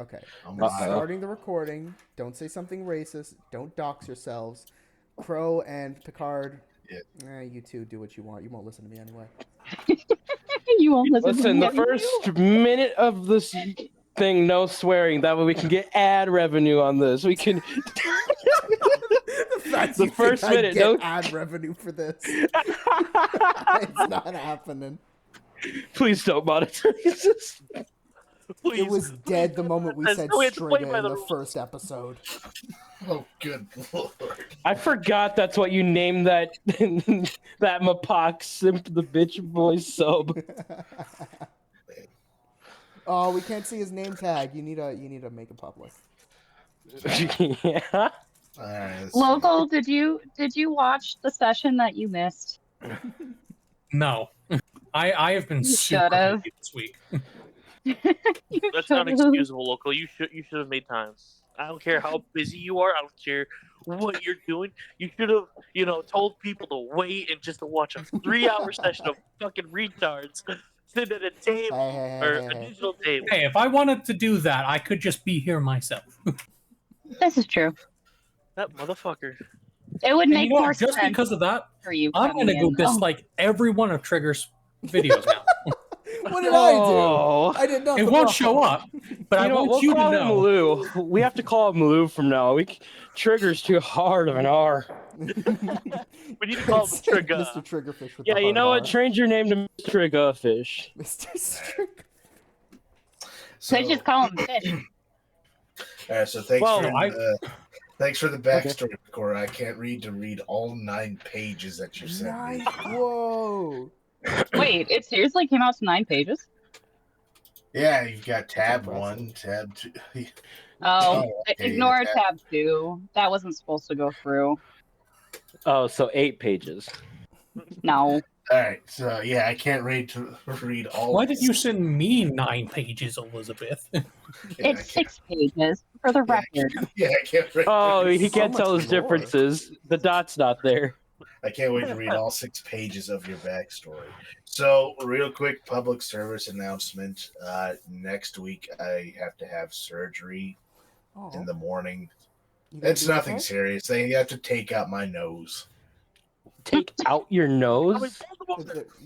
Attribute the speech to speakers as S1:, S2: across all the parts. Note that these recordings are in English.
S1: Okay. We're
S2: Uh-oh.
S1: starting the recording. Don't say something racist. Don't dox yourselves. Crow and Picard.
S3: Yeah.
S1: You two do what you want. You won't listen to me anyway.
S4: You won't listen to
S2: Listen,
S4: me
S2: the first minute of this thing, no swearing. That way we can get ad revenue on this. We can.
S1: The
S2: first minute, no
S1: ad revenue for this. It's not happening.
S2: Please don't monetize this.
S5: Please.
S1: It was dead the moment we said Striga in the first episode.
S3: Oh, good lord.
S2: I forgot that's what you named that that Mapak simp the bitch boy sub.
S1: Oh, we can't see his name tag. You need to make it public.
S2: Yeah.
S4: Local, did you watch the session that you missed?
S6: No. I have been
S4: You
S6: super
S4: should've.
S6: busy this week.
S5: That's not excusable, Local. You should have made time. I don't care how busy you are. I don't care what you're doing. You should have, told people to wait and just to watch a 3-hour session of fucking retards sit at a table or a digital table.
S6: Hey, if I wanted to do that, I could just be here myself.
S4: This is true.
S5: That motherfucker.
S4: It would
S6: And
S4: make
S6: you know
S4: more
S6: what? Just
S4: sense
S6: because of that,
S4: for you.
S6: I'm gonna go dislike every one of Trigger's videos now.
S1: What did I do? I did nothing.
S6: It won't show up, but I want
S2: we'll
S6: you to
S2: call him
S6: know.
S2: Lou. We have to call him Lou from now. Trigger's too hard of an R.
S5: We need to call him Trigger.
S1: Mr. Triggerfish with
S2: Yeah,
S1: the
S2: you
S1: hard
S2: know what?
S1: R.
S2: Change your name to Mr. Triggerfish.
S1: Mr. Trigger.
S4: So just call him Fish.
S3: All right, so thanks for the backstory, Cora. I can't read all 9 pages that you sent me.
S1: Whoa.
S4: Wait, it seriously came out to 9 pages?
S3: Yeah, you've got tab 1, tab 2.
S4: Oh,
S3: okay,
S4: ignore tab 2. That wasn't supposed to go through.
S2: Oh, so 8 pages.
S4: No.
S3: All right, so yeah, I can't read all.
S6: Why did you send me 9 pages, Elizabeth?
S4: It's 6 pages, for the record.
S3: Yeah, I can't read.
S2: Oh, he can't
S1: so
S2: tell
S1: much
S2: his
S1: lore.
S2: differences. The dot's not there.
S3: I can't wait to read all 6 pages of your backstory. So, real quick public service announcement. Next week, I have to have surgery in the morning. It's nothing serious. They have to take out my nose.
S2: Take out your nose?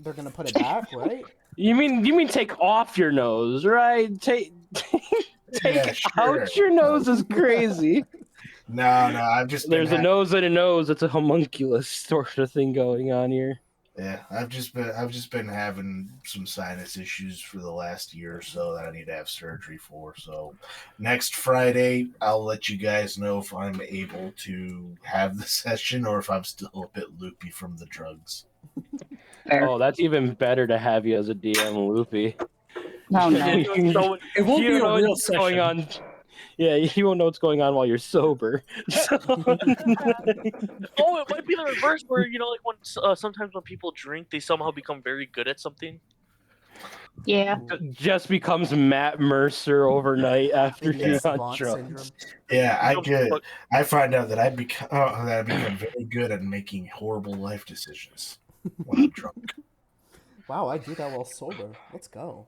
S1: They're gonna put it back, right?
S2: You mean take off your nose, right? Take out your nose is crazy.
S3: No, I've just
S2: There's a nose and a nose. It's a homunculus sort of thing going on here.
S3: Yeah, I've just been having some sinus issues for the last year or so that I need to have surgery for. So next Friday, I'll let you guys know if I'm able to have the session or if I'm still a bit loopy from the drugs.
S4: Fair.
S2: Oh, that's even better to have you as a DM loopy.
S4: No, no.
S6: It won't be a real session.
S2: Going on. Yeah, you won't know what's going on while you're sober. So...
S5: Oh, it might be the reverse where, like when sometimes when people drink, they somehow become very good at something.
S4: Yeah.
S2: Just becomes Matt Mercer overnight after you're on drugs.
S1: Syndrome.
S3: Yeah, I find out that I become very good at making horrible life decisions when I'm drunk.
S1: Wow, I do that while sober. Let's go.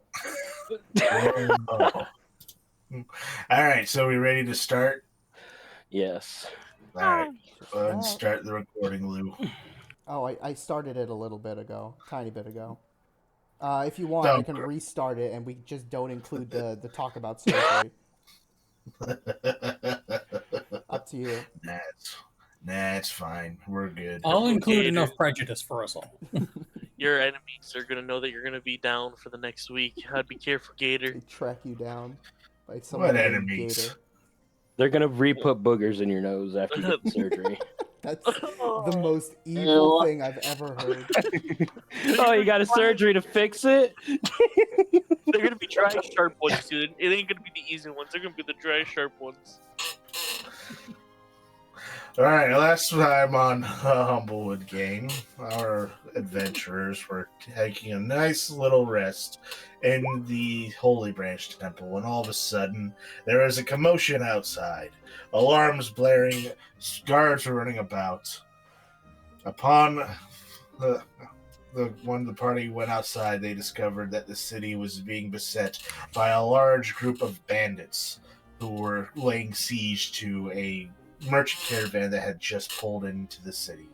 S3: All right, so we ready to start?
S2: Yes.
S3: All right, go ahead and start the recording, Lou.
S1: Oh, I started it a little bit ago, tiny bit ago. If you want, I can restart it, and we just don't include the talk about surgery. Up to you.
S3: That's fine. We're good.
S6: I'll include enough prejudice for us all.
S5: Your enemies are gonna know that you're gonna be down for the next week. I'd be careful, Gator.
S1: They track you down. Like
S3: What enemies?
S1: Gator.
S2: They're gonna re-put boogers in your nose after you get surgery.
S1: That's the most evil thing I've ever heard.
S2: Oh, you got a surgery to fix it?
S5: They're gonna be dry, sharp ones, dude. It ain't gonna be the easy ones. They're gonna be the dry, sharp ones.
S3: All right, last time on Humblewood game, our adventurers were taking a nice little rest in the Holy Branch Temple when all of a sudden there was a commotion outside. Alarms blaring, guards were running about. Upon when the party went outside, they discovered that the city was being beset by a large group of bandits. who were laying siege to a merchant caravan that had just pulled into the city.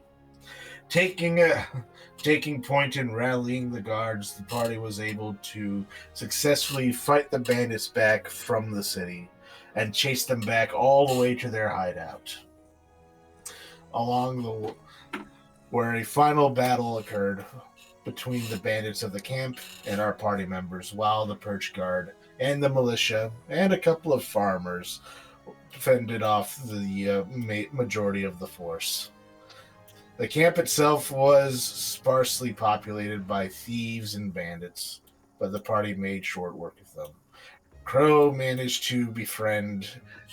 S3: Taking point in rallying the guards, the party was able to successfully fight the bandits back from the city and chase them back all the way to their hideout. Where a final battle occurred between the bandits of the camp and our party members, while the Perch Guard and the militia and a couple of farmers fended off the majority of the force. The camp itself was sparsely populated by thieves and bandits, but the party made short work of them. Crow managed to befriend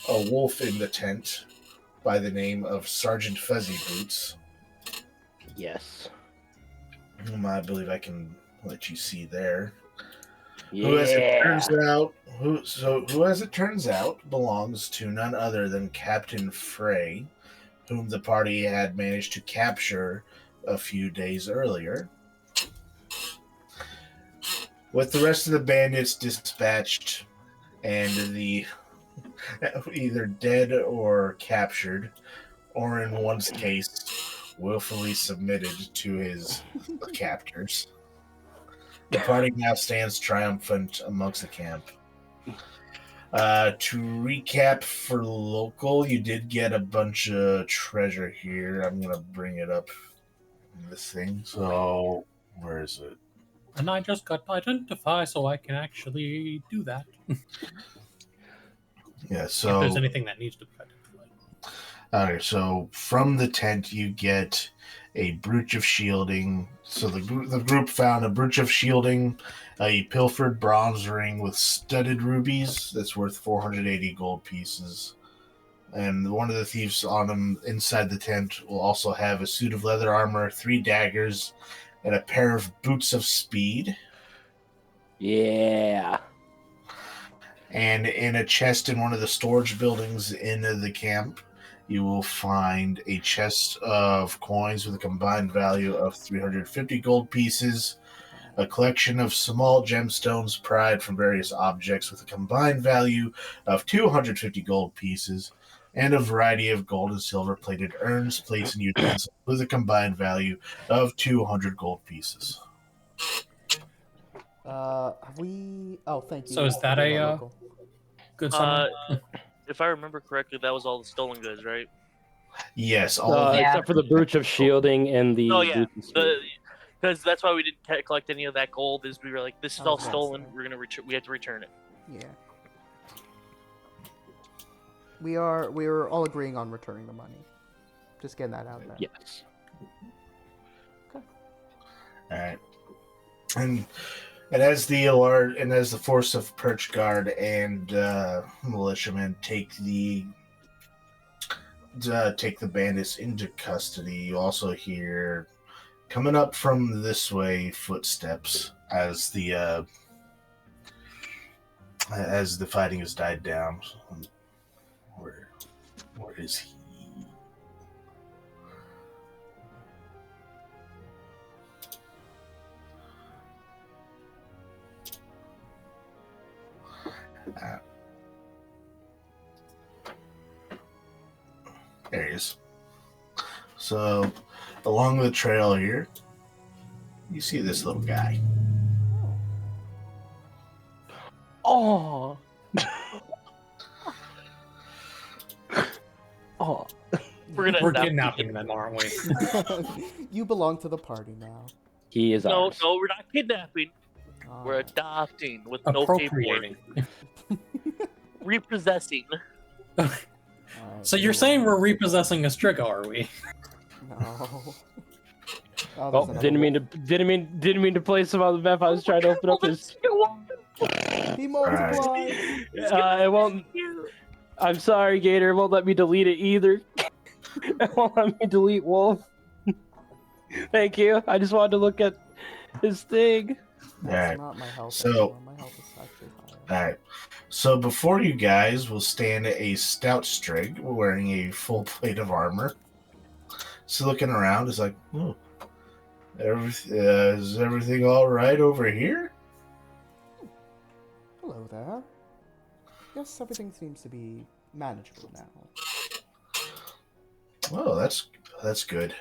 S3: a wolf in the tent by the name of Sergeant Fuzzy Boots,
S2: Yes.
S3: whom I believe I can let you see there.
S2: Yeah.
S3: Who, as it turns out, belongs to none other than Captain Frey, whom the party had managed to capture a few days earlier. With the rest of the bandits dispatched and the either dead or captured, or in one's case, willfully submitted to his captors, the party now stands triumphant amongst the camp. To recap for local, you did get a bunch of treasure here. I'm going to bring it up in this thing. So, where is it?
S6: And I just got to identify so I can actually do that.
S3: Yeah,
S6: If
S3: so...
S6: there's anything that needs to be identified.
S3: Alright, so from the tent you get a brooch of shielding. So the group found a brooch of shielding, a pilfered bronze ring with studded rubies that's worth 480 gold pieces. And one of the thieves on him inside the tent will also have a suit of leather armor, 3 daggers, and a pair of boots of speed.
S2: Yeah.
S3: And in a chest in one of the storage buildings in the camp, you will find a chest of coins with a combined value of 350 gold pieces, a collection of small gemstones pried from various objects with a combined value of 250 gold pieces, and a variety of gold and silver plated urns, plates, and utensils with a combined value of 200 gold pieces.
S1: Have we? Oh, thank you.
S6: So is that
S1: for being
S6: a,
S1: local.
S6: Good summary.
S5: If I remember correctly, that was all the stolen goods, right?
S3: Yes, all of
S4: Yeah.
S2: Except for the brooch of shielding and the.
S5: Oh yeah,
S2: boots and speed.
S5: because that's why we didn't collect any of that gold. Is we were like, this is
S1: I
S5: all
S1: was gonna
S5: stolen.
S1: say.
S5: We're gonna we have to return it.
S1: Yeah. We are all agreeing on returning the money. Just getting that out there.
S2: Yes.
S3: All right, and as the force of Perch Guard and militiamen take the bandits into custody, you also hear coming up from this way footsteps as the fighting has died down. Where is he? There he is. So, along the trail here, you see this little guy.
S2: Oh. Oh.
S5: We're gonna
S6: We're
S5: adopt
S6: kidnapping them, aren't we?
S1: You belong to the party now.
S2: He is
S5: No,
S2: ours.
S5: no, we're not kidnapping. We're
S1: Alright.
S5: adopting with no paperwork.
S6: Appropriating.
S5: Repossessing.
S1: Alright,
S6: So you're saying we're repossessing a Striga, are we?
S1: No. Oh,
S2: Oh,
S1: there's another
S2: didn't mean to place him on the map. I was trying to open up his.
S1: one. He multiplied.
S2: It won't. I'm sorry, Gator. It won't let me delete it either. It won't let me delete Wolf. Thank you. I just wanted to look at his thing.
S1: That's
S3: Alright,
S1: not my health
S3: so-
S1: anymore. My health is actually higher.
S3: Alright, so before you guys will stand a stout Strig wearing a full plate of armor. So looking around is like, oh, is everything all right over here?
S1: Hello there. Yes, everything seems to be manageable now.
S3: Oh, that's good.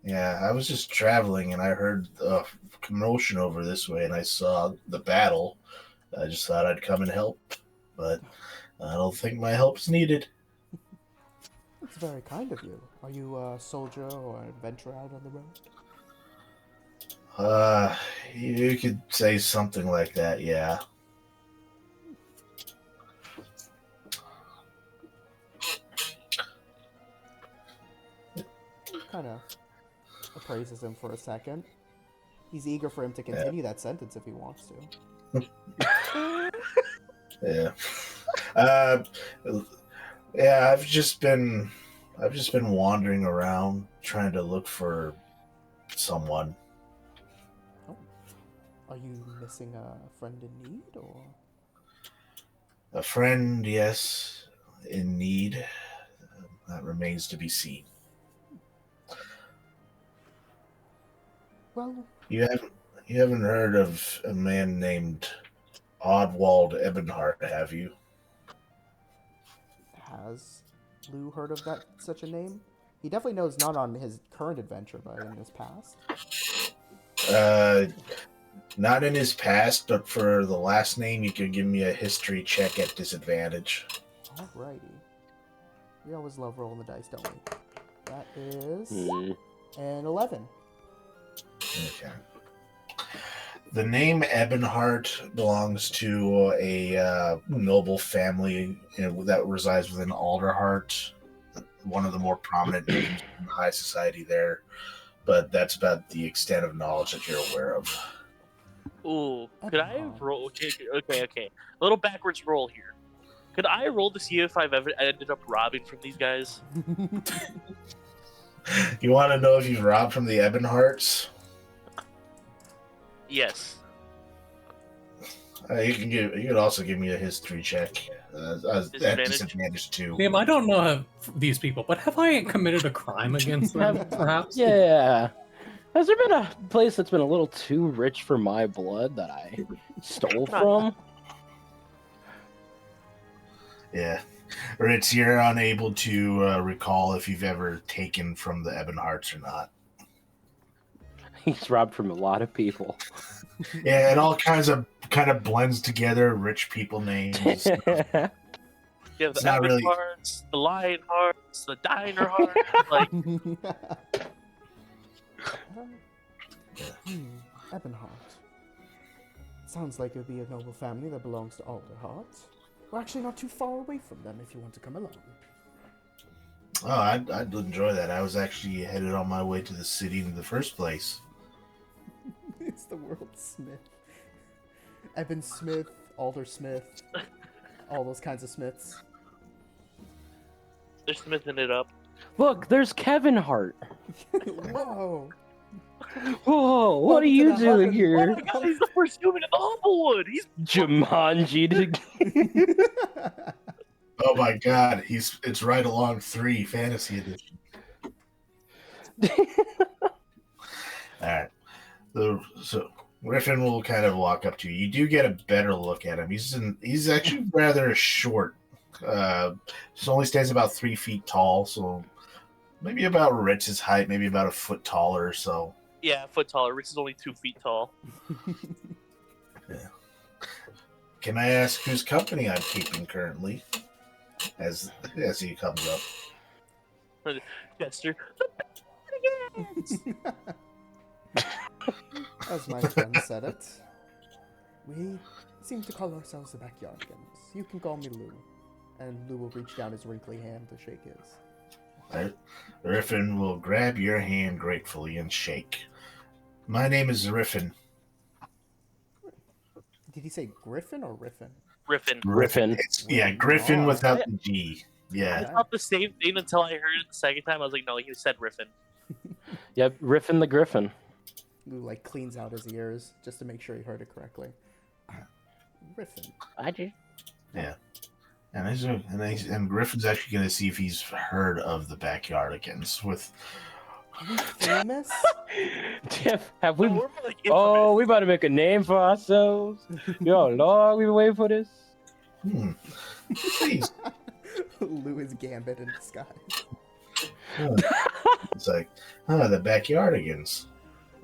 S3: Yeah, I was just traveling and I heard a commotion over this way, and I saw the battle. I just thought I'd come and help, but I don't think my help's needed.
S1: It's very kind of you. Are you a soldier or an adventurer out on the road?
S3: You could say something like that, yeah.
S1: Kind of appraises him for a second. He's eager for him to continue that sentence if he wants to.
S3: Yeah. Uh, yeah, I've just been wandering around trying to look for someone.
S1: Oh. Are you missing a friend in need, or?
S3: A friend, yes, in need. That remains to be seen.
S1: Well,
S3: You haven't heard of a man named Oddwald Ebenhart, have you?
S1: has Lou heard of that such a name? He definitely knows not on his current adventure, but in his past.
S3: Uh, Not in his past, but for the last name, you can give me a history check at disadvantage.
S1: Alrighty. We always love rolling the dice, don't we? That is an 11.
S3: Okay. The name Ebenhart belongs to a noble family that resides within Alderheart, one of the more prominent names in high society there. But that's about the extent of knowledge that you're aware of.
S5: Ooh, could I roll? Okay. A little backwards roll here. Could I roll to see if I've ever ended up robbing from these guys?
S3: You want to know if you've robbed from the Ebenharts?
S5: Yes.
S3: You can also give me a history check. At disadvantage too.
S6: Liam, I don't know these people, but have I committed a crime against them, perhaps?
S2: Yeah. Has there been a place that's been a little too rich for my blood that I stole from?
S3: Yeah. Ritz, you're unable to recall if you've ever taken from the Ebenharts or not.
S2: He's robbed from a lot of people.
S3: Yeah, it all kind of blends together. Rich people names.
S5: Yeah,
S3: It's
S5: the
S3: not
S5: Evan
S3: really-
S5: hearts, the lion hearts, the diner hearts. Like,
S1: Ebenhart. Sounds like it would be a noble family that belongs to Alderheart. We're actually not too far away from them if you want to come along.
S3: Oh, I'd enjoy that. I was actually headed on my way to the city in the first place.
S1: It's the world Smith. Evan Smith, Alder Smith, all those kinds of Smiths.
S5: they're smithing it up.
S2: Look, there's Kevin Hart.
S1: Whoa!
S2: Whoa, what are
S1: Welcome to
S2: you
S1: the
S2: doing
S1: Humblewood.
S2: here?
S5: Oh my god, he's the first human in the Humblewood! He's
S2: Jumanji.
S3: Oh my god, it's right along 3 fantasy edition. Alright. So Griffin will kind of walk up to you. You do get a better look at him. He's actually rather short. He only stands about 3 feet tall, so maybe about Ritz's height, maybe about a foot taller or so.
S5: yeah, a foot taller. Rich is only 2 feet tall.
S3: Yeah. Can I ask whose company I'm keeping currently? As he comes up.
S5: Chester.
S1: As my friend said it, we seem to call ourselves the Backyardigans. You can call me Lou. And Lou will reach down his wrinkly hand to shake his.
S3: Riffin will grab your hand gratefully and shake. My name is Riffin.
S1: Did he say Griffin or Riffin?
S5: Griffin.
S3: Yeah, Griffin
S1: Oh.
S3: without the G.
S5: I
S3: Yeah.
S5: thought the same thing until I heard it the second time. I was like, no, he said Riffin.
S2: Yep, Riffin the Griffin.
S1: Lou like cleans out his ears just to make sure he heard it correctly. Riffin.
S2: I do.
S3: Yeah. And Griffin's actually going to see if he's heard of the Backyardigans with...
S1: Are we famous?
S2: Jeff, have we?
S5: No, we're like
S2: Oh,
S5: infamous.
S2: we about to make a name for ourselves. Yo, long we've been waiting for this.
S3: Please.
S1: Lou is Gambit in disguise.
S3: Huh. It's like, the Backyardigans.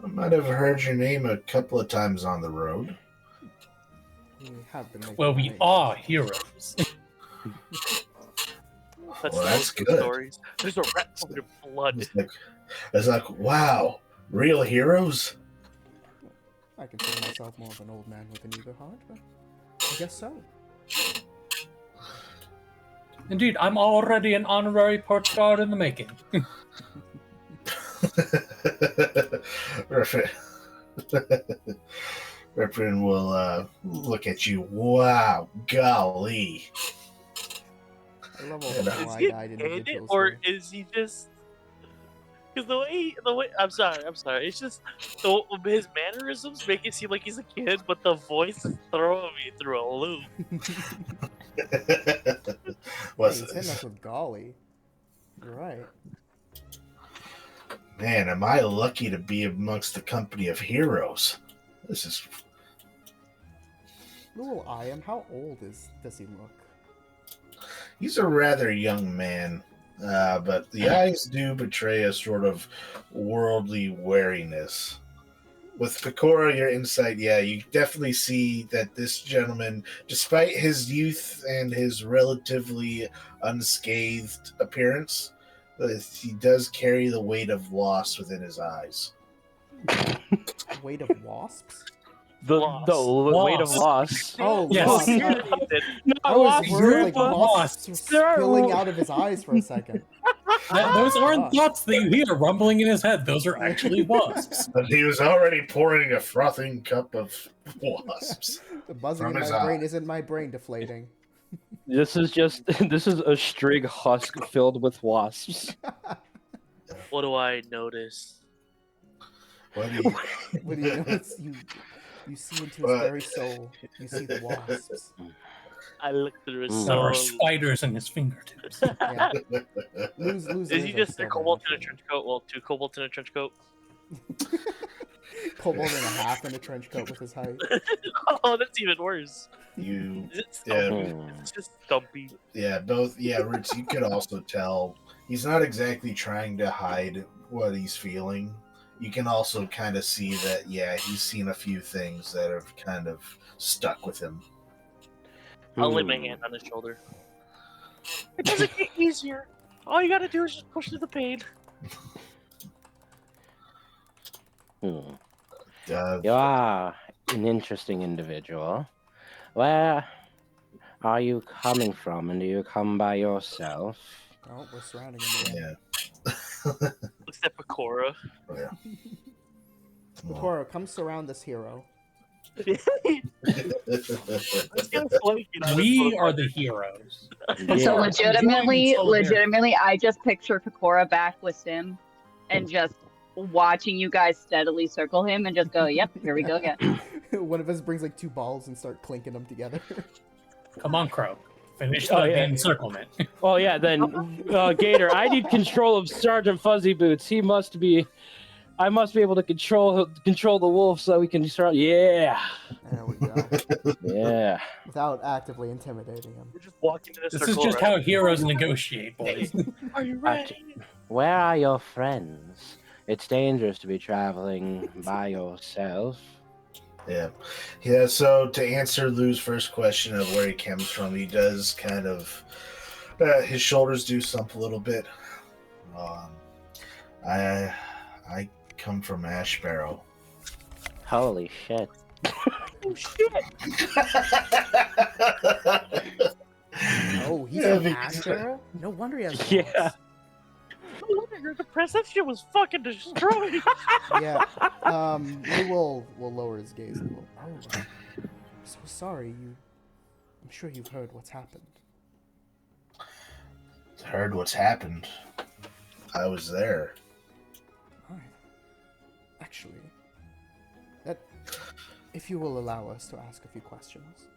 S3: I might have heard your name a couple of times on the road.
S1: We have been making
S6: Well, we
S1: waves.
S6: are heroes.
S5: That's
S3: Well, that's
S5: those
S3: good.
S5: stories. There's a rat covered in blood.
S3: It's like, wow, real heroes?
S1: I consider myself more of an old man with an eager heart, but I guess so.
S6: Indeed, I'm already an honorary port guard in the making.
S3: Reverend will look at you. Wow, golly.
S1: I love all
S3: Yeah,
S1: the
S3: no.
S5: Is he
S1: wide-eyed
S5: in it,
S1: individuals
S5: or
S1: here.
S5: is he just? Because the way I'm sorry. It's just his mannerisms make it seem like he's a kid, but the voice is throwing me through a loop.
S1: Hey,
S3: Was
S1: he's hitting us with golly. You're right.
S3: Man, am I lucky to be amongst the company of heroes? This is
S1: Little I am. How old does he look?
S3: he's a rather young man, but the eyes do betray a sort of worldly wariness. With Pecora, your insight, yeah, you definitely see that this gentleman, despite his youth and his relatively unscathed appearance, he does carry the weight of loss within his eyes.
S1: Weight of wasps?
S2: The weight of loss.
S1: Oh,
S6: Yes.
S1: wasps.
S2: Not
S1: I was
S2: wasps,
S1: worried like
S2: Grandpa.
S1: wasps were
S2: There are
S1: spilling
S2: wa-
S1: out of his eyes for a second.
S6: Those aren't
S1: Fuck.
S6: thoughts that you hear rumbling in his head. Those are actually wasps.
S3: But he was already pouring a frothing cup of wasps.
S1: The buzzing
S3: From
S1: in
S3: his
S1: my brain
S3: eye.
S1: isn't my brain deflating.
S2: This is a string husk filled with wasps.
S5: What do I notice?
S3: What do you,
S1: When you notice, you see into his
S3: What?
S1: very soul. You see the wasps.
S5: I look through his
S6: There are
S5: soul.
S6: spiders in his fingertips.
S1: Yeah. Lose
S5: Is he
S1: ears are
S5: just a
S1: still
S5: cobalt in
S1: very
S5: a trench coat? Well, two kobolds in a trench coat.
S1: much- Kobold and a half in a trench coat with his height.
S5: Oh, that's even worse.
S3: you
S5: Is it
S3: Yeah.
S5: Stumpy? It's just Stumpy.
S3: Yeah, both. Yeah, Rich, you could also tell he's not exactly trying to hide what he's feeling. You can also kind of see that, yeah, he's seen a few things that have kind of stuck with him.
S5: I'll lay my hand on his shoulder. It doesn't get easier. All you gotta do is just push through the pain.
S2: Hmm.
S3: Uh,
S2: You are an interesting individual. Where are you coming from, and do you come by yourself?
S1: Oh, we're surrounding him again.
S3: yeah.
S5: Except Pecora.
S3: Yeah. Well,
S1: Cora, come surround this hero.
S5: Let's get a flanking on this
S6: We
S5: little
S6: are the heroes.
S4: And so
S2: Yeah.
S4: legitimately, I just picture Pecora back with Sim and just watching you guys steadily circle him and just go, yep, here we go again.
S1: One of us brings like two balls and start clinking them together.
S6: Come on, Crow. Finish
S2: Oh,
S6: the
S2: yeah.
S6: encirclement.
S2: Oh yeah, then Gator, I need control of Sergeant Fuzzy Boots. I must be able to control the wolf so we can start. Yeah,
S1: There we go.
S2: yeah.
S1: Without actively intimidating him.
S5: We're just walking in a
S6: This
S5: circle.
S6: is just
S5: around.
S6: how heroes negotiate, boys.
S5: Are you ready?
S2: Where are your friends? It's dangerous to be traveling by yourself.
S3: yeah. Yeah, so to answer Lou's first question of where he comes from, he does kind of. His shoulders do slump a little bit. I come from Ash Barrow.
S2: Holy shit!
S5: Oh shit!
S1: Oh, he's
S3: Yeah,
S1: an
S3: because-
S1: ash barrel? No wonder he has
S2: Yeah.
S1: balls.
S5: No wonder you're depressed. That shit was fucking destroyed.
S1: Yeah. He will lower his gaze a little. Oh, I'm so sorry. I'm sure you've heard what's happened.
S3: Heard what's happened. I was there.
S1: Alright. Actually, if you will allow us to ask a few questions,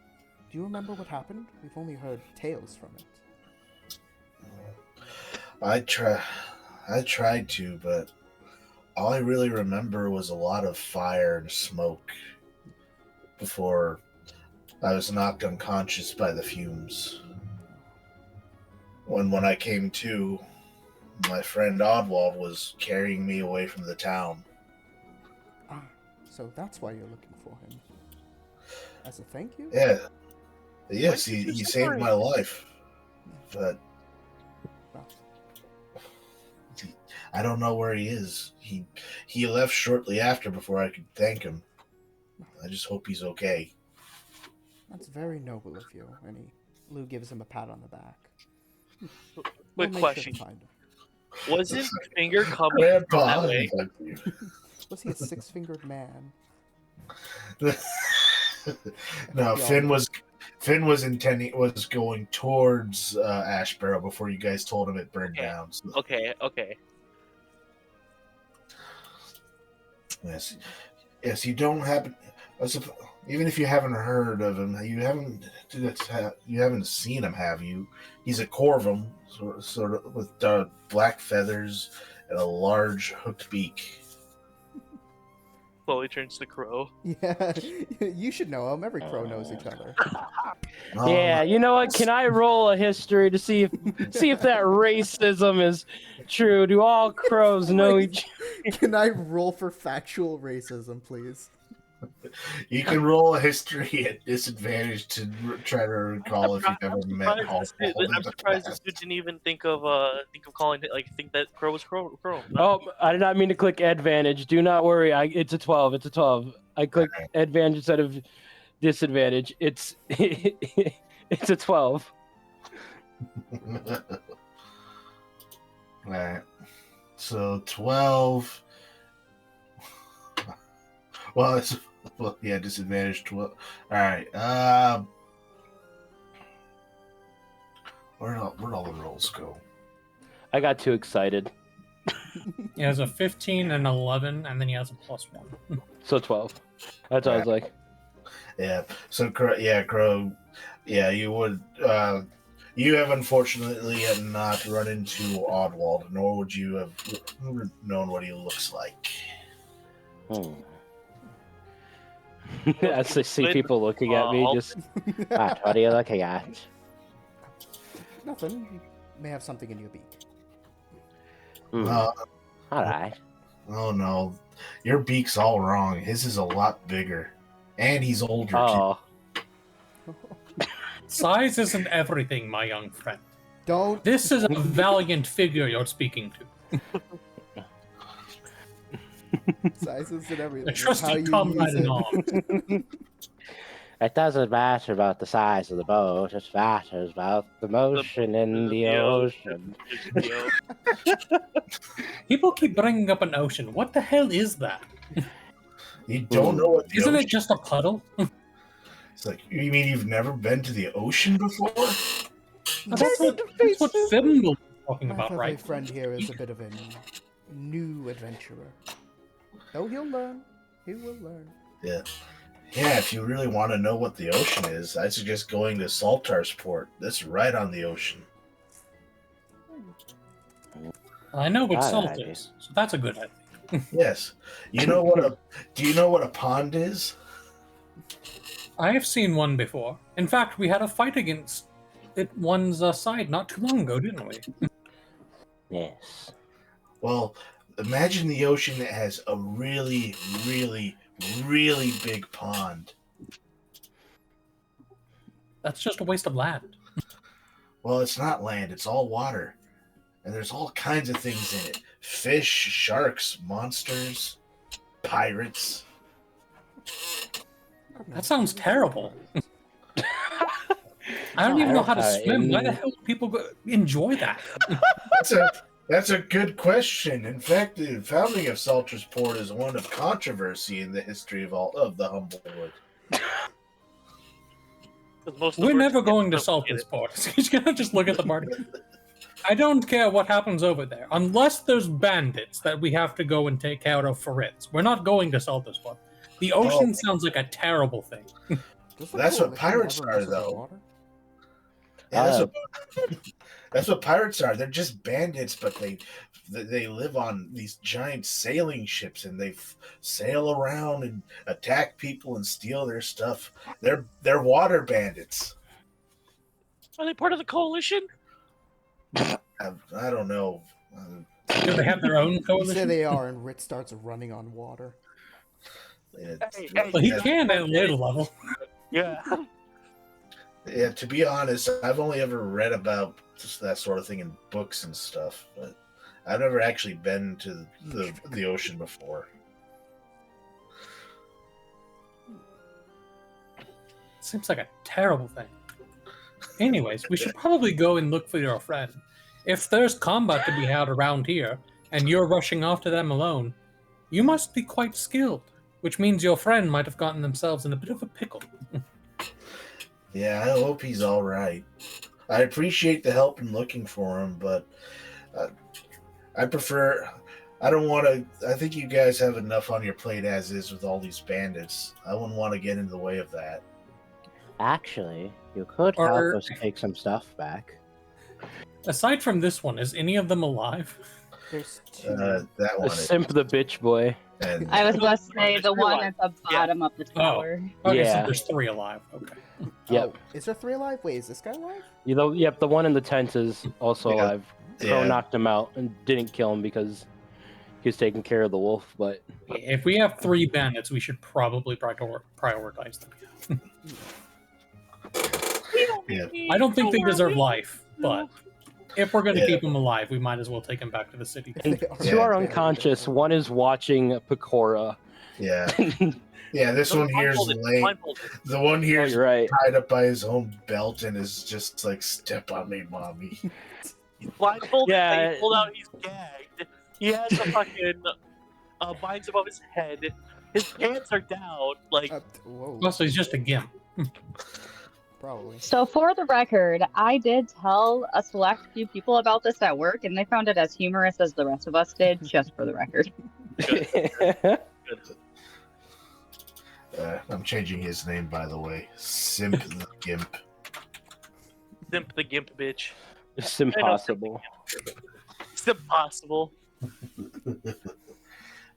S1: do you remember what happened? We've only heard tales from it.
S3: I tried to, but all I really remember was a lot of fire and smoke before I was knocked unconscious by the fumes. When I came to, my friend Oddwald was carrying me away from the town.
S1: Ah, so that's why you're looking for him. As a thank you?
S3: Yeah. Yes,
S5: Why did you
S3: he saved
S5: separate?
S3: my life. But
S1: Well,
S3: I don't know where he is. He left shortly after before I could thank him. I just hope he's okay.
S1: that's very noble of you. And Lou gives him a pat on the back. We'll
S5: Quick
S1: make sure
S5: question.
S1: to find him.
S5: Wasn't Finger coming from
S3: Grandpa,
S5: that way?
S1: Was he a six-fingered man?
S3: No,
S1: Yeah.
S3: Finn was going towards Ashborough before you guys told him it burned
S5: Okay.
S3: down. So,
S5: Okay.
S3: yes, you don't happen. Even if you haven't heard of him, you haven't seen him, have you? He's a Corvum, sort of with black feathers and a large hooked beak.
S5: Slowly turns to Crow.
S1: Yeah, you should know him. Every crow knows each other.
S2: Yeah, you know what? Can I roll a history to see if that racism is true? Do all crows know each?
S1: Can I roll for factual racism, please?
S3: You can roll a history at disadvantage to try to recall if you've ever met Humblewood in
S5: I'm
S3: the
S5: surprised this
S3: past.
S5: dude didn't even think of calling it, think that Crow was Crow.
S2: Oh, I did not mean to click advantage. Do not worry. It's a 12. It's a 12. I clicked advantage instead of disadvantage. It's it's a 12.
S3: Alright. So 12. Well, yeah, disadvantage 12. Alright. Where'd all the rolls go?
S2: I got too excited.
S6: He has a 15 and 11, and then he has a +1.
S2: So 12. That's what I was like.
S3: Yeah. So Crow, you would you have unfortunately not run into Oddwald, nor would you have known what he looks like.
S2: As I see people looking at me, just what are you looking at?
S1: Nothing. You may have something in your beak.
S2: All right.
S3: Oh no, your beak's all wrong. His is a lot bigger, and he's older
S2: Oh,
S6: Size isn't everything, my young friend.
S1: Don't.
S6: This is a valiant figure you're speaking to.
S1: Sizes and everything.
S6: A
S1: It's how
S6: trusty
S1: you
S6: comrade
S1: use
S6: in
S1: it.
S6: arms.
S2: it doesn't matter about the size of the boat. It matters about the motion in the ocean.
S6: People keep bringing up an ocean. What the hell is that?
S3: You don't know what the
S6: Isn't
S3: ocean
S6: it just a puddle?
S3: It's like, you mean you've never been to the ocean before?
S6: That's what Finn was talking
S1: My
S6: about,
S1: lovely
S6: right?
S1: friend here is a bit of a new adventurer. Though he'll learn. He will learn.
S3: Yeah. Yeah, if you really want to know what the ocean is, I suggest going to Saltar's Port. That's right on the ocean.
S6: I know what salt is, so that's a good idea.
S3: Yes. Do you know what a pond is?
S6: I have seen one before. In fact, we had a fight against one's side not too long ago, didn't we?
S2: Yes.
S3: Well, imagine the ocean that has a really, really, really big pond.
S6: That's just a waste of land.
S3: Well, it's not land, it's all water. And there's all kinds of things in it. Fish, sharks, monsters, pirates.
S6: That sounds terrible. I don't even know how to swim. Why the hell do people enjoy that?
S3: That's a good question. In fact, the founding of Salter's Port is one of controversy in the history of the Humblewood.
S6: We're never going to Salter's Port. He's gonna just look at the party. I don't care what happens over there, unless there's bandits that we have to go and take care of for it. We're not going to Salter's Port. The ocean sounds like a terrible thing.
S3: That's what pirates are, though. Yeah, That's what pirates are. They're just bandits, but they live on these giant sailing ships, and they sail around and attack people and steal their stuff. They're water bandits.
S5: Are they part of the coalition?
S3: I don't know.
S6: Do they have their own
S1: You say
S6: coalition?
S1: they are, and Rit starts running on water.
S6: Well, he can at a later level.
S5: Yeah.
S3: Yeah, to be honest, I've only ever read about just that sort of thing in books and stuff, but I've never actually been to the ocean before.
S6: Seems like a terrible thing. Anyways, we should probably go and look for your friend. If there's combat to be had around here, and you're rushing off to them alone, you must be quite skilled, which means your friend might have gotten themselves in a bit of a pickle.
S3: Yeah, I hope he's all right. I appreciate the help in looking for him, but I prefer. I don't want to. I think you guys have enough on your plate as is with all these bandits. I wouldn't want to get in the way of that.
S7: Actually, you could help us take some stuff back.
S6: Aside from this one, is any of them alive?
S1: There's two.
S3: That one.
S2: Simp the bitch boy.
S3: And
S4: I was going to say the one at the bottom of the tower.
S6: Okay,
S2: Yeah.
S6: so there's 3 alive. Okay.
S2: Yep.
S1: Oh, is there 3 alive? Wait, is this guy alive?
S2: Yep, the one in the tent is also
S3: Yeah.
S2: alive. Crow
S3: Yeah.
S2: knocked him out and didn't kill him because he was taking care of the wolf, but
S6: If we have 3 bandits, we should probably prioritize them.
S3: Yeah.
S6: I don't think they deserve life, but if we're going to
S3: Yeah.
S6: keep them alive, we might as well take them back to the city.
S2: and
S1: They are
S2: two are
S1: very
S2: unconscious.
S1: good.
S2: One is watching Pecora.
S3: yeah, yeah. This one here's late.
S5: Blindfolded.
S3: The one
S2: Oh,
S3: here's
S2: you're right.
S3: tied up by his own belt and is just like, "Step on me, mommy."
S5: He's blindfolded.
S2: Yeah.
S5: He pulled out. He's gagged. He has a fucking binds above his head. His pants are down. Like
S1: Whoa,
S6: Also, he's just a gimp.
S1: probably.
S4: So for the record, I did tell a select few people about this at work, and they found it as humorous as the rest of us did, just for the record.
S3: I'm changing his name, by the way. Simp the Gimp.
S5: Simp the gimp bitch.
S2: It's impossible.
S5: It's impossible.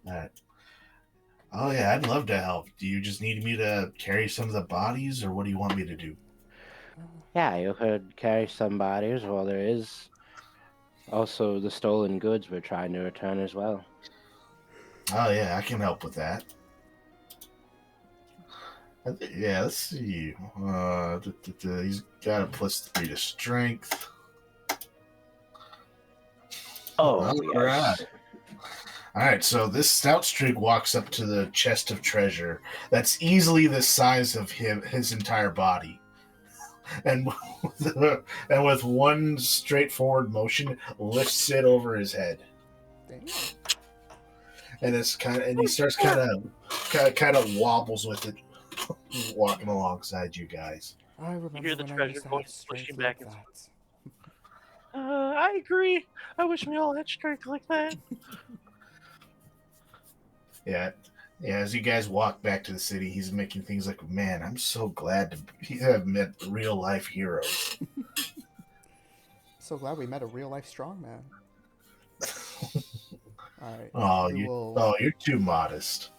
S3: Alright. Oh yeah, I'd love to help. Do you just need me to carry some of the bodies, or what do you want me to do?
S7: Yeah, you could carry some bodies, while there is also the stolen goods we're trying to return as well.
S3: Oh yeah, I can help with that. Yeah, let's see. He's got a +3 to strength.
S7: Oh,
S3: All right. All right, so this stout streak walks up to the chest of treasure. That's easily the size of his entire body, and with one straightforward motion, lifts it over his head.
S1: Dang.
S3: And he starts kind of wobbles with it, walking alongside you guys.
S1: I remember
S5: hear the
S1: when I
S5: treasure
S1: used to
S5: going
S1: have strength
S5: pushing
S1: like
S5: back and
S1: that.
S5: I agree. I wish we all had strength like that.
S3: Yeah. As you guys walk back to the city, he's making things like, "Man, I'm so glad to have met real life heroes."
S1: So glad we met a real life strongman. All right.
S3: Oh,
S1: we will,
S3: you're too modest.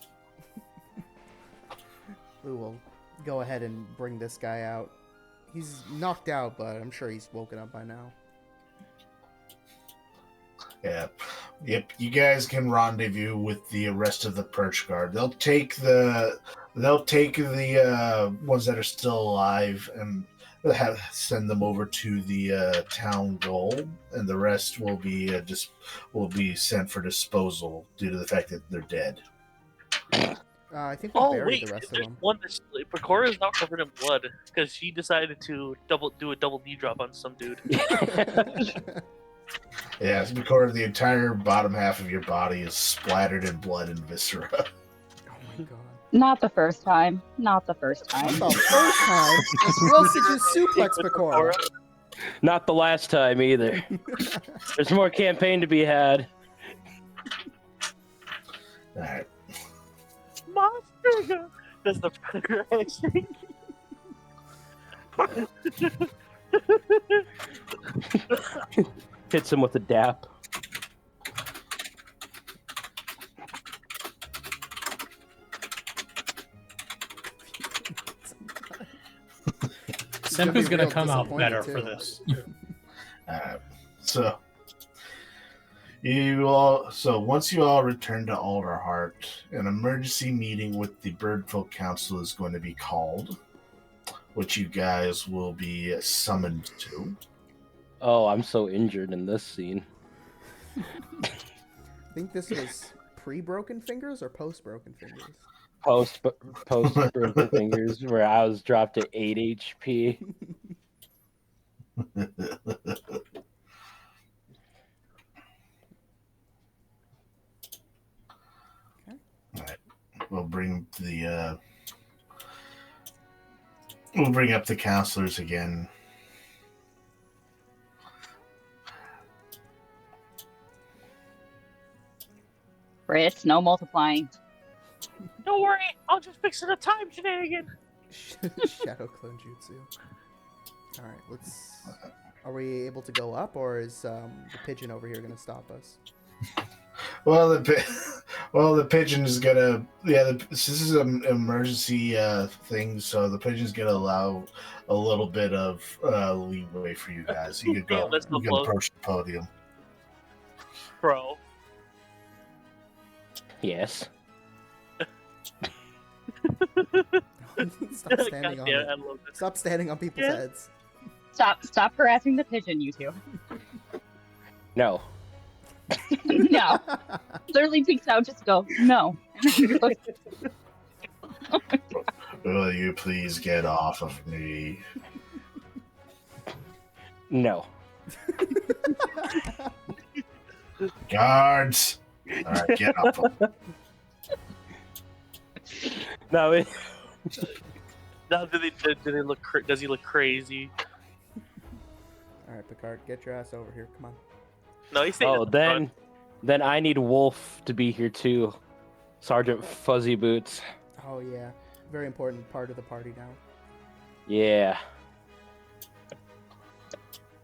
S1: we will go ahead and bring this guy out. He's knocked out, but I'm sure he's woken up by now.
S3: Yeah. Yep. You guys can rendezvous with the rest of the perch guard. They'll take the ones that are still alive and send them over to the town goal, and the rest will be sent for disposal due to the fact that they're dead.
S1: I think we
S5: Oh
S1: buried
S5: wait,
S1: the rest of
S5: there's
S1: them.
S5: one. Pecora is not covered in blood because she decided to do a double knee drop on some dude.
S3: Yeah, it's because the entire bottom half of your body is splattered in blood and viscera.
S1: Oh my god.
S4: Not the first time. Not the first
S1: Not
S4: time.
S1: the first time. Who else did you suplex, Pecora?
S2: Not the last time either. There's more campaign to be had.
S3: All right.
S5: Monster does the predator handshake.
S2: hits him with a dap.
S6: Simp is
S1: be
S6: gonna
S1: real
S6: come out
S1: disappointed,
S6: better
S1: too.
S6: for this.
S3: So once you all return to Alderheart, an emergency meeting with the Birdfolk Council is going to be called, which you guys will be summoned to.
S2: Oh, I'm so injured in this scene.
S1: I think this was pre-broken fingers or post-broken fingers.
S2: Post broken fingers, where I was dropped at 8 HP.
S3: Alright. We'll bring up the counselors again.
S4: Fritz, no multiplying.
S5: Don't worry, I'll just fix it a time shenanigan.
S1: Shadow clone jutsu. All right, let's. Are we able to go up, or is the pigeon over here going to stop us?
S3: Well, the pigeon is gonna. This is an emergency thing, so the pigeon's gonna allow a little bit of leeway for you guys. You could go.
S5: Let's
S3: You
S5: go
S3: can approach the podium.
S5: Bro.
S2: Yes.
S1: Stop standing on
S5: I
S1: it.
S5: love this.
S1: Stop standing on people's
S5: Yeah.
S1: heads.
S4: Stop harassing the pigeon, you two.
S2: No.
S4: No. Literally peeks out, just go, no.
S3: Will you please get off of me?
S2: No.
S3: Guards! Alright, get off of me.
S2: No.
S5: Now, do they look? Does he look crazy?
S1: All right, Picard, get your ass over here. Come on.
S5: No, he's staying.
S2: Oh,
S5: at the front.
S2: then I need Wolf to be here too. Sergeant Fuzzy Boots.
S1: Oh yeah, very important part of the party now.
S2: Yeah.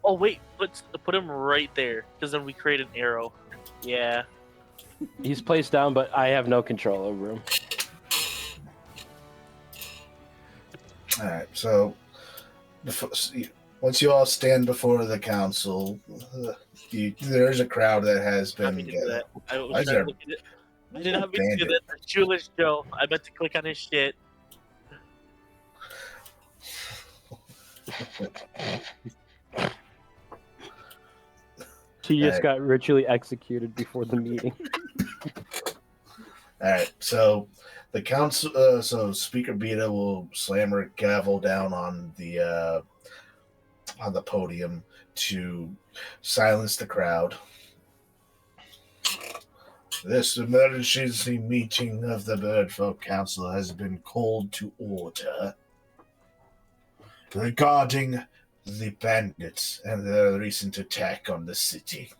S5: Oh wait, let's put him right there, because then we create an arrow. Yeah.
S2: He's placed down, but I have no control over him.
S3: Alright, so once you all stand before the council, there's a crowd that has
S5: I
S3: been.
S5: didn't do that. I
S3: Why
S5: was
S3: is
S5: trying
S3: there
S5: to look at it. I did not mean to do that. That's Shoeless Joe. I meant to click on his shit.
S2: She just got ritually executed before the meeting.
S3: Alright, so the council, so Speaker Beta will slam her gavel down on the podium to silence the crowd. This emergency meeting of the Birdfolk Council has been called to order regarding the bandits and their recent attack on the city.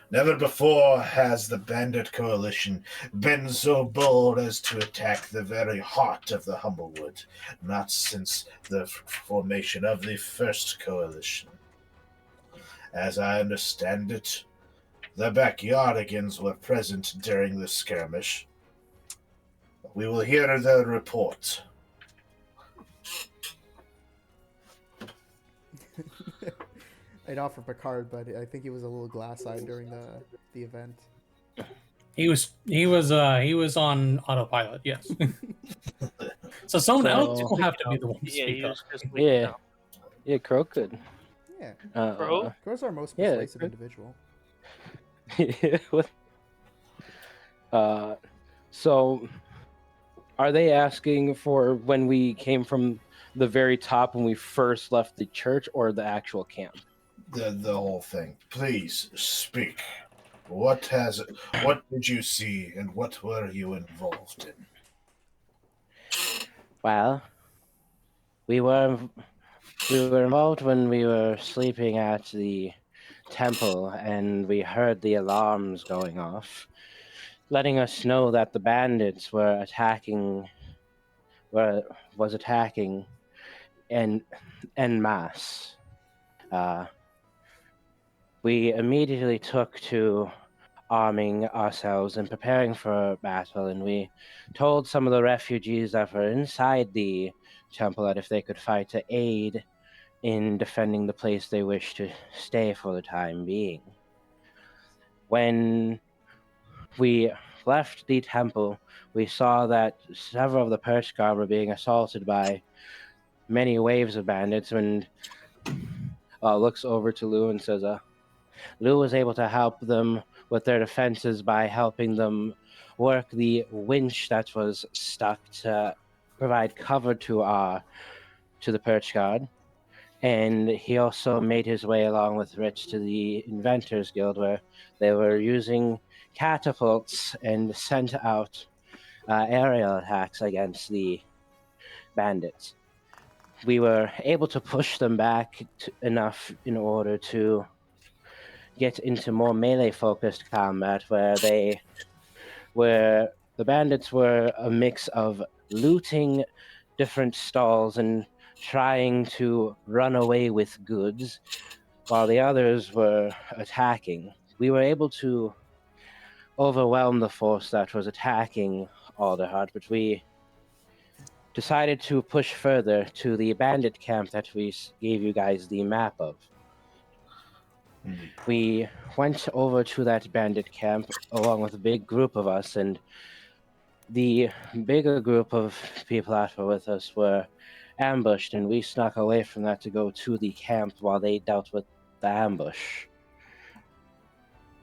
S3: Never before has the bandit coalition been so bold as to attack the very heart of the Humblewood, not since the formation of the first coalition. As I understand it, the backyardigans were present during the skirmish. We will hear their report.
S1: I'd offer Picard, but I think he was a little glass-eyed during the event.
S6: He was on autopilot. Yes. So someone else will have to be the one to
S5: Yeah,
S6: speak
S5: he
S6: up.
S5: was just
S2: Yeah. Yeah, Crow could.
S1: Yeah,
S5: Bro?
S1: Crow's our most
S2: Yeah,
S1: persuasive
S2: Crow-
S1: individual.
S2: So, are they asking for when we came from the very top when we first left the church, or the actual camp?
S3: The whole thing. Please speak. What did you see and what were you involved in?
S7: Well, we were involved when we were sleeping at the temple, and we heard the alarms going off, letting us know that the bandits were attacking en masse. we immediately took to arming ourselves and preparing for battle, and we told some of the refugees that were inside the temple that if they could fight to aid in defending the place they wished to stay for the time being. When we left the temple, we saw that several of the perch guard were being assaulted by many waves of bandits, and looks over to Lou and says, Lou was able to help them with their defenses by helping them work the winch that was stuck to provide cover to the perch guard. And he also made his way along with Rich to the Inventors Guild, where they were using catapults and sent out aerial attacks against the bandits. We were able to push them back enough in order to get into more melee-focused combat, where the bandits were a mix of looting different stalls and trying to run away with goods, while the others were attacking. We were able to overwhelm the force that was attacking Alderheart, but we decided to push further to the bandit camp that we gave you guys the map of. We went over to that bandit camp along with a big group of us, and the bigger group of people that were with us were ambushed, and we snuck away from that to go to the camp while they dealt with the ambush.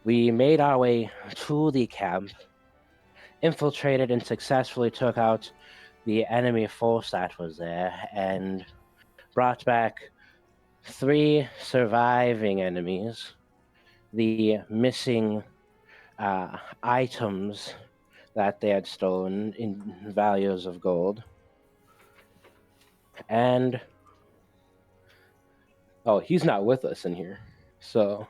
S7: We made our way to the camp, infiltrated and successfully took out the enemy force that was there, and brought back 3 surviving enemies, the missing items that they had stolen in values of gold, and he's not with us in here, so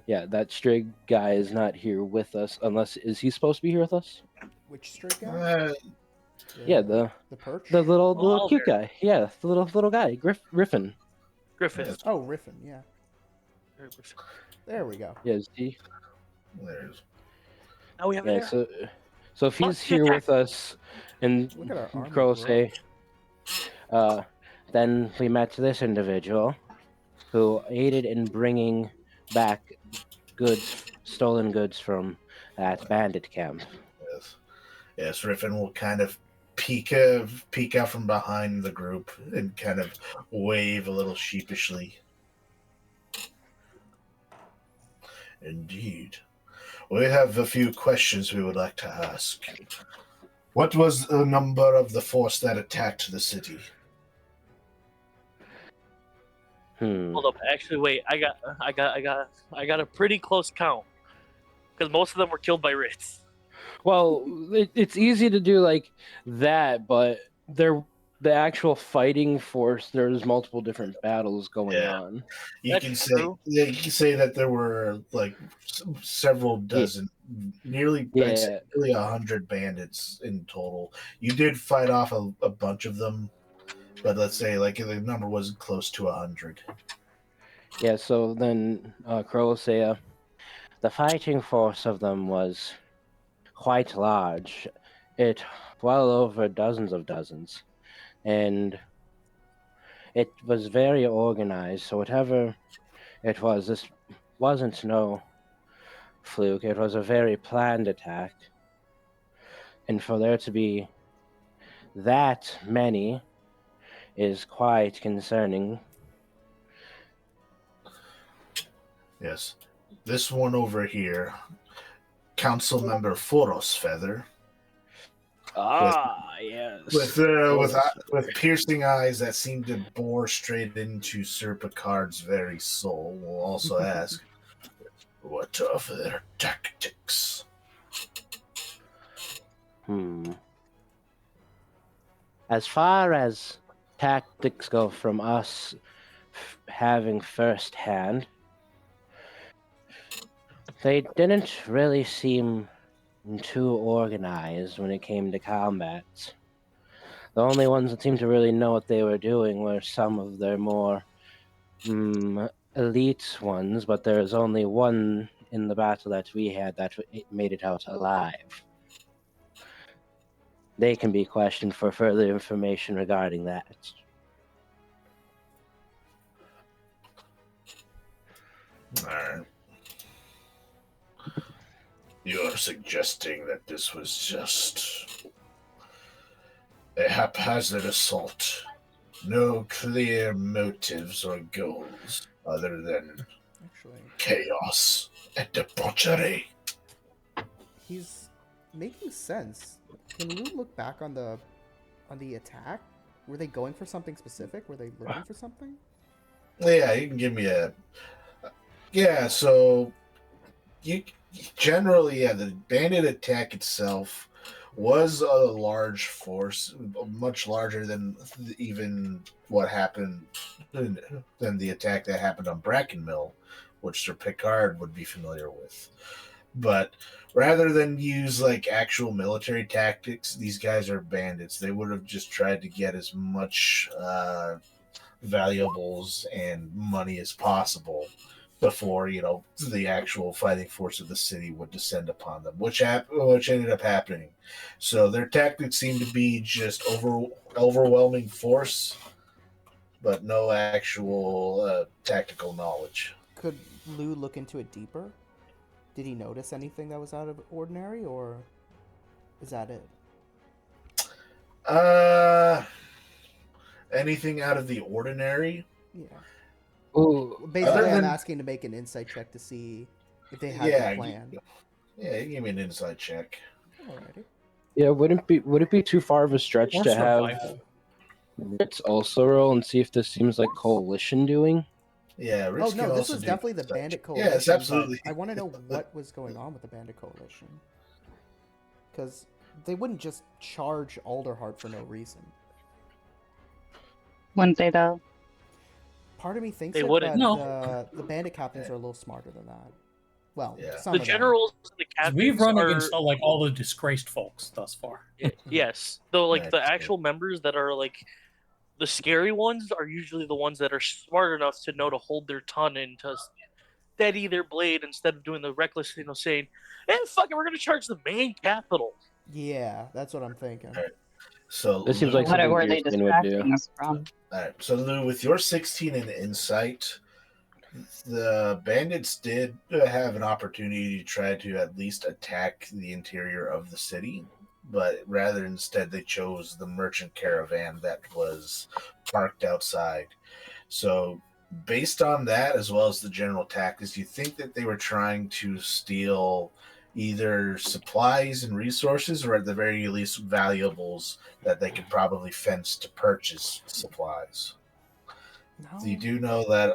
S7: yeah, that stray guy is not here with us. Unless, is he supposed to be here with us?
S1: Which straight guy?
S7: Yeah, the
S1: perch.
S7: the little
S5: Oh,
S7: cute
S5: there.
S7: guy. Yeah, the little guy, Griffin.
S5: Griffin.
S1: Oh, Riffin. Yeah. There we go.
S7: Yeah, is he?
S3: There's
S5: Now we have
S7: Yeah,
S5: it.
S7: so if he's here with us, and
S1: Look at our army
S7: Crow
S1: grow.
S7: say, then we met this individual who aided in bringing back stolen goods from that bandit camp.
S3: yes. Riffin will kind of peek out from behind the group and kind of wave a little sheepishly. Indeed. We have a few questions we would like to ask. What was the number of the force that attacked the city?
S5: Hold up. Actually, wait. I got a pretty close count because most of them were killed by Ritz.
S7: Well, it's easy to do like that, but the actual fighting force, there's multiple different battles going on.
S3: You can say that there were like several dozen, nearly 100 bandits in total. You did fight off a bunch of them, but let's say like the number was close to 100.
S7: Yeah, so then Crow will say the fighting force of them was quite large. It well over dozens of dozens. And it was very organized, so whatever it was, this wasn't no fluke. It was a very planned attack. And for there to be that many is quite concerning.
S3: Yes. This one over here, Council Member Foros Feather.
S7: Yes.
S3: With piercing eyes that seem to bore straight into Sir Picard's very soul, will also ask, what of their tactics?
S7: As far as tactics go from us having first hand, they didn't really seem too organized when it came to combat. The only ones that seemed to really know what they were doing were some of their more elite ones, but there's only one in the battle that we had that made it out alive. They can be questioned for further information regarding that.
S3: Alright. You're suggesting that this was just a haphazard assault. No clear motives or goals other than
S1: Actually,
S3: chaos and debauchery.
S1: he's making sense. Can Lou look back on the attack? Were they going for something specific? Were they looking for something?
S3: Yeah, you can give me a. Yeah, so you generally, the bandit attack itself was a large force, much larger than even what happened than the attack that happened on Brackenmill, which Sir Picard would be familiar with. But rather than use like actual military tactics, these guys are bandits. They would have just tried to get as much valuables and money as possible before the actual fighting force of the city would descend upon them, which ended up happening. So their tactics seem to be just overwhelming force, but no actual tactical knowledge.
S1: Could Lou look into it deeper? Did he notice anything that was out of ordinary, or is that it?
S3: Anything out of the ordinary?
S1: Yeah.
S7: Ooh,
S1: Basically, I'm asking to make an insight check to see if they had a plan.
S3: Yeah, give me an insight check.
S1: Alrighty.
S7: yeah, would it be too far of a stretch
S6: Or
S7: to
S6: survival.
S7: have Ritz also roll and see if this seems like coalition doing?
S3: Yeah, Ritz
S1: Oh
S3: can
S1: no, this
S3: also
S1: was
S3: do
S1: definitely the
S3: insight
S1: Bandit
S3: check.
S1: Coalition.
S3: Yes,
S1: but
S3: absolutely.
S1: I want to know what was going on with the Bandit Coalition. Because they wouldn't just charge Alderheart for no reason.
S4: Wouldn't they though?
S1: Part of me thinks
S5: They
S1: it,
S5: wouldn't.
S1: but
S6: No.
S1: the Bandit captains are a little smarter than that. Well,
S3: Yeah.
S1: some
S5: The
S1: of them.
S5: generals and the captains
S6: We've run
S5: are,
S6: against like all the disgraced folks thus far.
S5: yes. Though like
S3: Right,
S5: the
S3: so-
S5: actual members that are like the scary ones are usually the ones that are smart enough to know to hold their tongue and to steady their blade instead of doing the reckless, saying, "Hey, fuck it, we're gonna charge the main capital."
S1: Yeah, that's what I'm thinking.
S3: Alright. So
S7: This seems
S3: Lou,
S7: like
S4: What
S7: something
S4: were they
S7: Deerskin would do.
S4: distracting us from?
S3: alright, so Lou, with your 16 in insight, the bandits did have an opportunity to try to at least attack the interior of the city, but rather instead they chose the merchant caravan that was parked outside. So based on that, as well as the general tactics, you think that they were trying to steal either supplies and resources, or at the very least valuables that they could probably fence to purchase supplies.
S1: No.
S3: You do know that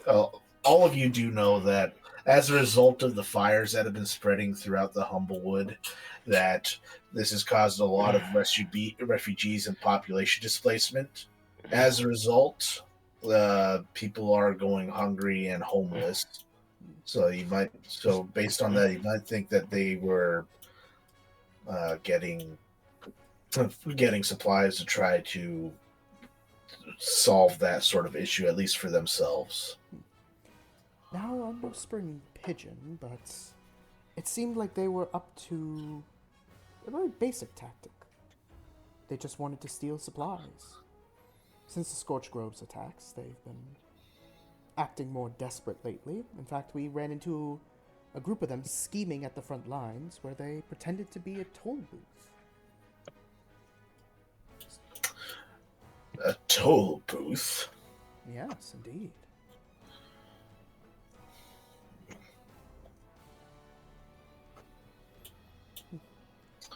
S3: all of you do know that as a result of the fires that have been spreading throughout the Humblewood, that this has caused a lot of refugees and population displacement. As a result, people are going hungry and homeless. So based on that, you might think that they were getting supplies to try to solve that sort of issue, at least for themselves.
S1: Now, I'm no spring pigeon, but it seemed like they were up to a very basic tactic. They just wanted to steal supplies. Since the Scorched Groves attacks, they've been acting more desperate lately. In fact, we ran into a group of them scheming at the front lines where they pretended to be a toll booth.
S3: A toll booth?
S1: Yes, indeed.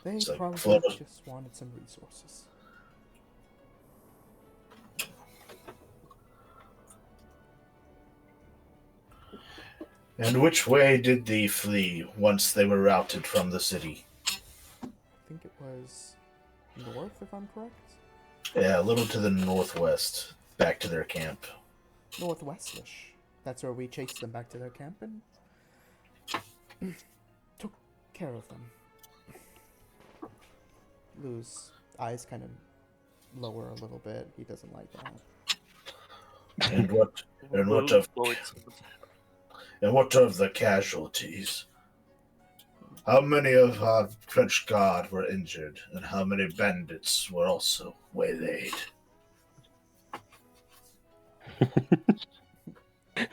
S1: They
S3: It's like
S1: probably
S3: photos.
S1: just wanted some resources.
S3: And which way did they flee once they were routed from the city?
S1: I think it was north, if I'm correct.
S3: Yeah, a little to the northwest, back to their camp.
S1: Northwestish. That's where we chased them back to their camp and took care of them. Lou's eyes kind of lower a little bit. He doesn't like that.
S3: And what of the casualties? How many of our French guard were injured, and how many bandits were also waylaid?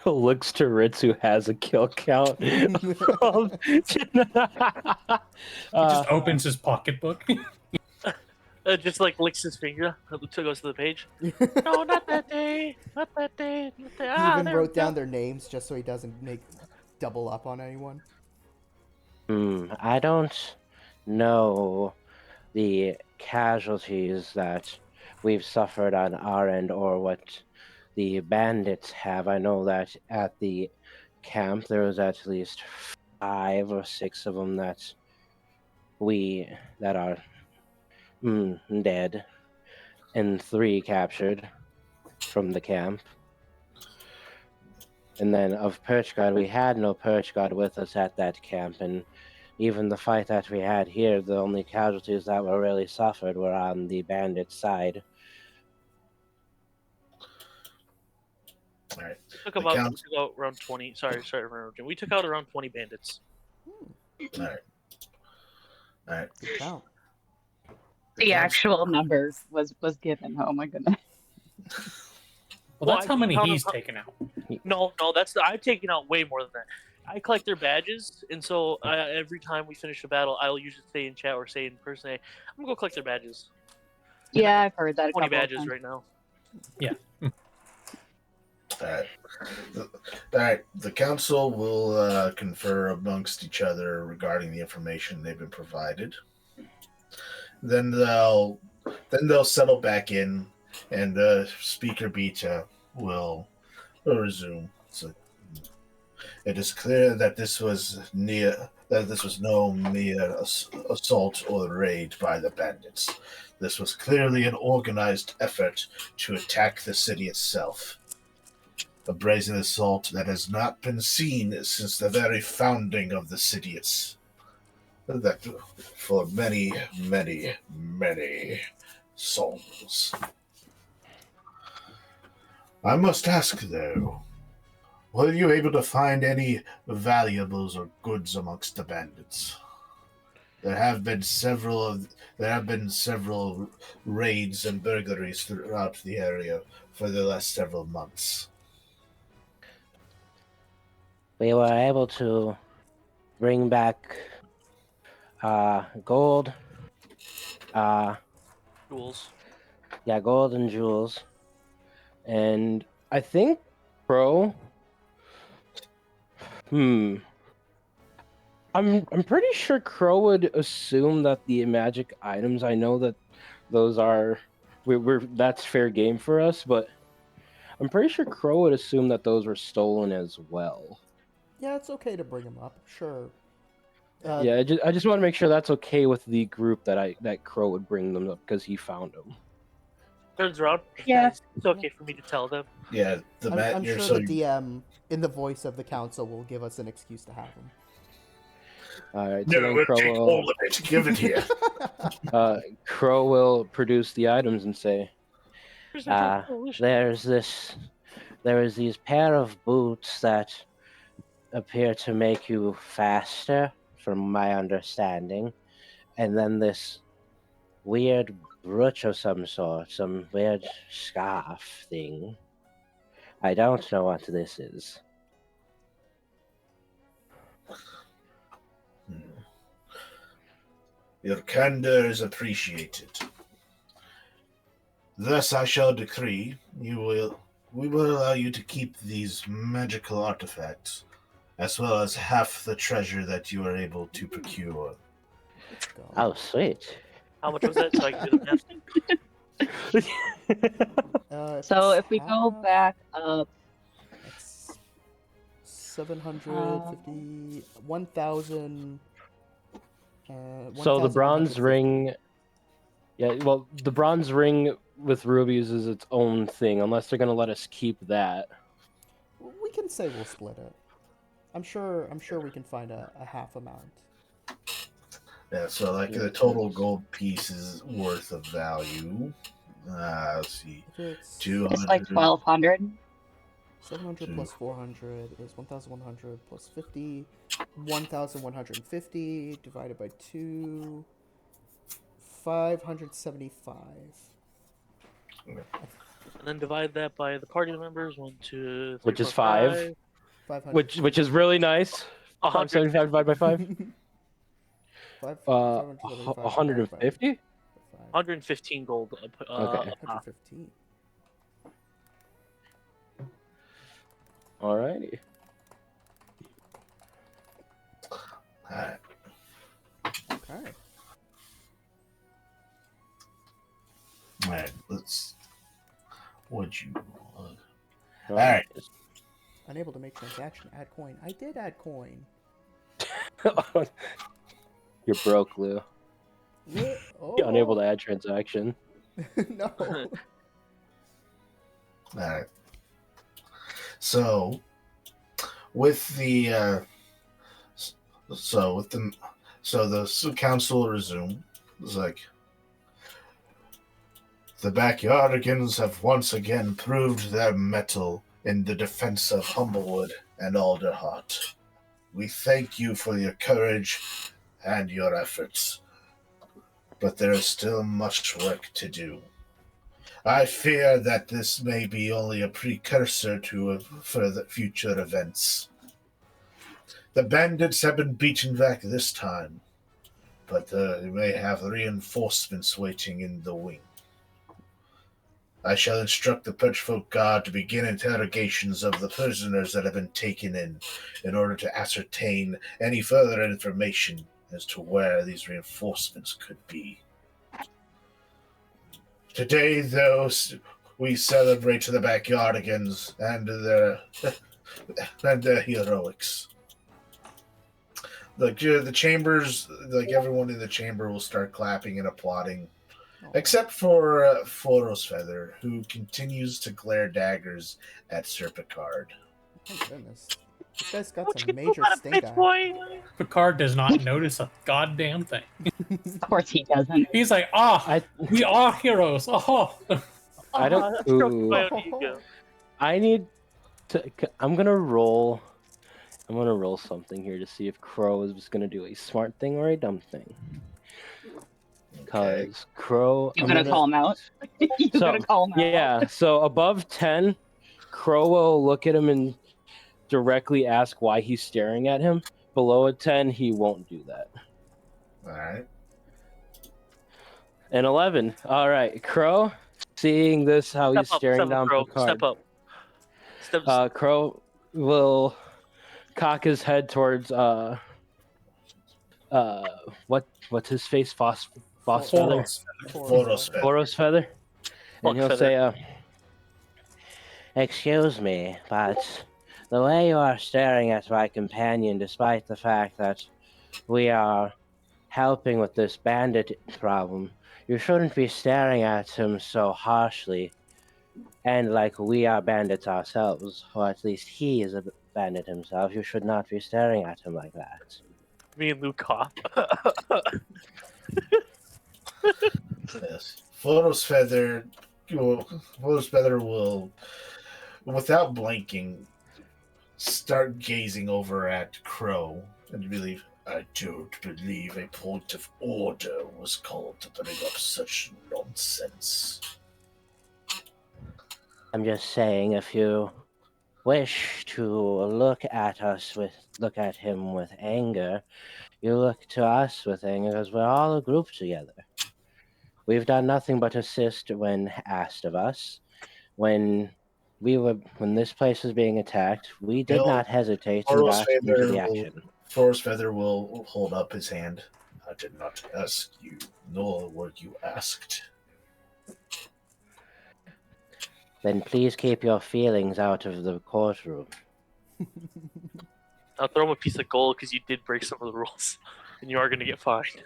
S2: Looks to Ritz, who has a kill count.
S6: He just opens his pocketbook.
S5: Just like licks his finger. Goes to the page. No, not that day. Not that day. Not that.
S1: He
S5: Ah,
S1: even
S5: there we
S1: wrote down
S5: go.
S1: their names just so he doesn't make double up on anyone.
S7: I don't know the casualties that we've suffered on our end or what the bandits have. I know that at the camp there was at least 5 or 6 of them that are dead, and 3 captured from the camp. And then of Perch Guard, we had no Perch Guard with us at that camp, and even the fight that we had here, the only casualties that were really suffered were on the bandit side.
S3: All right.
S5: We took out around 20. Sorry, we took out around 20 bandits.
S3: All right.
S1: Good count.
S4: The actual number was given. Oh my goodness.
S6: Well, that's
S5: I
S6: how many
S5: count
S6: he's
S5: them-
S6: taken out.
S5: No, I've taken out way more than that. I collect their badges, and so every time we finish a battle, I'll usually say in chat or say in person, hey, I'm gonna go collect their badges.
S4: Yeah, I've heard that.
S5: 20 badges right now.
S3: All right. The council will confer amongst each other regarding the information they've been provided. Then they'll settle back in, and Speaker Beta will resume. So it is clear that this was no mere assault or raid by the bandits. This was clearly an organized effort to attack the city itself. A brazen assault that has not been seen since the very founding of the city. That for many, many, many souls. I must ask, though, were you able to find any valuables or goods amongst the bandits? There have been several raids and burglaries throughout the area for the last several months.
S7: We were able to bring back gold,
S5: Jewels.
S7: yeah, gold and jewels, and I think Crow. I'm pretty sure Crow would assume that the magic items. I know that those are that's fair game for us, but I'm pretty sure Crow would assume that those were stolen as well.
S1: Yeah, it's okay to bring him up. Sure.
S7: Yeah, I just want to make sure that's okay with the group that Crow would bring them up because he found them.
S5: Turns around.
S4: Yeah.
S5: Guys, it's okay for me to tell them.
S3: Yeah,
S1: I'm sure the DM, in the voice of the council, will give us an excuse to have him.
S7: All right, so
S3: No,
S7: then
S3: we'll
S7: Crow
S3: take
S7: will,
S3: all of it. Give it here.
S7: Crow will produce the items and say,
S5: Here's the coalition.
S7: there is these pair of boots that appear to make you faster, from my understanding, and then this weird brooch of some sort, some weird scarf thing. I don't know what this is.
S3: Your candor is appreciated. Thus I shall decree we will allow you to keep these magical artifacts, as well as half the treasure that you are able to procure.
S1: Let's go.
S7: Oh, sweet.
S5: How much was that? So I can do the math.
S4: So if we go back up,
S1: That's 750, 1,000.
S7: So the bronze ring, yeah, well, the bronze ring with rubies is its own thing, unless they're gonna let us keep that.
S1: We can say we'll split it. I'm sure we can find a half amount.
S3: Yeah, so like the total gold pieces worth of value. Let's see,
S1: If it's
S3: 200.
S4: it's like 1,200.
S1: 700 plus 400 is 1,100 plus 50. 1,150 divided by 2. 575.
S5: And then divide that by the party members. 1, 2, 3,
S7: Which is
S5: 4,
S7: 5.
S1: 500.
S7: Which is really nice.
S5: 100.
S7: 575 divided by 5.
S1: 575
S7: 150?
S5: 115 gold.
S7: Okay.
S1: 115.
S7: Alrighty.
S3: Alright.
S1: Okay.
S3: Alright, let's. What'd you.
S7: Alright.
S1: Unable to make transaction. Add coin. I did add coin.
S7: You're broke, Lou.
S1: Yeah. Oh.
S7: You're unable to add transaction.
S1: No.
S3: Alright. So, with the the council will resume. It's like the backyardigans have once again proved their mettle in the defense of Humblewood and Alderheart. We thank you for your courage and your efforts, but there is still much work to do. I fear that this may be only a precursor to further future events. The bandits have been beaten back this time, but they may have reinforcements waiting in the wing. I shall instruct the Perchfolk Guard to begin interrogations of the prisoners that have been taken in order to ascertain any further information as to where these reinforcements could be. Today, though, we celebrate the backyardigans and their heroics. The chambers, everyone in the chamber will start clapping and applauding, except for Foros Feather, who continues to glare daggers at Sir Picard.
S1: Oh, goodness. This guy's got some major stink eye.
S5: boy?
S6: Picard does not notice a goddamn thing.
S4: Of course he doesn't.
S6: He's like, we are heroes. Oh.
S7: I don't. Ooh. I need to. I'm gonna roll something here to see if Crow is just gonna do a smart thing or a dumb thing. Because Crow.
S4: You're gonna call him out? You're gonna call him out?
S7: Yeah, so above 10, Crow will look at him and directly ask why he's staring at him. Below a 10, he won't do that.
S3: Alright.
S7: And 11. Alright, Crow, seeing this, how he's staring down Picard.
S5: Step up.
S7: Crow will cock his head towards what's his face? Foss Feather? Foros Feather. And he'll say, excuse me, but the way you are staring at my companion, despite the fact that we are helping with this bandit problem, you shouldn't be staring at him so harshly and like we are bandits ourselves, or at least he is a bandit himself. You should not be staring at him like that.
S5: Me and Luke cough.
S3: Yes. Foros Feather will, without blinking, start gazing over at Crow and believe, I don't believe a point of order was called to bring up such nonsense.
S7: I'm just saying, if you wish to look at him with anger, you look to us with anger because we're all a group together. We've done nothing but assist when asked of us. When this place was being attacked, we did not hesitate to dash into the action.
S3: Foros Feather will hold up his hand. I did not ask you, nor were you asked.
S7: Then please keep your feelings out of the courtroom.
S5: I'll throw him a piece of gold because you did break some of the rules, and you are going to get fined.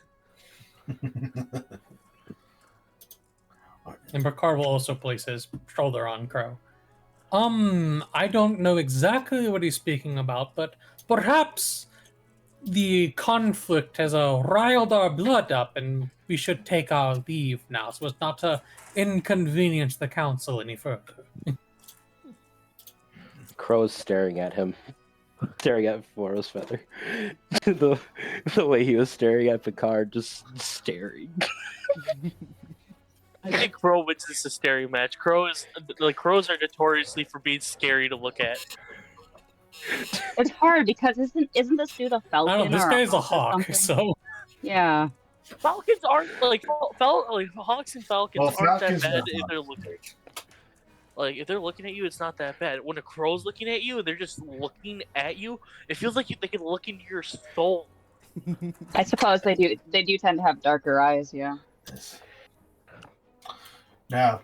S6: And Picard will also place his shoulder on Crow. I don't know exactly what he's speaking about, but perhaps the conflict has riled our blood up, and we should take our leave now, so as not to inconvenience the council any further.
S7: Crow's staring at him, staring at Forrest Feather. the way he was staring at Picard, just staring.
S5: I think Crow wins this hysteria match. Crows are notoriously for being scary to look at.
S4: It's hard because isn't this dude a
S6: I
S4: falcon
S6: don't know. This
S4: or
S6: guy's a
S4: hawk or
S6: hawk,
S4: something?
S6: so
S4: Yeah.
S5: Falcons aren't like hawks and falcons
S3: Well,
S5: aren't
S3: Falcon's
S5: that bad
S3: not
S5: if they're looking. Like if they're looking at you, it's not that bad. When a crow's looking at you and they're just looking at you, it feels like they can look into your soul.
S4: I suppose they do. They do tend to have darker eyes. Yeah.
S3: Now,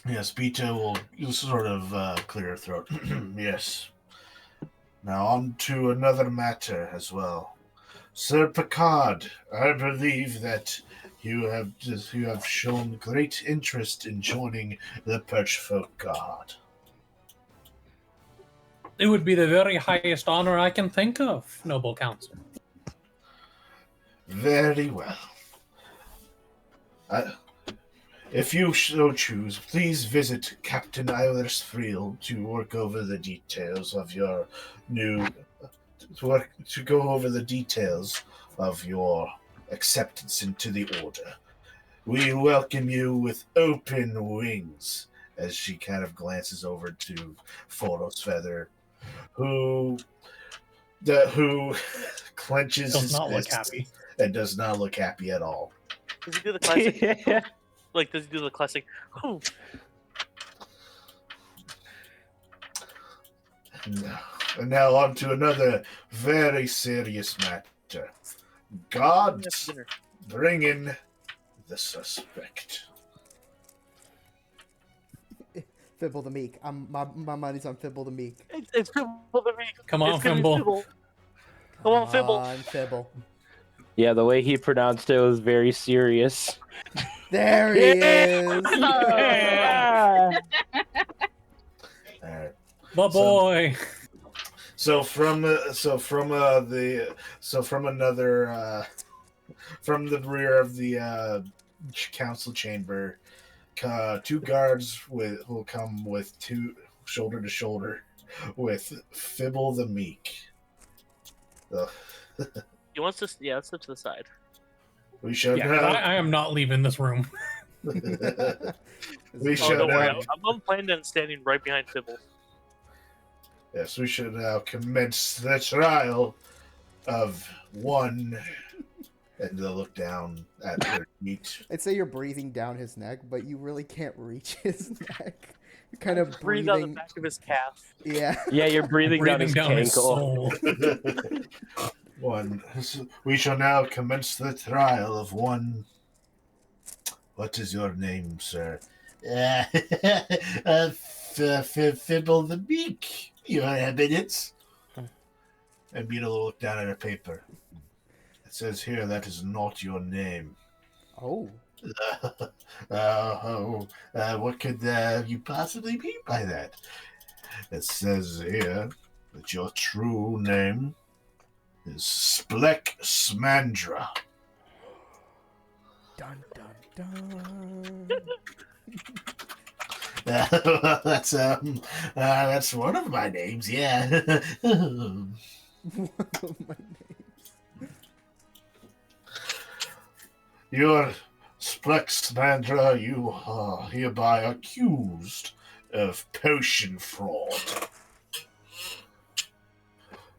S3: yes, Beta will sort of clear her throat. Yes. Now on to another matter as well. Sir Picard, I believe that you have shown great interest in joining the Perchfolk Guard.
S6: it would be the very highest honor I can think of, noble counsel.
S3: Very well. If you so choose, please visit Captain Eilersfriel to work over the details of your to go over the details of your acceptance into the order. We welcome you with open wings. As she kind of glances over to Forrest Feather, who clenches
S6: Does
S3: his
S6: not look
S3: fists
S6: happy.
S3: and does not look happy at all.
S5: Does he do the classic? Like, does he do the classic? Oh,
S3: And now on to another very serious matter. Gods,
S5: dinner.
S3: bring in the suspect.
S1: Fibble the Meek. My money's on Fibble the Meek.
S5: It's Fibble the Meek.
S6: Come on,
S5: It's gonna be
S6: Fibble.
S5: Come on, Fibble.
S1: Come on, Fibble.
S7: Yeah, the way he pronounced it was very serious.
S1: There he is.
S7: Yeah.
S3: Alright.
S6: The boy.
S3: So from the rear of the council chamber, two guards will come with two shoulder to shoulder with Fibble the Meek. Ugh.
S5: He wants to. Yeah, let's step to the side.
S3: We shall
S6: Yeah,
S3: now.
S6: I am not leaving this room.
S3: We
S5: Oh,
S3: shall
S5: don't worry.
S3: now.
S5: I'm planning on standing right behind Fibble.
S3: Yes, we should now commence the trial of one. And they'll look down at their feet.
S1: I'd say you're breathing down his neck, but you really can't reach his neck. You're kind of
S5: Breathe
S1: breathing.
S5: out the back of his calf.
S1: Yeah.
S7: Yeah, you're breathing down his cankle.
S6: soul.
S3: One. We shall now commence the trial of one. What is your name, sir? Fibble the Meek. Your evidence. And Beetle will look down at a paper. It says here that is not your name.
S1: Oh.
S3: What could you possibly mean by that? It says here that your true name is Splek Smandra.
S1: Dun dun dun.
S3: That's one of my names, yeah.
S1: One of my names.
S3: You're Splek Smandra. You are hereby accused of potion fraud.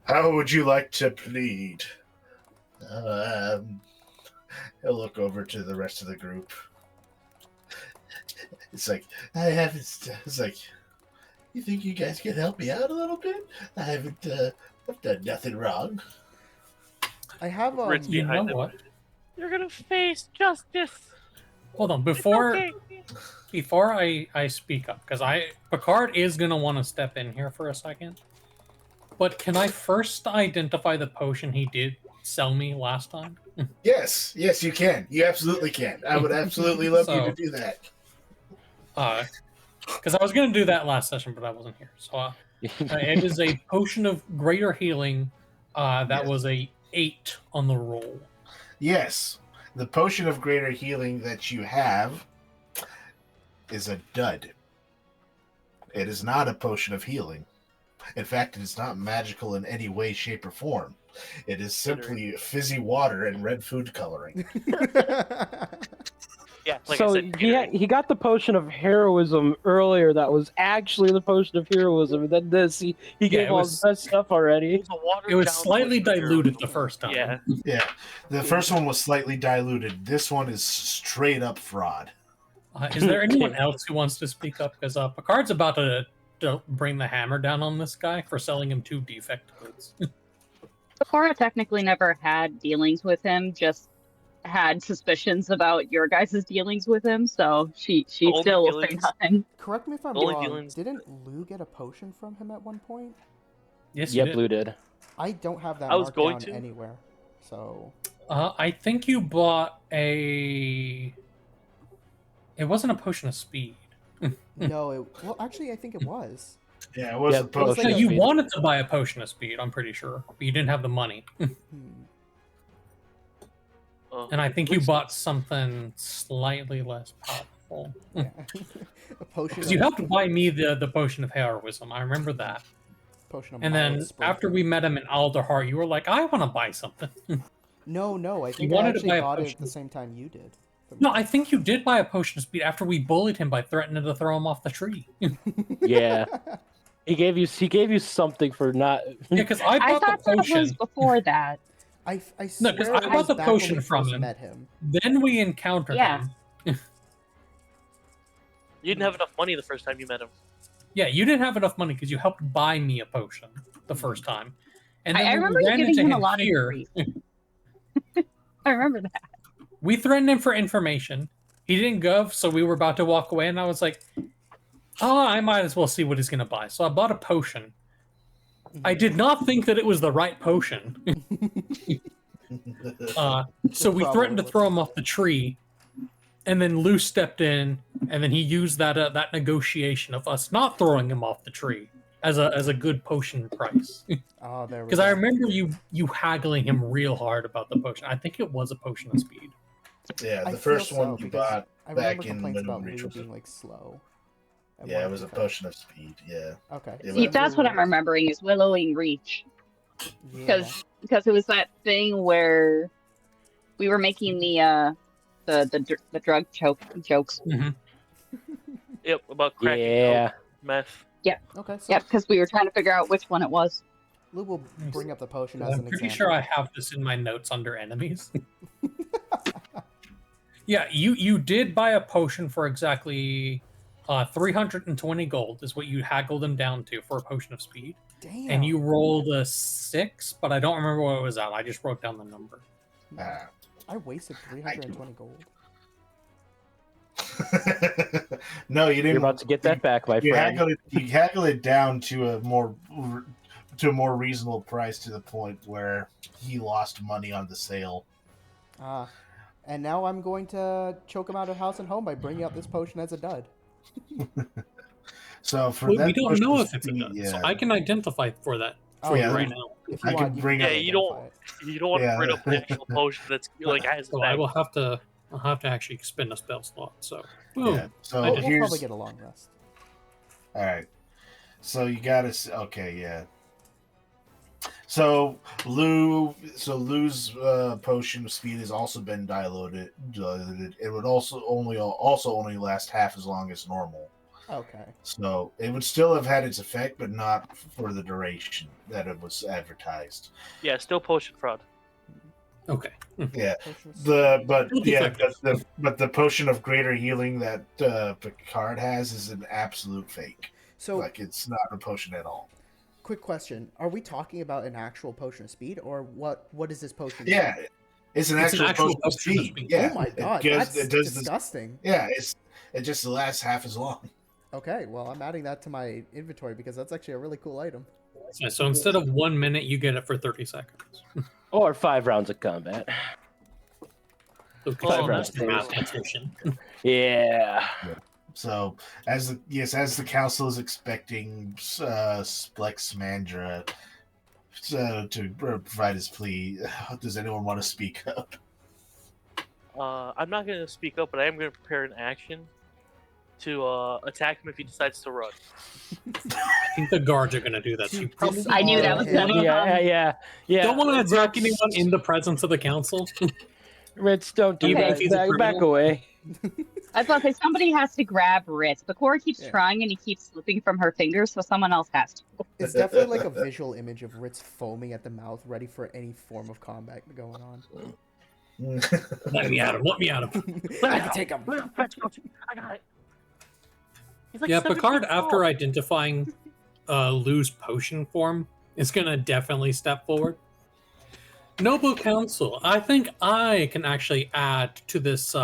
S3: How would you like to plead? He'll look over to the rest of the group. It's like, it's like, you think you guys can help me out a little bit? I've done nothing wrong.
S1: I have
S5: Ritz
S6: You know
S5: behind him.
S6: what?
S5: You're gonna face justice.
S6: Hold on,
S5: It's
S6: before
S5: okay.
S6: I speak up, because Picard is gonna want to step in here for a second. But can I first identify the potion he did sell me last time?
S3: Yes, you can. You absolutely can. I would absolutely love you to do that.
S6: Because I was gonna do that last session, but I wasn't here. So it is a potion of greater healing. That
S3: Yes.
S6: was a 8 on the roll.
S3: Yes, the potion of greater healing that you have is a dud. It is not a potion of healing. In fact, it is not magical in any way, shape, or form. It is simply fizzy water and red food coloring.
S5: Yeah, like
S2: so
S5: I said,
S2: he got the potion of heroism earlier. That was actually the potion of heroism, and then this he gave
S6: it
S2: all
S6: was-
S2: his best stuff already.
S5: a watered
S6: It was
S5: down
S6: slightly
S5: version of
S6: diluted
S5: heroism.
S6: the first time.
S5: Yeah,
S3: Yeah, the first one was slightly diluted. This one is straight up fraud.
S6: Is there anyone else who wants to speak up? Because Picard's about to bring the hammer down on this guy for selling him 2 defect goods.
S4: Cora technically never had dealings with him, just had suspicions about your guys' dealings with him, so she
S5: only
S4: still will say
S5: dealings-
S4: nothing.
S1: Correct me if I'm
S5: Only
S1: wrong.
S5: dealings-
S1: Didn't Lou get a potion from him at one point?
S6: Yes, you
S2: Yep,
S6: did.
S2: Blue did.
S1: I don't have that
S5: I was
S1: marked
S5: going
S1: down
S5: to.
S1: anywhere. So
S6: I think you bought a. It wasn't a potion of speed.
S1: no, well, actually, I think it was.
S3: Yeah, it was
S2: Yeah,
S3: a
S2: it was
S3: potion.
S1: like
S6: No,
S1: a-
S6: you
S2: speed.
S6: wanted to buy a potion of speed, I'm pretty sure, but you didn't have the money. And I think you bought something slightly less powerful.
S1: Yeah. A potion.
S6: Because you helped buy me the potion of heroism. I remember that.
S1: Potion of
S6: And
S1: mild
S6: then
S1: spring.
S6: after we met him in Alderheart, you were like, I want to buy something.
S1: No, I think I
S6: wanted to
S1: actually
S6: buy a
S1: bought it
S6: potion.
S1: at the same time you did.
S6: No, I think you did buy a potion of speed after we bullied him by threatening to throw him off the tree.
S2: Yeah, he gave you something for not.
S6: Yeah, because I
S4: I
S6: bought the
S4: thought that was
S6: potion.
S4: bought that.
S1: I
S6: No,
S1: swear
S6: 'cause
S1: it
S6: I
S1: was
S6: bought the
S1: back when
S6: potion
S1: we
S6: from
S1: first
S6: him.
S1: met him.
S6: Then we encountered
S4: Yeah.
S6: him.
S5: You didn't have enough money the first time you met him.
S6: Yeah, you didn't have enough money because you helped buy me a potion the first time. And then
S4: I
S6: when
S4: remember
S6: we
S4: you
S6: ran
S4: giving
S6: into
S4: him a lot of
S6: here,
S4: grief. I remember that.
S6: we threatened him for information. He didn't go, so we were about to walk away, and I was like, oh, I might as well see what he's going to buy. So I bought a potion. I did not think that it was the right potion. So we threatened to throw him off the tree, and then Lou stepped in, and then he used that negotiation of us not throwing him off the tree as a good potion price.
S1: Oh, there we
S6: Because
S1: go.
S6: I remember you haggling him real hard about the potion. I think it was a potion of speed.
S3: Yeah,
S1: I
S3: the
S1: feel
S3: first one you
S1: because
S3: bought
S1: I
S3: back
S1: remember
S3: in
S1: complaints
S3: Middle
S1: about
S3: Reach
S1: Lou
S3: was
S1: being like slow. at
S3: yeah,
S1: one
S3: it was a
S1: point.
S3: potion of speed. Yeah,
S1: Okay.
S3: It
S4: See,
S3: was-
S4: that's what I'm remembering is Willowing Reach.
S1: Yeah.
S4: Because it was that thing where we were making the drug jokes.
S5: Yep, about cracking
S2: Yeah.
S5: coke, meth.
S1: Okay, so
S4: Yep, because we were trying to figure out which one it was.
S1: Lou will bring up the potion as
S6: I'm
S1: an
S6: pretty
S1: example.
S6: sure I have this in my notes under enemies. Yeah, you did buy a potion for exactly 320 gold is what you haggled him down to for a potion of speed.
S1: Damn.
S6: And you rolled a 6, but I don't remember what it was at. I just wrote down the number.
S1: I wasted 320 gold.
S3: No, you
S2: You're
S3: didn't.
S2: about to get that back, my
S3: You
S2: friend.
S3: haggle it down to a more reasonable price to the point where he lost money on the sale.
S1: Ah. And now I'm going to choke him out of house and home by bringing out this potion as a dud.
S3: So for
S6: We
S3: that,
S6: don't
S3: potion
S6: know
S3: of
S6: if it's a
S3: speed,
S6: dud,
S3: yeah,
S6: so I can identify for that for
S3: yeah,
S6: you right now.
S1: If you
S3: I
S1: want,
S3: can
S1: you
S3: bring
S1: can
S3: up-
S5: Yeah, you don't-
S1: identify it.
S5: You don't want
S3: Yeah.
S5: to bring up the actual potion that's like has
S6: So
S5: the
S6: I
S5: bag.
S6: will have to. I'll have to actually spend a spell slot. So, boom.
S3: yeah. So
S6: I
S1: We'll,
S6: did.
S1: we'll
S3: here's
S1: probably get a long rest.
S3: all right. So you got to okay, yeah. So Lou's potion of speed has also been diluted. It would also only last half as long as normal.
S1: Okay.
S3: So it would still have had its effect, but not for the duration that it was advertised.
S5: Yeah, still potion fraud.
S6: Okay.
S3: Yeah,
S1: Potion of
S3: but the potion of greater healing that Picard has is an absolute fake.
S1: So,
S3: Like it's not a potion at all.
S1: quick question: are we talking about an actual potion of speed, or what? What is this potion?
S3: Yeah, it's an actual potion of speed. Yeah,
S1: Oh my god,
S3: it
S1: that's
S3: does
S1: disgusting.
S3: Yeah, it just lasts half as long.
S1: Okay, well, I'm adding that to my inventory because that's actually a really cool item.
S6: Yeah, so instead of 1 minute, you get it for 30 seconds.
S2: Or 5 rounds of combat.
S6: So
S5: Oh,
S6: that's
S5: that's
S6: the
S5: nice.
S6: mathematician.
S2: Yeah.
S3: So as the council is expecting Splex Mandra to provide his plea, does anyone want to speak up?
S5: I'm not going to speak up, but I am going to prepare an action to attack him if he decides to run.
S6: I think the guards are going to do that. So you probably
S4: I knew that was
S1: disarm
S4: gonna
S1: him.
S4: come.
S2: Yeah.
S6: don't want to attack
S2: Ritz-
S6: anyone in the presence of the council.
S2: Ritz, don't do
S4: Okay.
S2: that.
S6: If he's a
S2: Back
S6: criminal.
S2: away.
S4: I was about to say somebody has to grab Ritz, but Cora keeps
S1: Yeah.
S4: trying and he keeps slipping from her fingers, so someone else has to.
S1: It's definitely like a visual image of Ritz foaming at the mouth, ready for any form of combat going on.
S6: Let me at him. Let me at him.
S1: I can take him.
S5: I got it. He's like
S6: Yeah,
S5: 7
S6: Picard,
S5: feet tall.
S6: after identifying Lou's potion form, is going to definitely step forward. Noble Council, I think I can actually add to this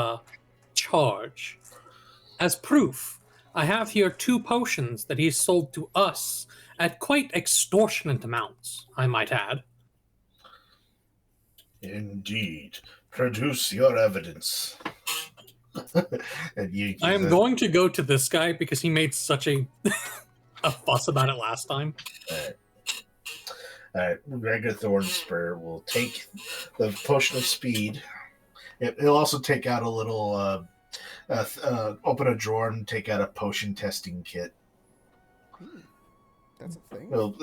S6: charge. As proof, I have here 2 potions that he sold to us at quite extortionate amounts, I might add.
S3: Indeed. Produce your evidence. And you
S6: I am going to go to this guy because he made such a fuss about it last time.
S3: Alright, Gregor Thornspur will take the potion of speed. He'll also take out a little, open a drawer and take out a potion testing kit.
S1: That's a thing.
S3: Well,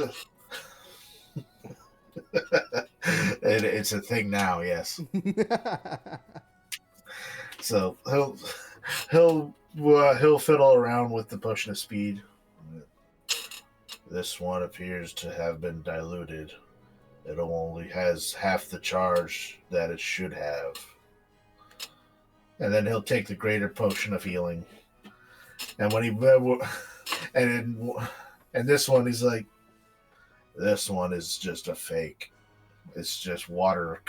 S3: it's a thing now, yes. So he'll fiddle around with the potion of speed. This one appears to have been diluted. It only has half the charge that it should have. And then he'll take the greater potion of healing. And when and this one, he's like, this one is just a fake. It's just water.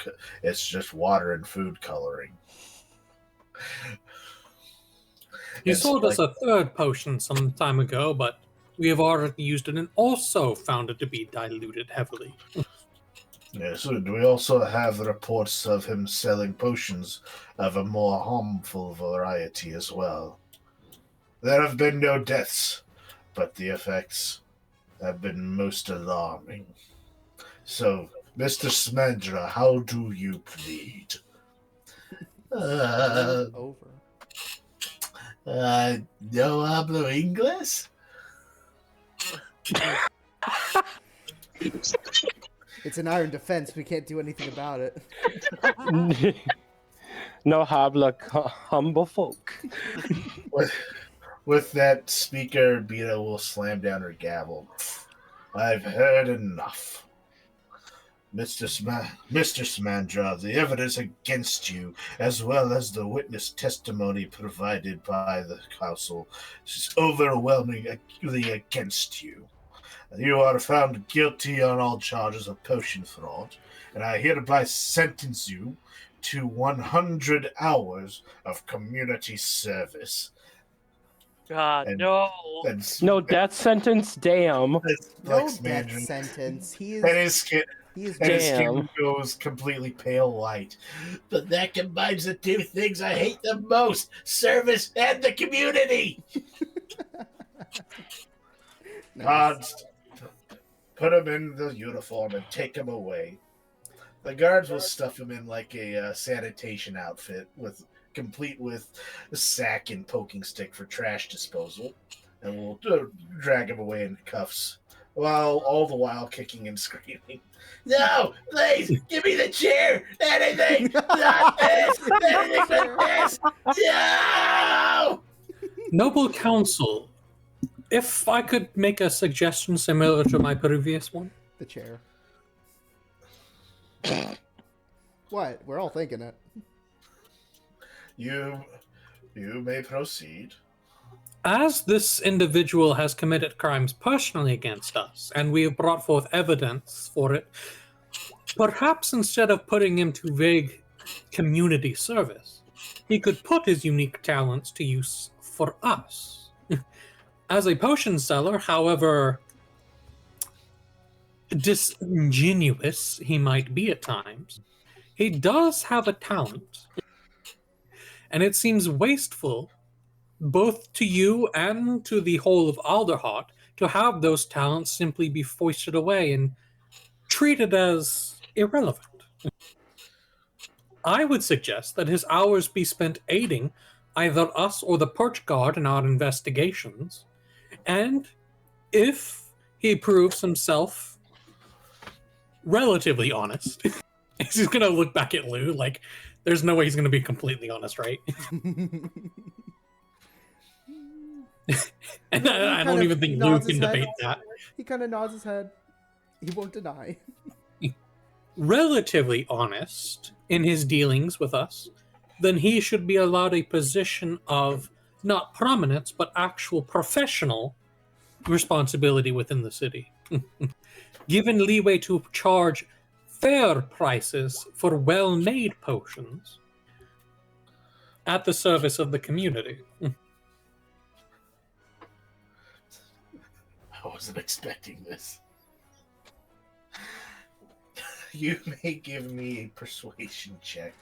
S3: It's just water and food coloring.
S6: He
S3: It's
S6: sold us a 3rd potion some time ago, but we have already used it and also found it to be diluted heavily.
S3: Yes, and we also have reports of him selling potions of a more harmful variety as well. There have been no deaths, but the effects have been most alarming. So, Mr. Smandra, how do you plead?
S1: Over.
S3: No hablo inglés?
S1: It's an iron defense. We can't do anything about it.
S2: No habla humble folk.
S3: With that, Speaker Beta will slam down her gavel. I've heard enough. Mr. Smandra, the evidence against you, as well as the witness testimony provided by the council, is overwhelmingly against you. You are found guilty on all charges of potion fraud, and I hereby sentence you to 100 hours of community service.
S5: God,
S3: And-
S5: no.
S2: No death sentence? Damn.
S1: No
S3: Flex
S1: death
S3: Mandarin.
S1: sentence. He
S3: And
S1: is.
S3: his
S1: He is.
S3: skin goes completely pale white. But that combines the 2 things I hate the most: service and the community.
S1: Nice.
S3: Guards, put him in the uniform and take him away. The guards will stuff him in like a sanitation outfit, complete with a sack and poking stick for trash disposal, and we'll drag him away in cuffs, all the while kicking and screaming. No, please, give me the chair! Anything! Not this! Anything but this! No!
S6: Noble Council, if I could make a suggestion similar to my previous one.
S1: The chair. What? We're all thinking it.
S3: You may proceed.
S6: As this individual has committed crimes personally against us, and we have brought forth evidence for it, perhaps instead of putting him to vague community service, he could put his unique talents to use for us. As a potion seller, however disingenuous he might be at times, he does have a talent. And it seems wasteful, both to you and to the whole of Alderheart, to have those talents simply be foisted away and treated as irrelevant. I would suggest that his hours be spent aiding either us or the Perch Guard in our investigations, and if he proves himself relatively honest, he's just gonna look back at Lou like, there's no way he's gonna be completely honest, right? And I don't even think Lou can debate that.
S1: He kind of nods his head. He won't deny.
S6: Relatively honest in his dealings with us, then he should be allowed a position of not prominence, but actual professional responsibility within the city. Given leeway to charge fair prices for well-made potions at the service of the community.
S3: I wasn't expecting this. You may give me a persuasion check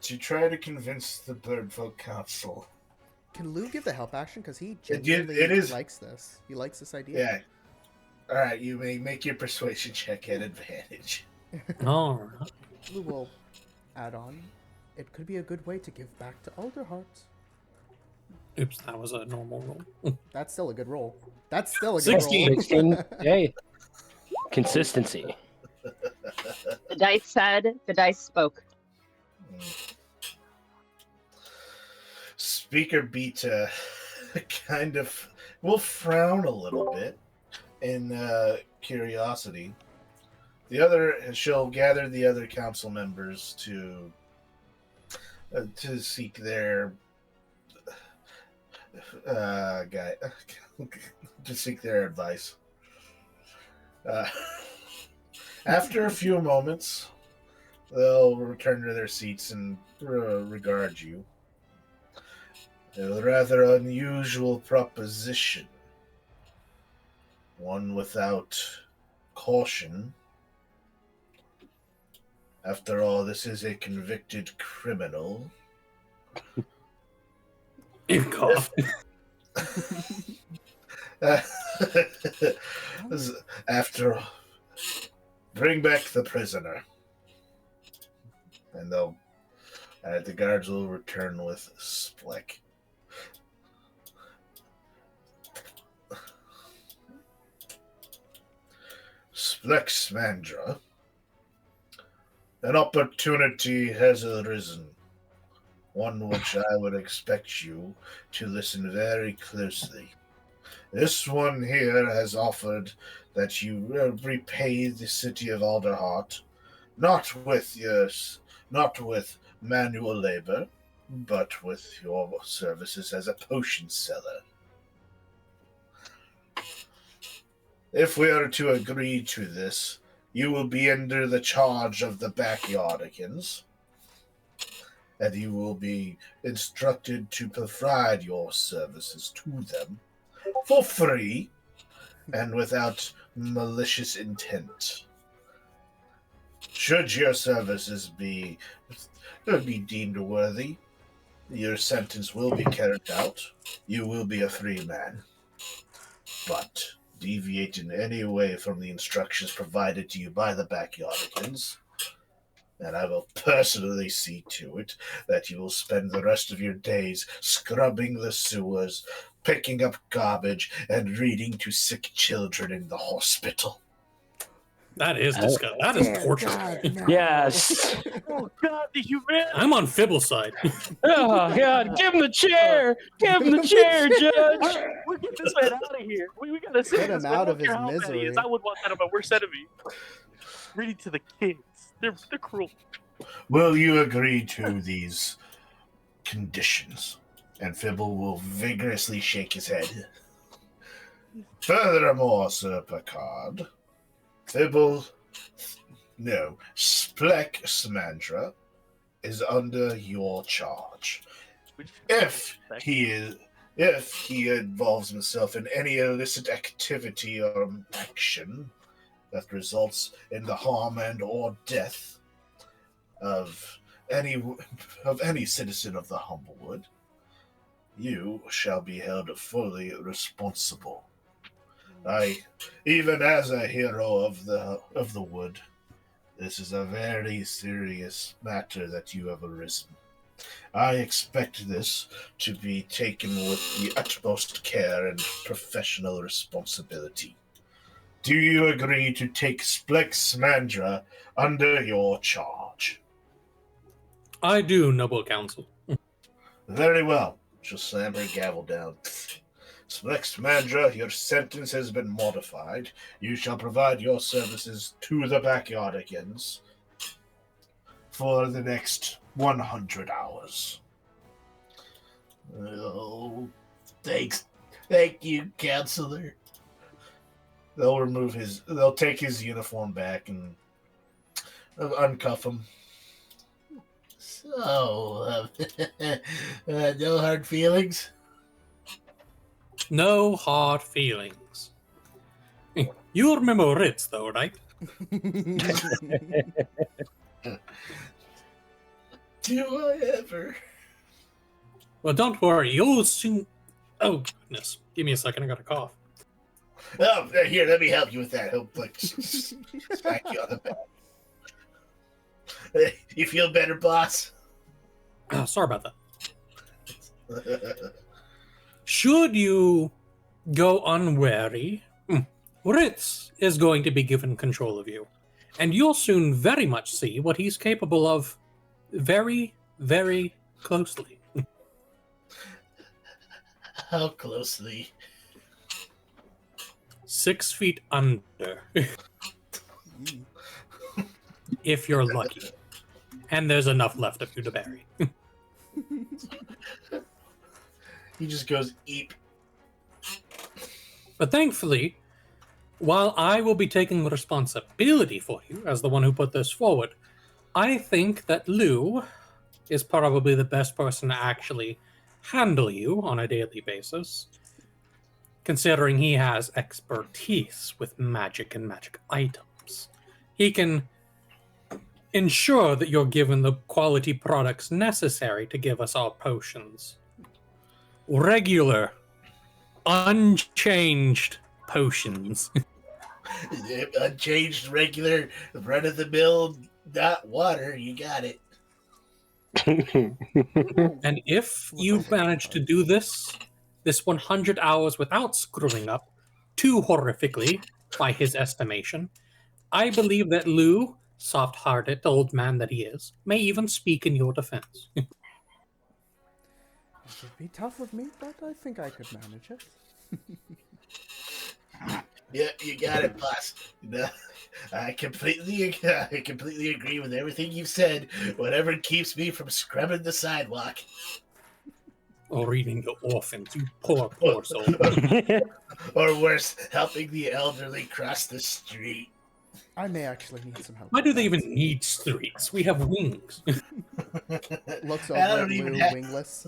S3: to try to convince the Birdfolk Council.
S1: Can Lou give the help action? Because he
S3: It
S1: genuinely
S3: is-
S1: likes this. He likes this idea.
S3: Yeah. Alright, you may make your persuasion check at advantage.
S6: All right.
S1: Lou will add on. It could be a good way to give back to Alderheart.
S6: Oops, that was a normal roll.
S1: That's still a good roll. That's still a good
S6: 16.
S1: roll.
S7: 16. Hey. Consistency.
S4: The dice said, the dice spoke.
S3: Speaker Beta kind of will frown a little bit in curiosity. She'll gather the other council members to seek their to seek their advice. After a few moments, they'll return to their seats and regard you. A rather unusual proposition. One without caution. After all, this is a convicted criminal.
S6: You cough.
S3: After all, bring back the prisoner. And the guards will return with Spleck. Splex Mandra, an opportunity has arisen, one which I would expect you to listen very closely. This one here has offered that you repay the city of Alderheart, not with manual labor, but with your services as a potion seller. If we are to agree to this, you will be under the charge of the Backyardigans, and you will be instructed to provide your services to them for free and without malicious intent. Should your services be deemed worthy, your sentence will be carried out. You will be a free man. But deviate in any way from the instructions provided to you by the Backyardigans, and I will personally see to it that you will spend the rest of your days scrubbing the sewers, picking up garbage, and reading to sick children in the hospital.
S6: That is disgusting. That is torture.
S1: God, no.
S7: Yes.
S5: Oh God, the humanity!
S6: I'm on Fibble's side.
S7: Oh God! Give him the chair. Give him the chair, Judge.
S5: We'll get this man out of here. We gotta save
S1: Get him
S5: this man.
S1: out
S5: I
S1: of
S5: don't care
S1: his
S5: how bad he
S1: misery.
S5: is. I would want that on my worst enemy. Reading to the kids. They're cruel.
S3: Will you agree to these conditions? And Fibble will vigorously shake his head. Furthermore, Sir Picard, Spleck Samandra is under your charge. If he involves himself in any illicit activity or action that results in the harm and or death of any citizen of the Humblewood, you shall be held fully responsible. Even as a hero of the wood, this is a very serious matter that you have arisen. I expect this to be taken with the utmost care and professional responsibility. Do you agree to take Splex Mandra under your charge?
S6: I do, noble counsel.
S3: Very well. She'll slam her gavel down. Splex Mandra, your sentence has been modified. You shall provide your services to the Backyardigans for the next 100 hours. Oh, thanks. Thank you, counselor. They'll take his uniform back and uncuff him. So, no hard feelings?
S6: No hard feelings. You remember Ritz, though, right?
S3: Do I ever?
S6: Well, don't worry. You'll soon... Oh, goodness. Give me a second. I got a cough.
S3: Oh, here, let me help you with that. He'll like smack you on the back. You feel better, boss?
S6: Sorry about that. Should you go unwary, Ritz is going to be given control of you. And you'll soon very much see what he's capable of very, very closely.
S3: How closely?
S6: 6 feet under. If you're lucky. And there's enough left of you to bury.
S3: He just goes, eep.
S6: But thankfully, while I will be taking responsibility for you as the one who put this forward, I think that Lou is probably the best person to actually handle you on a daily basis, considering he has expertise with magic and magic items. He can ensure that you're given the quality products necessary to give us our potions. Regular, unchanged potions.
S3: Unchanged, regular, run-of-the-mill, not water. You got it.
S6: And if you manage to do this 100 hours without screwing up too horrifically, by his estimation, I believe that Lou, soft-hearted old man that he is, may even speak in your defense.
S1: It would be tough with me, but I think I could manage it.
S3: Yeah, you got it, boss. No, I completely agree with everything you've said. Whatever keeps me from scrubbing the sidewalk.
S6: Or reading the orphans, you poor, poor soul.
S3: Or worse, helping the elderly cross the street.
S1: I may actually need some help.
S6: Why
S1: with
S6: do they
S1: that.
S6: even need streets? We have wings.
S1: Looks
S3: I
S1: over at
S3: don't
S1: Lou,
S3: even have-
S1: wingless.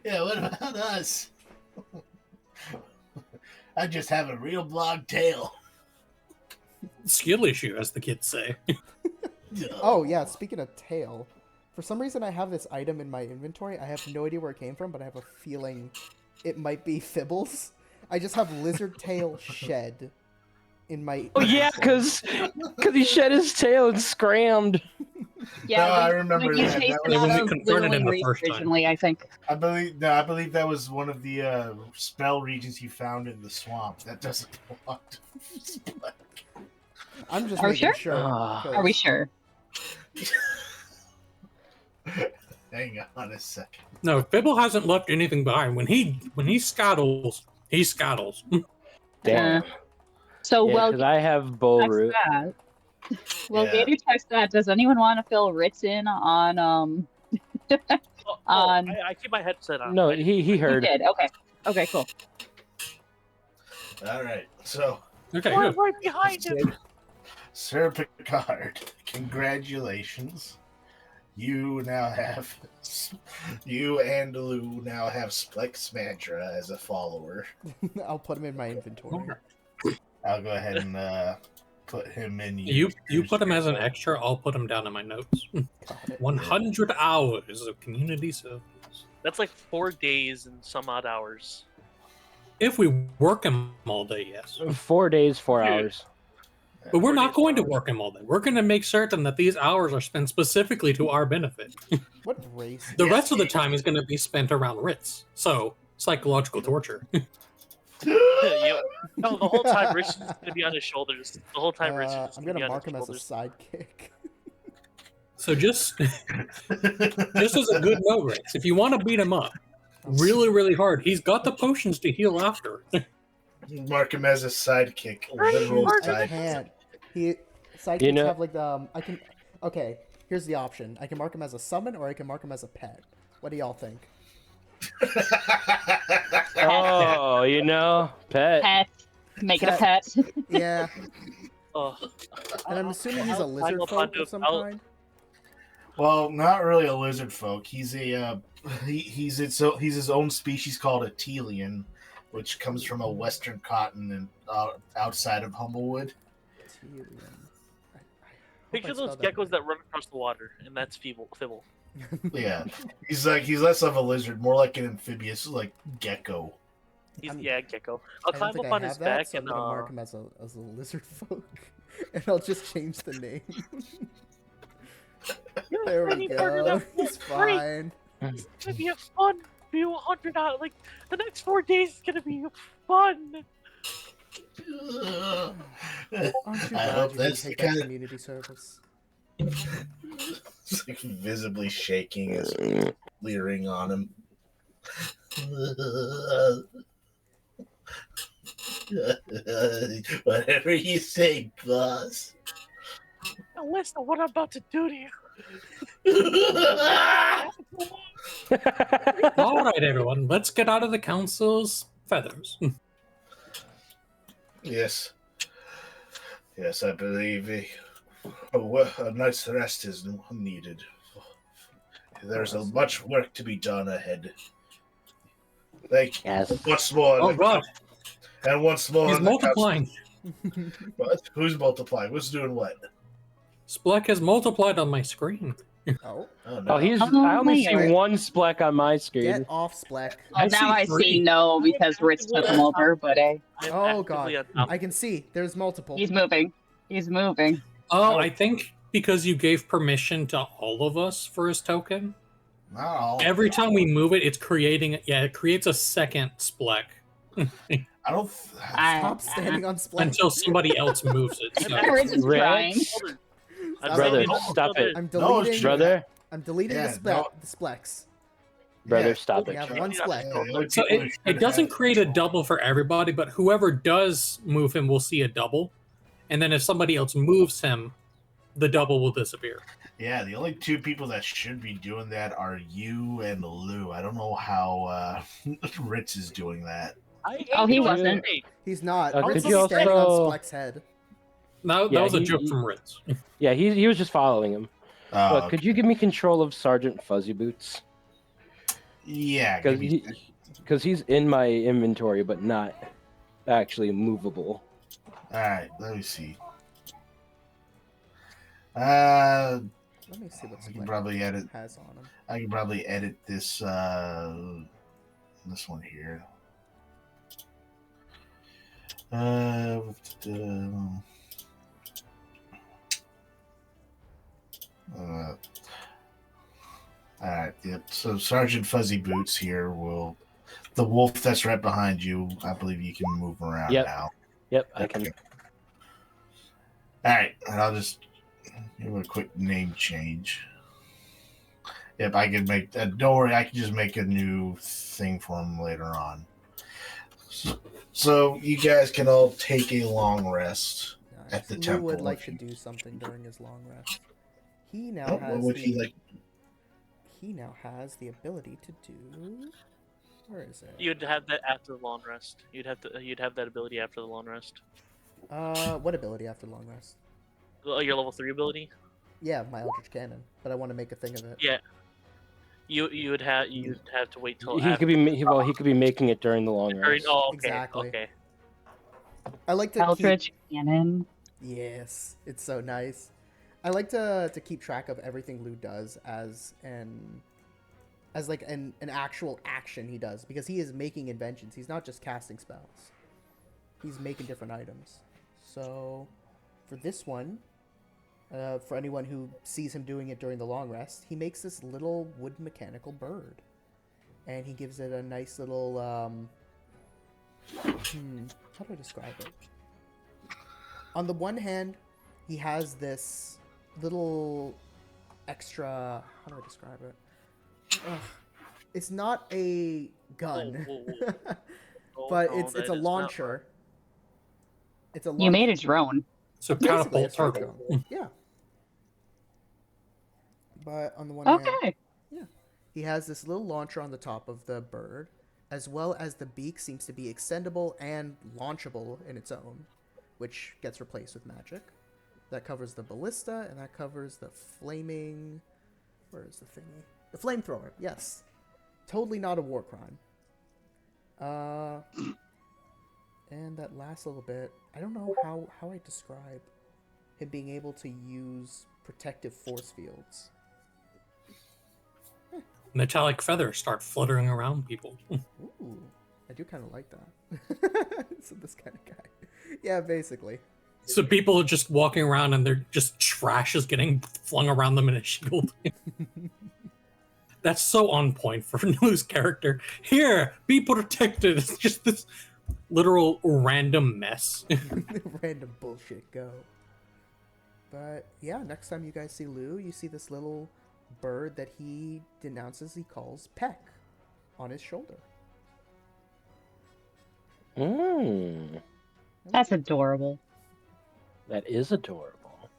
S3: Yeah, what about us? I just have a real long tail.
S6: Skill issue, as the kids say.
S1: Oh, yeah, speaking of tail, for some reason I have this item in my inventory. I have no idea where it came from, but I have a feeling it might be Fibbles. I just have lizard tail shed in my
S2: Oh yeah,
S1: inventory.
S2: because he shed his tail and scrammed.
S4: Yeah,
S3: No, I remember
S4: when you
S3: that.
S4: chased
S3: That
S4: him
S3: was-
S4: out
S6: when we
S4: of
S6: confronted him the
S4: Lily
S6: first time.
S4: originally, I think.
S3: I believe that was one of the spell regions you found in the swamp. That doesn't belong to
S1: I'm just
S4: Are we
S1: making
S4: sure?
S1: sure.
S2: Ah.
S4: Are we sure?
S3: Hang on a second.
S6: No, Fibble hasn't left anything behind. When he scattles, he scattles.
S2: Damn.
S4: So,
S2: Yeah,
S4: well,
S2: because I have bull
S4: text
S2: root.
S4: that. Well,
S3: Yeah.
S4: Gator text that. Does anyone want to fill Ritz in on On-
S5: I keep my headset on.
S2: No,
S5: I-
S2: he
S4: You
S2: heard.
S4: did. Okay. Okay, cool.
S3: All right. So,
S6: Okay,
S5: We're
S6: good.
S5: right behind him.
S3: Sir Picard, congratulations. You and Lou now have Splex Mantra as a follower.
S1: I'll put him in my inventory.
S3: I'll go ahead and put him in.
S6: You
S3: yours
S6: put him as an
S3: yourself.
S6: extra, I'll put him down in my notes.
S1: Got it.
S6: 100 hours of community service.
S5: That's like 4 days and some odd hours.
S6: If we work him all day, yes.
S2: 4 days, 4
S5: Dude.
S2: hours.
S6: But we're not going to work him all day. We're going to make certain that these hours are spent specifically to our benefit.
S1: What race?
S6: The rest of the time is going to be spent around Ritz. So, psychological torture.
S5: No, the whole time Rich is going to be on his shoulders. The whole time Rich is just
S1: I'm
S5: going to be
S1: gonna
S5: on
S1: mark
S5: his
S1: him as a
S5: shoulders.
S1: sidekick.
S6: So just as a good note, Ritz, if you want to beat him up really, really hard, he's got the potions to heal after.
S3: Mark him as a sidekick. Literal
S1: I
S3: sidekick.
S1: can't. Sidekicks
S7: You know-
S1: have like the I can. Okay, here's the option. I can mark him as a summon, or I can mark him as a pet. What do y'all think?
S7: Oh, pet.
S4: Pet. Make it a pet.
S1: Yeah,
S5: Oh.
S1: and I'm assuming he's a
S5: I'll
S1: lizard
S5: up
S1: folk
S5: onto-
S1: of some
S5: I'll-
S1: kind.
S3: Well, not really a lizard folk. He's a he's his own species called a Telian, which comes from a western continent outside of Humblewood.
S1: Telian.
S5: Picture those geckos that run across the water, and that's Fibble.
S3: Yeah, he's less of a lizard, more like an amphibious like gecko.
S5: Gecko. I'll
S1: I don't
S5: climb
S1: think
S5: up
S1: I
S5: on
S1: have
S5: his
S1: that,
S5: back
S1: so I'm
S5: and
S1: gonna mark him as a lizard folk, and I'll just change the name. There we
S5: Any part of
S1: go.
S5: that
S1: He's
S5: was great.
S1: fine.
S5: It's gonna be a fun few hundred hours. Like the next 4 days is gonna be fun.
S1: Aren't you
S3: I
S1: glad
S3: hope
S1: you didn't
S3: that's the
S1: take that
S3: kind of
S1: community service?
S3: like visibly shaking as leering on him. Whatever you say, boss.
S5: Now listen to what I'm about to do to you.
S6: All right, everyone, let's get out of the council's feathers.
S3: Yes. Yes, I believe a night's rest is needed. There's much work to be done ahead.
S7: Yes.
S3: Once more.
S6: Oh God,
S3: And once more.
S6: he's
S3: on the
S6: multiplying.
S3: council- What? Who's multiplying? Who's doing what?
S6: Spleck has multiplied on my screen.
S1: Oh,
S3: Oh, no.
S7: Oh, I
S4: Oh
S7: only
S4: my
S7: see
S4: God.
S7: one Spleck on my screen.
S1: get off, Spleck.
S4: Well, now I
S6: three.
S4: see no because Ritz took him over, but
S5: I'm
S1: Oh
S5: actively
S1: God,
S5: on top.
S1: I can see. The's multiple.
S4: he's moving. He's moving.
S6: Oh, I think because you gave permission to all of us for his token.
S3: Not all.
S6: Every time we move it, it creates a second Spleck
S3: I don't.
S1: Stop standing on Spleck.
S6: until somebody else moves it. So.
S4: Ritz is
S7: Ritz.
S4: trying.
S7: Brother,
S5: Oh,
S7: stop it.
S1: I'm
S3: No,
S1: deleting.
S7: Brother,
S1: I'm deleting
S3: Yeah,
S1: the Splecks.
S7: brother,
S3: Yeah.
S7: stop
S1: We
S7: it.
S1: have one Spleck.
S6: So it doesn't create a double for everybody, but whoever does move him will see a double. And then if somebody else moves him, the double will disappear.
S3: Yeah, the only two people that should be doing that are you and Lou. I don't know how Ritz is doing that.
S4: Oh, he wasn't.
S1: He's not.
S7: Could
S1: Ritz
S7: you
S1: is standing on
S7: also-
S1: Spleck's head.
S6: That
S7: Yeah,
S6: was a
S7: he-
S6: joke
S7: he-
S6: from Ritz.
S7: Yeah, he was just following him.
S3: Oh,
S7: Look, could you give me control of Sergeant Fuzzy Boots?
S3: yeah, give me-
S7: Because he's in my inventory, but not actually movable.
S3: all right. Let me see.
S1: Let me see what
S3: I can
S1: Spleck
S3: probably edit.
S1: has on him.
S3: I can probably edit this. This one here. All right. Yep. So Sergeant Fuzzy Boots here will. The wolf that's right behind you. I believe you can move around
S7: Yep.
S3: now.
S7: Yep, I can.
S3: All right, and I'll just give it a quick name change. Yep, I can make. Don't worry, I can just make a new thing for him later on. So you guys can all take a long rest.
S1: Nice.
S3: At the
S1: Lou
S3: temple,
S1: would like
S3: if
S1: to
S3: you-
S1: do something during his long rest. He now
S3: Oh,
S1: has
S3: what would
S1: the,
S3: he like?
S1: He now has the ability to do. Where is it?
S5: You'd have that after the long rest. You'd have that ability after the long rest.
S1: What ability after long rest?
S5: Your level 3 ability.
S1: Yeah, my Eldritch Cannon, but I want to make a thing of it.
S5: Yeah. You'd have to wait till
S7: He could be he could be making it during the long rest.
S5: Oh, okay.
S1: Exactly.
S5: Okay.
S1: I like to keep...
S4: Eldritch Cannon.
S1: Yes, it's so nice. I like to keep track of everything Lou does as an actual action he does, because he is making inventions. He's not just casting spells. He's making different items. So for this one, for anyone who sees him doing it during the long rest, he makes this little wood mechanical bird. And he gives it a nice little, how do I describe it? On the one hand, he has this little extra, how do I describe it? Ugh. It's not a gun, but it's a launcher. It's a launcher.
S4: You made a drone.
S6: So
S1: Basically,
S6: catapult
S1: a straight
S6: turtle.
S1: drone. Yeah. But on the one hand,
S4: Okay.
S1: he has this little launcher on the top of the bird, as well as the beak seems to be extendable and launchable in its own, which gets replaced with magic. That covers the ballista, and that covers the flaming... Where is the thingy? The flamethrower, yes. Totally not a war crime. And that last little bit, I don't know how I describe him being able to use protective force fields.
S6: Metallic feathers start fluttering around people.
S1: Ooh, I do kind of like that. So this kind of guy. Yeah, basically.
S6: So people are just walking around and they're just trash is getting flung around them in a shield. That's so on point for Nu's character. Here, be protected. It's just this literal random mess.
S1: Random bullshit go. But yeah, next time you guys see Lou, you see this little bird that he denounces, he calls Peck, on his shoulder.
S4: That's adorable.
S7: That is adorable.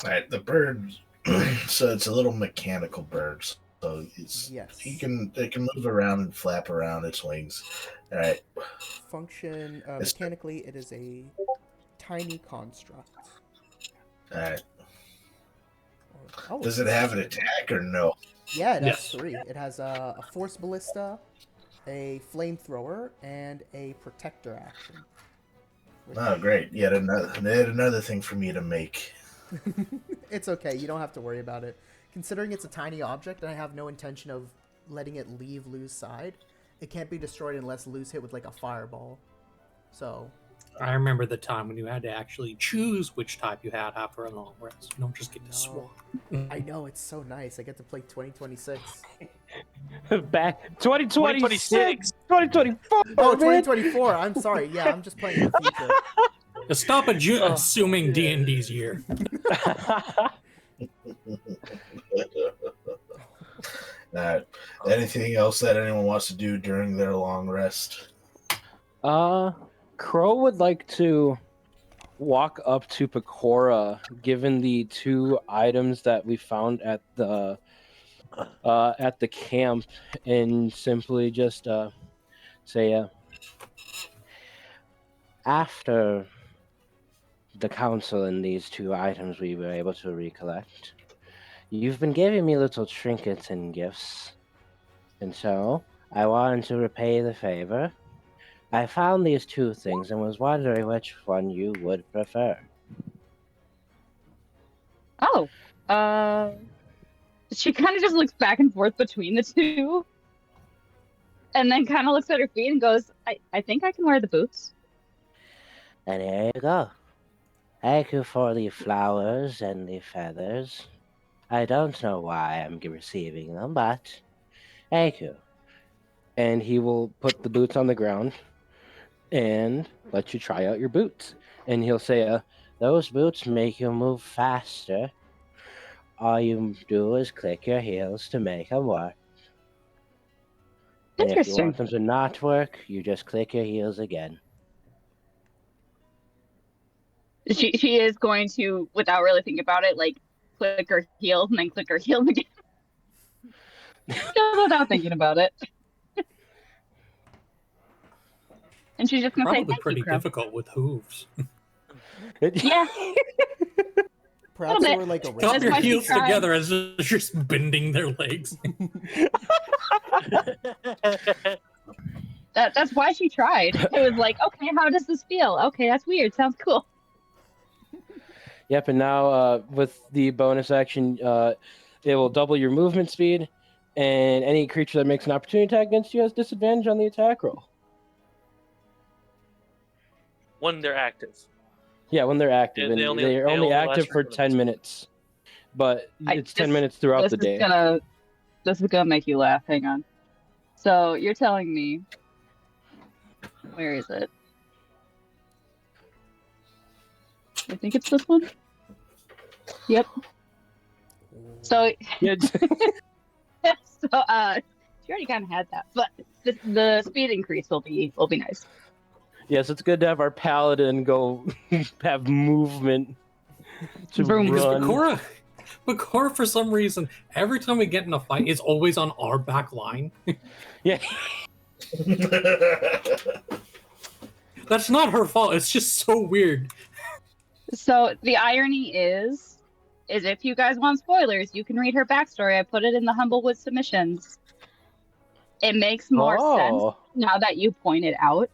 S3: All right, the bird. So it's a little mechanical bird. So it's
S1: Yes.
S3: it can move around and flap around its wings. All right.
S1: Function, mechanically, it is a tiny construct.
S3: All right.
S1: Oh,
S3: Does it have an attack or no?
S1: Yeah, it has
S6: Yes.
S1: 3. It has a force ballista, a flamethrower, and a protector action.
S3: Oh, great! Yet another thing for me to make.
S1: It's okay. You don't have to worry about it. Considering it's a tiny object and I have no intention of letting it leave Lou's side, it can't be destroyed unless Lou's hit with like a fireball. So...
S6: I remember the time when you had to actually choose which type you had after a long rest. You don't just get to swap.
S1: I know, it's so nice. I get to play 2026.
S2: Back 2026, 2024.
S1: Oh,
S2: man.
S1: 2024. I'm sorry. Yeah, I'm just playing in the future.
S6: Stop assuming D&D's year.
S3: Anything else that anyone wants to do during their long rest?
S7: Crow would like to walk up to Pecora, given the 2 items that we found at the camp, and simply just say, after the council and these 2 items we were able to recollect, you've been giving me little trinkets and gifts, and so I wanted to repay the favor. I found these 2 things and was wondering which one you would prefer.
S4: Oh. She kind of just looks back and forth between the 2. And then kind of looks at her feet and goes, I think I can wear the boots.
S7: And here you go. Thank you for the flowers and the feathers. I don't know why I'm receiving them, but thank you. And he will put the boots on the ground and let you try out your boots. And he'll say, those boots make you move faster. All you do is click your heels to make them work. And if you
S4: Interesting.
S7: want them to not work, you just click your heels again.
S4: She is going to, without really thinking about it, like click her heels and then click her heels again. Just without thinking about it. And she's just gonna say,
S6: Probably
S4: "Thank
S6: pretty
S4: you, Crow."
S6: difficult with hooves.
S4: Yeah.
S1: Perhaps they were like a
S6: Top
S4: That's
S6: your
S4: why she
S6: heels
S4: tried.
S6: together as you're just bending their legs.
S4: That's why she tried. It was like, okay, how does this feel? Okay, that's weird. Sounds cool.
S7: Yep, and now with the bonus action, it will double your movement speed,
S2: And any creature that makes an opportunity attack against you has disadvantage on the attack roll.
S5: When they're active.
S2: Yeah, when they're active.
S5: They
S2: And
S5: only-
S2: they're
S5: they
S2: only
S5: only last
S2: active
S5: for
S2: for
S5: 10
S2: 10 minutes. But it's 10 minutes throughout
S4: this
S2: the
S4: is
S2: day.
S4: this is gonna make you laugh. Hang on. So you're telling me, where is it? I think it's this one. Yep. So
S2: Yeah,
S4: so she already kind of had that, but the speed increase will be nice.
S2: yes, it's good to have our paladin go have movement to
S4: Vroom.
S6: Because
S2: run.
S6: Bakura, for some reason, every time we get in a fight, is always on our back line.
S2: Yeah,
S6: That's not her fault. It's just so weird.
S4: So the irony is if you guys want spoilers, you can read her backstory. I put it in the Humblewood submissions. It makes more sense now that you point it out,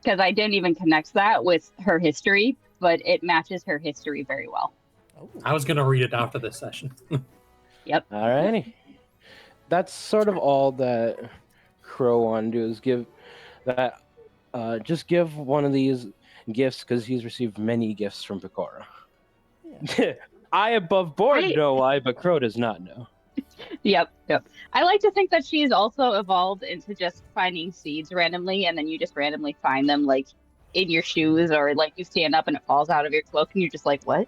S4: because I didn't even connect that with her history, but it matches her history very well.
S1: Oh.
S6: I was gonna read it after this session.
S4: Yep.
S2: Alrighty. That's sort of all that Crow wanted to do is give that. Just give one of these gifts because he's received many gifts from Picora.
S1: Yeah.
S2: I above board
S4: I-
S2: know why, but Crow does not know.
S4: Yep. I like to think that she's also evolved into just finding seeds randomly, and then you just randomly find them like in your shoes, or like you stand up and it falls out of your cloak, and you're just like, what?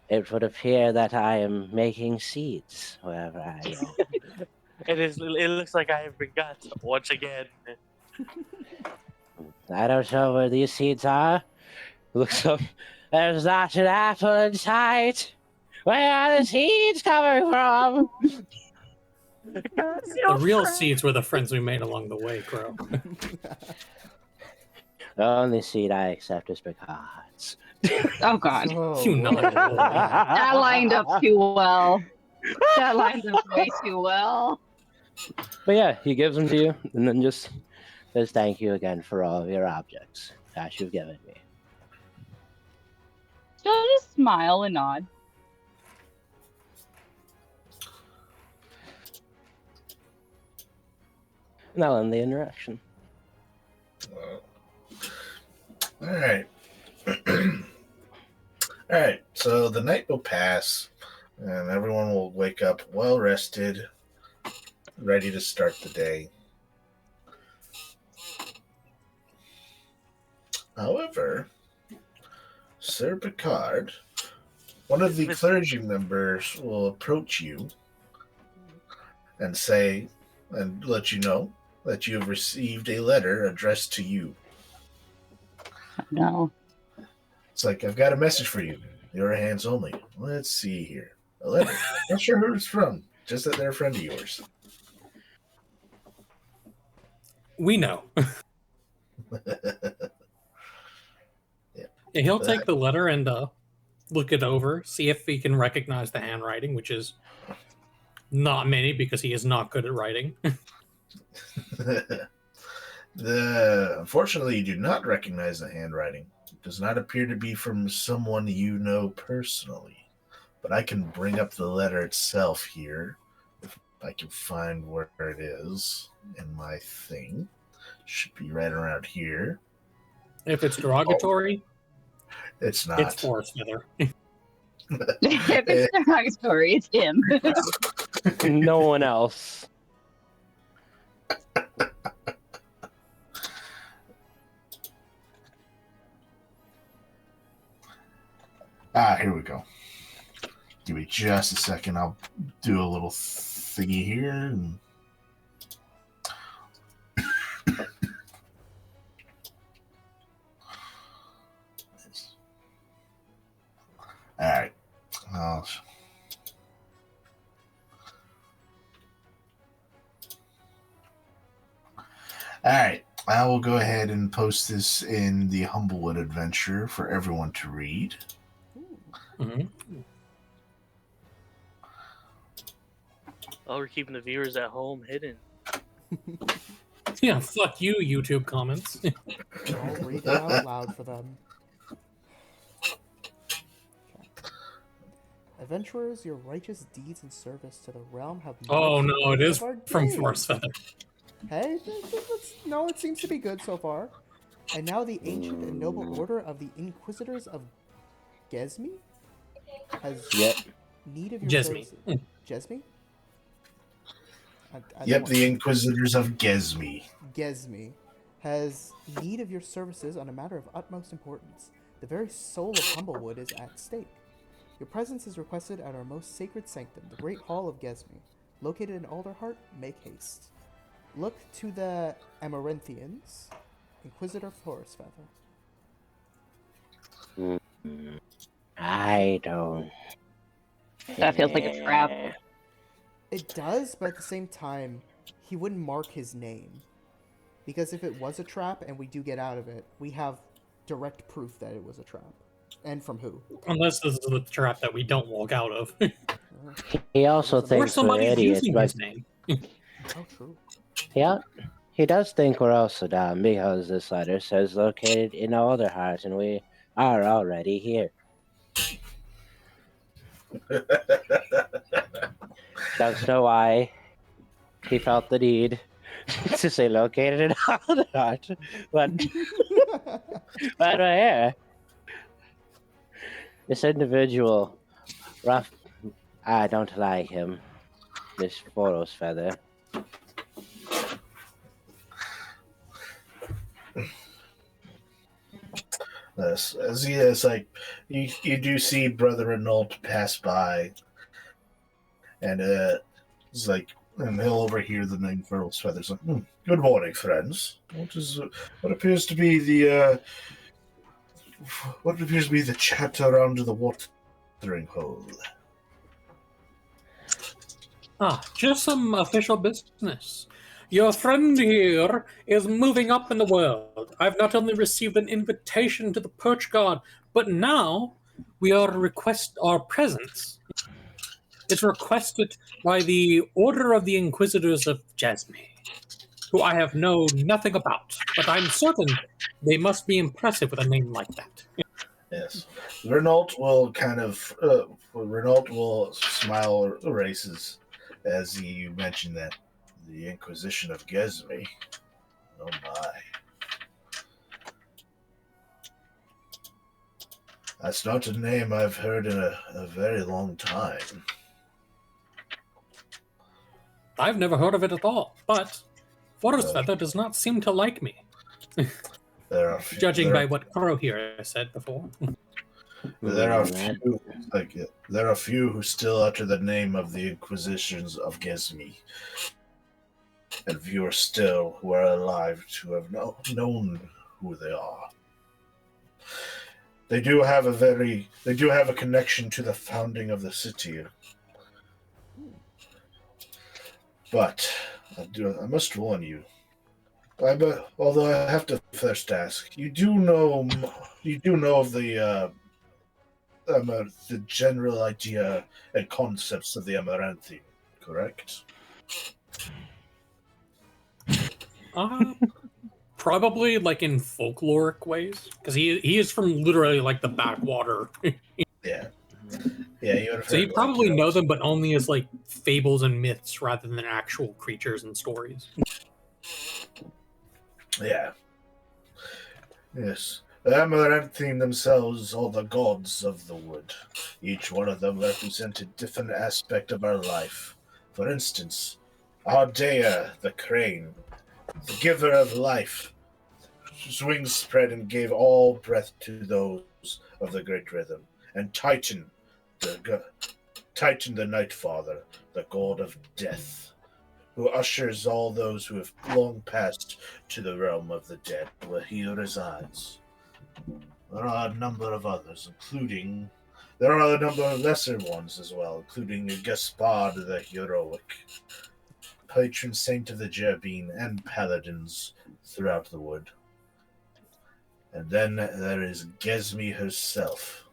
S7: It would appear that I am making seeds wherever I go.
S5: It looks like I have been got once again.
S7: I don't know where these seeds are.
S2: Looks up.
S7: There's not an apple in sight. Where are the seeds coming from?
S6: The real seeds were the friends we made along the way, Crow.
S7: The only seed I accept is Picard's.
S4: Oh God,
S1: Oh,
S6: You know.
S4: that lined up too well. That lined up way too well.
S2: But yeah, he gives them to you, and then just
S7: Says thank you again for all of your objects that you've given me.
S4: She'll just smile and nod.
S2: and that'll end the interaction.
S3: All right. All right. So the night will pass, and everyone will wake up well rested, ready to start the day. However, Sir Picard, one of the clergy members, will approach you and say, and let you know that you have received a letter addressed to you.
S4: No.
S3: It's like, I've got a message for you. Your hands only. Let's see here. A letter. Not sure who it's from. Just that they're a friend of yours.
S6: We know. Yeah, he'll take the letter and look it over, see if he can recognize the handwriting, which is not many because he is not good at writing.
S3: Unfortunately, you do not recognize the handwriting. It does not appear to be from someone you know personally. But I can bring up the letter itself here, if I can find where it is in my thing. Should be right around here.
S6: If it's derogatory,
S3: It's not.
S6: it's for Smither.
S4: If it's derogatory, it's him.
S2: No one else.
S3: Here we go. Give me just a second. I'll do a little thingy here. And... All right. All right. I will go ahead and post this in the Humblewood adventure for everyone to read.
S6: Mm-hmm.
S5: Oh, we're keeping the viewers at home hidden.
S6: Yeah, fuck you, YouTube comments.
S1: I'll read it out loud for them. Okay. Adventurers, your righteous deeds and service to the realm have
S6: Oh
S1: marked the
S6: no, it
S1: way
S6: is
S1: of our
S6: from
S1: day.
S6: Force Feather.
S1: Hey, no, it seems to be good so far. And now the ancient and noble order of the Inquisitors of Gesmi has
S7: Yep.
S1: need of your
S6: Jesme.
S1: services. Gesmi? I don't
S3: Yep,
S1: want-
S3: the Inquisitors of Gesmi.
S1: Gesmi has need of your services on a matter of utmost importance. The very soul of Humblewood is at stake. Your presence is requested at our most sacred sanctum, the Great Hall of Gesmi. Located in Alderheart, make haste. Look to the Amaranthians, Inquisitor Forest Feather.
S7: I don't.
S4: That feels like a trap.
S1: It does, but at the same time, he wouldn't mark his name. Because if it was a trap and we do get out of it, we have direct proof that it was a trap. And from who?
S6: Unless this is the trap that we don't walk out of.
S7: He also
S1: Or
S6: Or
S7: thinks we're
S6: somebody's
S7: idiots,
S6: using
S7: but
S6: his name.
S1: Oh, true.
S7: yeah, he does think we're also dumb because this letter says located in Alderheart, and we are already here. Don't know why he felt the need to say located in Alderheart, but right here, this individual, rough. I don't like him. This Forest Feather.
S3: As he is like, you do see Brother Renault pass by, and he's like, and he'll overhear the name Forest Feathers. Like, good morning, friends. What appears to be the chat around the watering hole?
S6: Just some official business. Your friend here is moving up in the world. I've not only received an invitation to the Perch Guard, but now we are request our presence. It's requested by the Order of the Inquisitors of Jasmine, who I have known nothing about, but I'm certain they must be impressive with a name like that.
S3: Yes, Renault will Renault will smile races as you mention that the Inquisition of Gesmi. Oh my. That's not a name I've heard in a very long time.
S6: I've never heard of it at all, but Forest Feather does not seem to like me, judging by what Crow here said before.
S3: There are few who still utter the name of the Inquisitions of Gesmi, and fewer still who are alive to have known who they are. They do have a connection to the founding of the city. But I must warn you. Although I have to first ask, you do know of the general idea and concepts of the Amaranthi, correct?
S6: Probably like in folkloric ways, because he is from literally like the backwater.
S3: Yeah. Yeah, you would have
S6: So you
S3: heard,
S6: probably know them, but only as like fables and myths rather than actual creatures and stories.
S3: Yeah. Yes. The Amaranthine themselves are the gods of the wood. Each one of them represent a different aspect of our life. For instance, Ardea, the crane, the giver of life, whose wings spread and gave all breath to those of the great rhythm, and Titan, the Night Father, the god of death, who ushers all those who have long passed to the realm of the dead, where he resides. There are a number of others, there are a number of lesser ones as well, including Gaspard the Heroic, patron saint of the Gerbine, and paladins throughout the wood. And then there is Gesmi herself.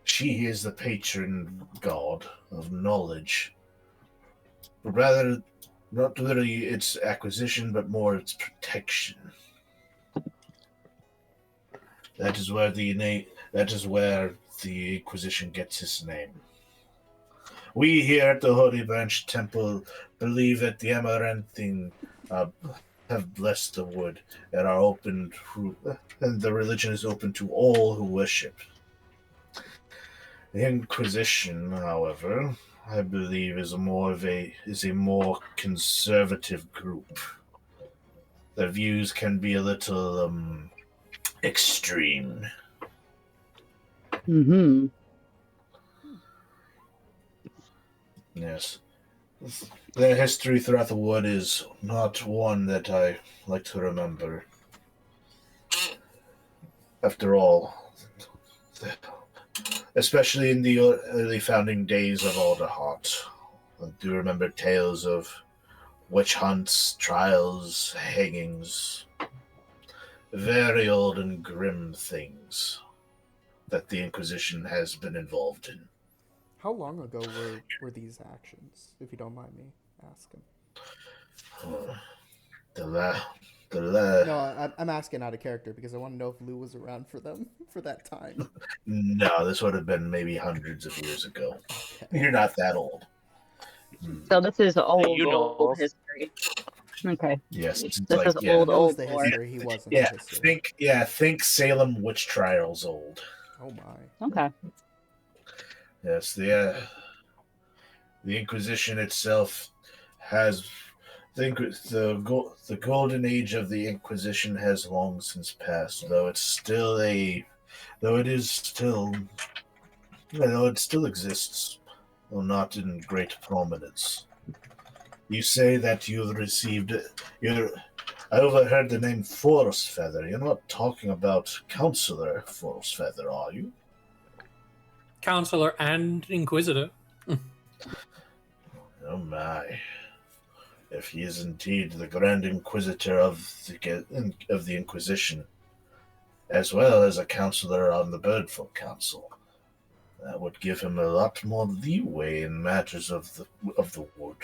S3: She is the patron god of knowledge. Rather, not really its acquisition, but more its protection. That is where the Inquisition gets its name. We here at the Holy Branch Temple believe that the Amaranthine have blessed the wood and are open to, and the religion is open to all who worship. The Inquisition, however, I believe is a more conservative group. Their views can be a little extreme.
S4: Mm-hmm.
S3: Yes. Their history throughout the wood is not one that I like to remember. After all, especially in the early founding days of Alderheart, I do remember tales of witch hunts, trials, hangings, very old and grim things that the Inquisition has been involved in.
S1: How long ago were these actions, if you don't mind me asking? No, I'm asking out of character because I want to know if Lou was around for them for that time.
S3: No, this would have been maybe hundreds of years ago. Okay. You're not that old.
S4: So this is old,
S5: You know.
S4: old history. Okay.
S3: Yes,
S4: This
S3: like,
S4: is
S3: yeah.
S4: old,
S1: He knows
S4: old
S1: the
S4: lore.
S1: history. He wasn't the history.
S3: Think Salem witch trials old.
S1: Oh my.
S4: Okay.
S3: Yes, the Inquisition itself has the golden age of the Inquisition has long since passed, though it still exists, though not in great prominence. You say that you've received I overheard the name Forest Feather. You're not talking about Counselor Forest Feather, are you?
S6: Counselor and Inquisitor.
S3: Oh my. If he is indeed the Grand Inquisitor of the Inquisition, as well as a counselor on the Birdfolk Council, that would give him a lot more leeway in matters of the wood.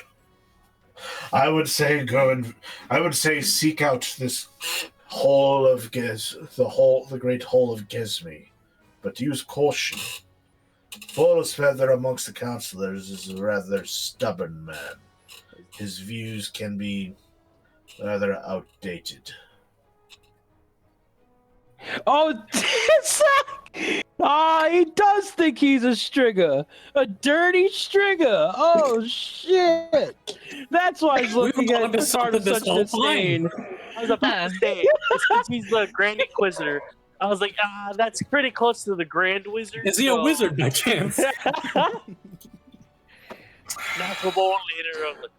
S3: I would say seek out this hall of the great hall of Gesme, but use caution. Forest Feather amongst the counselors is a rather stubborn man. His views can be rather outdated.
S2: Oh, he does think he's a Striga. A dirty Striga. Oh, shit. That's why he's looking at Picard with such disdain.
S5: I was about to say, it's because he's the Grand Inquisitor. I was like, that's pretty close to the Grand Wizard.
S6: Is he a wizard by chance?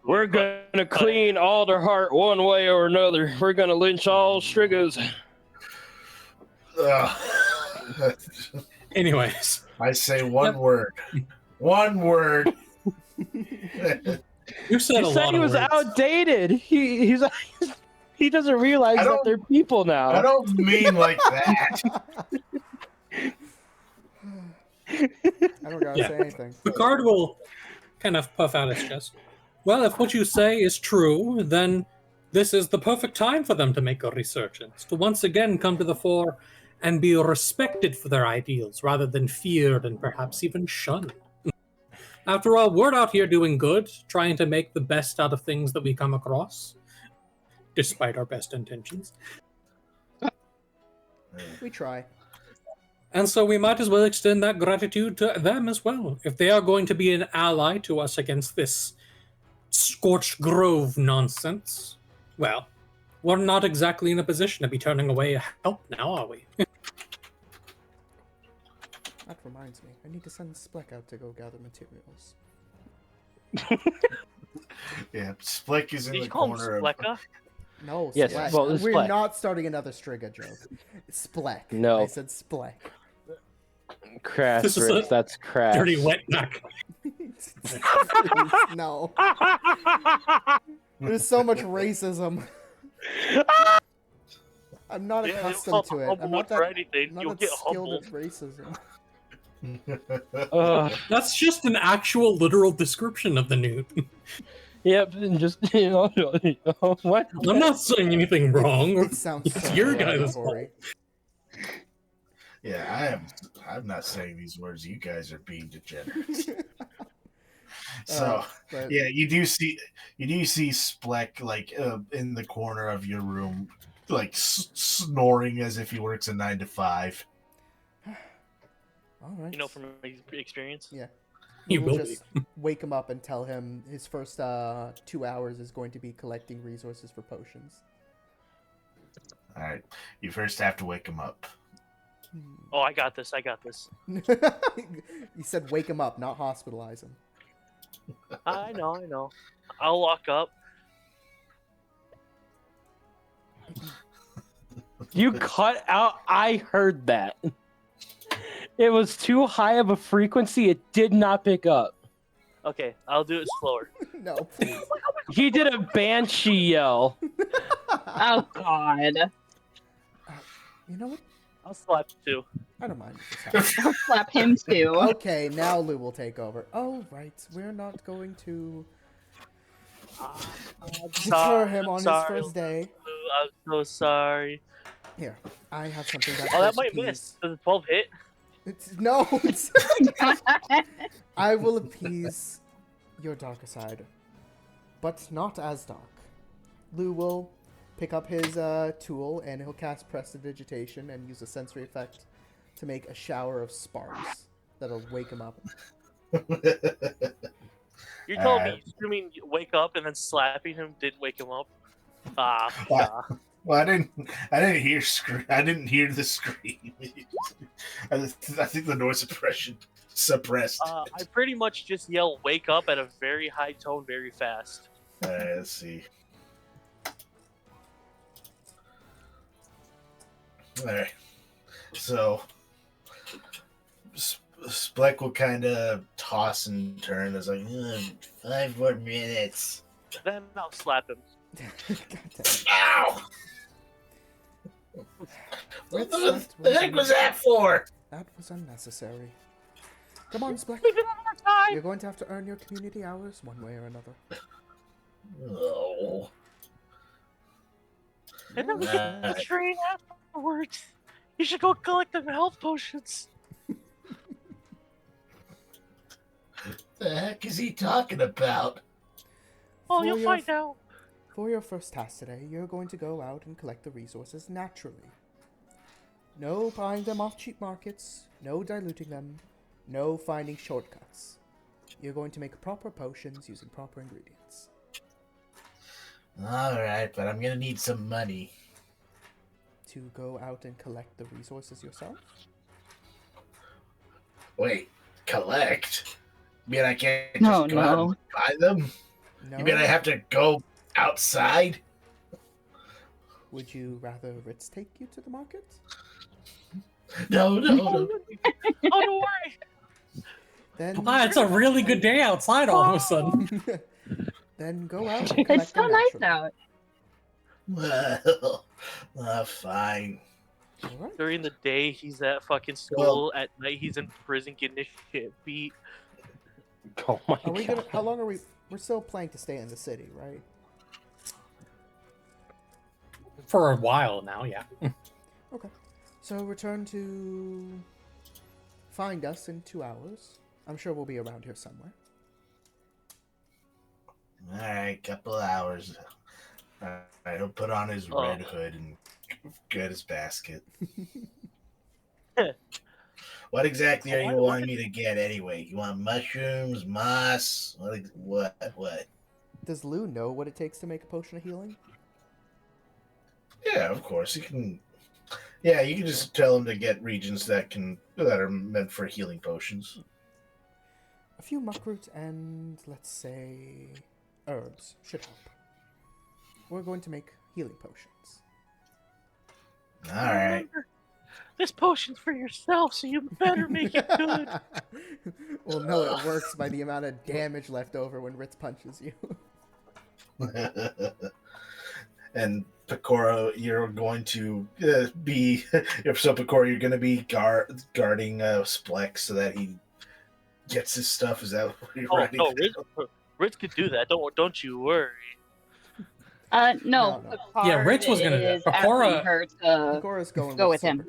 S2: We're gonna clean Alderheart one way or another. We're gonna lynch all Strigas.
S6: Anyways.
S3: I say one word. One word.
S6: You said
S2: he was outdated. He doesn't realize that they're people now.
S3: I don't mean like that.
S1: I don't gotta say anything.
S6: Picard will kind of puff out his chest. Well, if what you say is true, then this is the perfect time for them to make a resurgence, to once again come to the fore and be respected for their ideals rather than feared and perhaps even shunned. After all, we're out here doing good, trying to make the best out of things that we come across, despite our best intentions.
S1: We try.
S6: And so we might as well extend that gratitude to them as well. If they are going to be an ally to us against this Scorched Grove nonsense, well, we're not exactly in a position to be turning away help now, are we?
S1: That reminds me, I need to send Spleck out to go gather materials.
S3: Yeah, Spleck is in
S5: Did
S3: the
S5: you call him
S3: corner.
S5: Splecka?
S1: No,
S2: Yes,
S1: Spleck.
S2: well, it's
S1: We're
S2: Spleck.
S1: not starting another Striga joke. Spleck.
S2: No.
S1: I said Spleck.
S2: Crass,
S6: This is
S2: Rich,
S6: a
S2: that's crass.
S6: Dirty wetback.
S1: Please, no. There's so much racism. I'm not accustomed to it. I'm not that,
S5: You'll get
S1: skilled
S5: humbled.
S1: at racism.
S6: That's just an actual literal description of the newt.
S2: Yep, and just, what?
S6: I'm not saying anything wrong.
S1: It sounds
S6: It's
S1: so
S6: your guys'
S1: derogatory.
S3: Yeah, I'm not saying these words. You guys are being degenerates. So,
S1: But
S3: yeah, you do see Spleck like in the corner of your room, like snoring as if he works a 9 to 5.
S1: all right.
S5: You know from experience.
S1: Yeah.
S6: You
S1: We'll
S6: will
S1: just wake him up and tell him his first 2 hours is going to be collecting resources for potions.
S3: All right, you first have to wake him up.
S5: Oh, I got this. I got this.
S1: You said wake him up, not hospitalize him.
S5: I know. I know. I'll lock up.
S2: You cut out. I heard that. It was too high of a frequency. It did not pick up.
S5: Okay, I'll do it slower.
S1: No, please.
S2: He did a banshee yell.
S4: Oh God.
S1: You know what?
S5: I'll slap you too.
S1: I don't mind if this happens.
S4: I'll slap him too.
S1: Okay, now Lou will take over. Oh, right. We're not going to deter him on his first day.
S5: I'm so sorry.
S1: Here, I have something that
S5: Oh, that
S1: first
S5: might
S1: appease.
S5: miss. Does the 12 hit?
S1: No, I will appease your darker side, but not as dark. Lou will pick up his tool and he'll cast Prestidigitation and use a sensory effect to make a shower of sparks that'll wake him up.
S5: You're telling me screaming "wake up" and then slapping him didn't wake him up?
S3: Well, I didn't hear I didn't hear the scream. I think the noise suppression suppressed.
S5: I pretty much just yell "wake up" at a very high tone, very fast.
S3: Let's see. All right. So Spleck will kind of toss and turn. It's like 5 more minutes.
S5: Then I'll slap him.
S3: Ow! What the heck was that for?
S1: That was unnecessary. Come on, Spleck.
S5: We've been on our time.
S1: You're going to have to earn your community hours one way or another.
S3: Oh.
S5: And then we get the train afterwards. You should go collect them health potions.
S3: The heck is he talking about?
S5: Oh,
S1: For
S5: you'll
S1: your
S5: find out.
S1: For your first task today, you're going to go out and collect the resources naturally. No buying them off cheap markets, no diluting them, no finding shortcuts. You're going to make proper potions using proper ingredients.
S3: Alright, but I'm gonna need some money.
S1: To go out and collect the resources yourself?
S3: Wait, collect? You mean I can't just
S4: No,
S3: go out
S4: no.
S3: and buy them?
S1: No.
S3: You mean I have to go outside?
S1: Would you rather Ritz take you to the market?
S3: No.
S5: Oh, don't worry.
S1: Then,
S6: It's a really good day outside all of a sudden.
S1: then go out and collect
S4: It's so
S1: them
S4: nice
S1: naturally.
S4: out.
S3: Well, fine.
S1: All right.
S5: During the day, he's at fucking school. At night, he's in prison getting his shit beat.
S2: Oh my
S1: Are we
S2: god.
S1: gonna? How long are we? We're still planning to stay in the city, right?
S6: For a while now, yeah.
S1: Okay. So return to find us in 2 hours. I'm sure we'll be around here somewhere.
S3: Alright, couple hours. Alright, he'll put on his red hood and get his basket. What exactly are you wanting me to get anyway? You want mushrooms, moss? What?
S1: Does Lou know what it takes to make a potion of healing?
S3: Yeah, of course. You can. Yeah, you can just tell him to get regions that are meant for healing potions.
S1: A few muckroot and, let's say, herbs should help. We're going to make healing potions.
S3: All right.
S5: Remember, this potion's for yourself, so you better make it good.
S1: Well, no, it works by the amount of damage left over when Ritz punches you.
S3: And Pecora, you're going to be. So Pecora, you're going to be guarding Spleck so that he gets his stuff. Is that what you're
S5: Oh
S3: writing?
S5: no, Ritz could do that. Don't you worry.
S4: No.
S1: No.
S6: Yeah, Rich was gonna do it.
S4: is asking
S6: Pecora-
S4: her to
S1: Pecora's going
S4: Go
S1: with
S4: with him.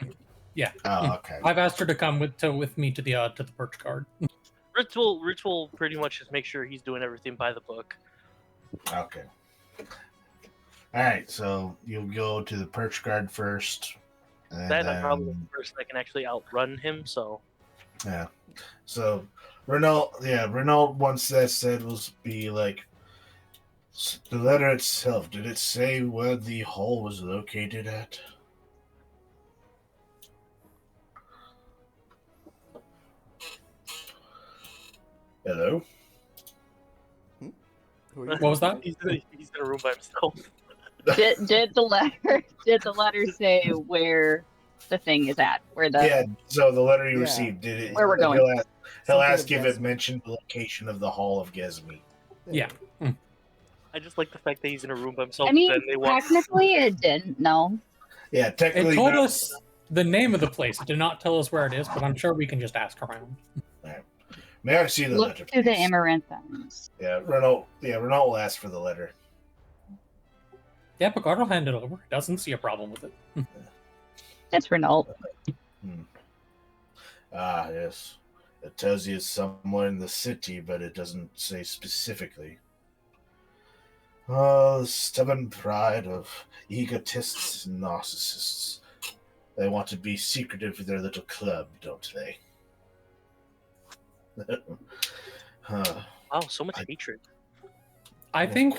S1: Supercard.
S6: Yeah.
S3: Oh, okay.
S6: I've asked her to come with me to the perch guard.
S5: Rich will pretty much just make sure he's doing everything by the book.
S3: Okay. All right, so you'll go to the perch guard first, and
S5: Then
S3: then
S5: I'm probably the person that can actually outrun him. So
S3: yeah. So Renault once that said was be like the letter itself. Did it say where the hall was located at? Hello.
S1: Who are
S6: What was that?
S5: he's in a room by himself.
S4: Did the letter say where the thing is at? Where the
S3: Yeah. So the letter you
S1: Yeah.
S3: received, did it?
S4: Where we're going.
S3: He'll
S1: Something
S3: ask
S1: of
S3: if it
S1: Gesmi.
S3: mentioned the location of the Hall of Gesmi.
S6: Yeah.
S5: I just like the fact that he's in a room by himself.
S4: I mean,
S5: Then they walk.
S4: technically it didn't. No.
S3: Yeah,
S6: It
S3: technically.
S6: told
S3: not-
S6: us the name of the place. It did not tell us where it is, but I'm sure we can just ask around.
S3: May I see the
S4: Look
S3: letter?
S4: to the
S3: please?
S4: amaranthines.
S3: Yeah, Renault. Yeah, Renault will ask for the letter.
S6: Yeah, Picard will hand it over. Doesn't see a problem with it.
S4: It's Renault.
S3: Ah, yes. It tells you it's somewhere in the city, but it doesn't say specifically. Oh, the stubborn pride of egotists and narcissists. They want to be secretive for their little club, don't they? Huh.
S5: Wow, so much hatred.
S6: I think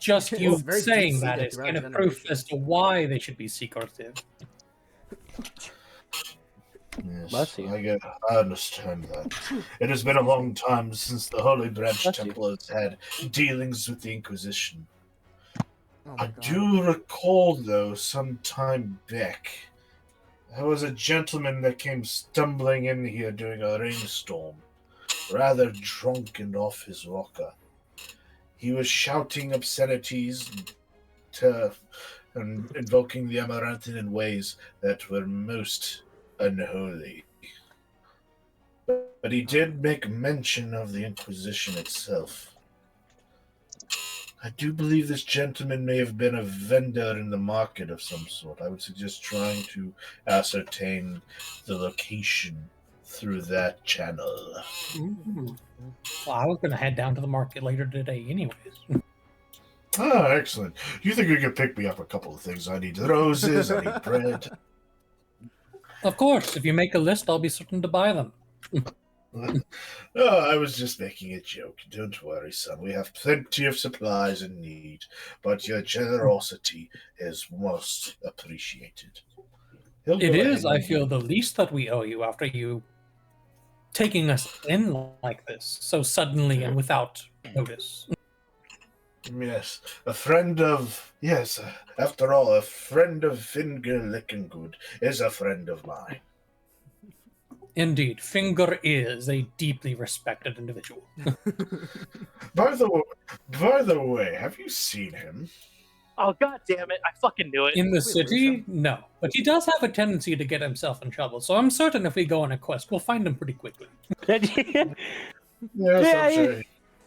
S6: just
S1: It's
S6: you
S1: very
S6: saying that
S1: deep-seated
S6: is
S1: throughout
S6: kind of proof
S1: generations.
S6: as to why they should be secretive.
S3: Yes,
S7: Bless you.
S3: I understand that. It has been a long time since the Holy Branch
S7: Bless you.
S3: Temple has had dealings with the Inquisition.
S1: Oh my
S3: I
S1: God.
S3: do recall, though, some time back, there was a gentleman that came stumbling in here during a rainstorm, rather drunk and off his rocker. He was shouting obscenities and invoking the Amaranthine in ways that were most unholy. But he did make mention of the Inquisition itself. I do believe this gentleman may have been a vendor in the market of some sort. I would suggest trying to ascertain the location through that channel.
S6: Well, I was going to head down to the market later today, anyways.
S3: Ah, excellent. You think you could pick me up a couple of things? I need roses, I need bread.
S6: Of course, if you make a list, I'll be certain to buy them.
S3: Oh, I was just making a joke. Don't worry, son. We have plenty of supplies in need, but your generosity is most appreciated. He'll
S6: It
S3: go
S6: is,
S3: ahead
S6: I
S3: and-
S6: feel, the least that we owe you after you taking us in like this so suddenly and without notice.
S3: Yes, a friend of... Yes, after all, a friend of Finger Lickengood is a friend of mine.
S6: Indeed, Finger is a deeply respected individual.
S3: By the way, have you seen him?
S5: Oh god damn it! I fucking knew it.
S6: In the
S1: Wait,
S6: city, no. But he does have a tendency to get himself in trouble, so I'm certain if we go on a quest, we'll find him pretty quickly.
S3: Yes,
S2: Yeah,
S3: I'm sure.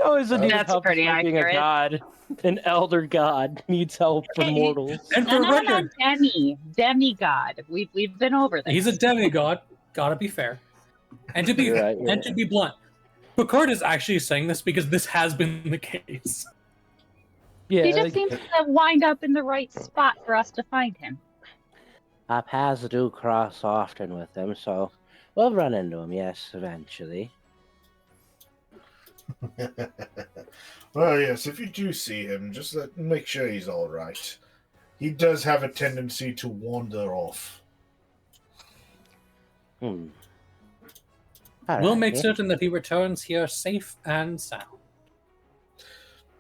S2: Always a dude
S4: That's
S2: helps
S4: pretty
S2: being a
S4: accurate.
S2: god. An elder god needs help from
S4: Hey,
S2: mortals.
S6: And
S4: No,
S6: for
S4: no, no,
S6: record,
S4: demigod. We've been over this.
S6: he's a demigod. Gotta be fair. And to be
S2: You're right, you're
S6: and to be blunt, Picard is actually saying this because this has been the case.
S2: Yeah,
S4: He just
S2: like,
S4: seems to wind up in the right spot for us to find him.
S7: Our paths do cross often with him, so we'll run into him, yes, eventually.
S3: Well, yes, if you do see him, just make sure he's all right. He does have a tendency to wander off.
S7: Hmm.
S6: We'll make
S7: Alrighty.
S6: certain that he returns here safe and sound.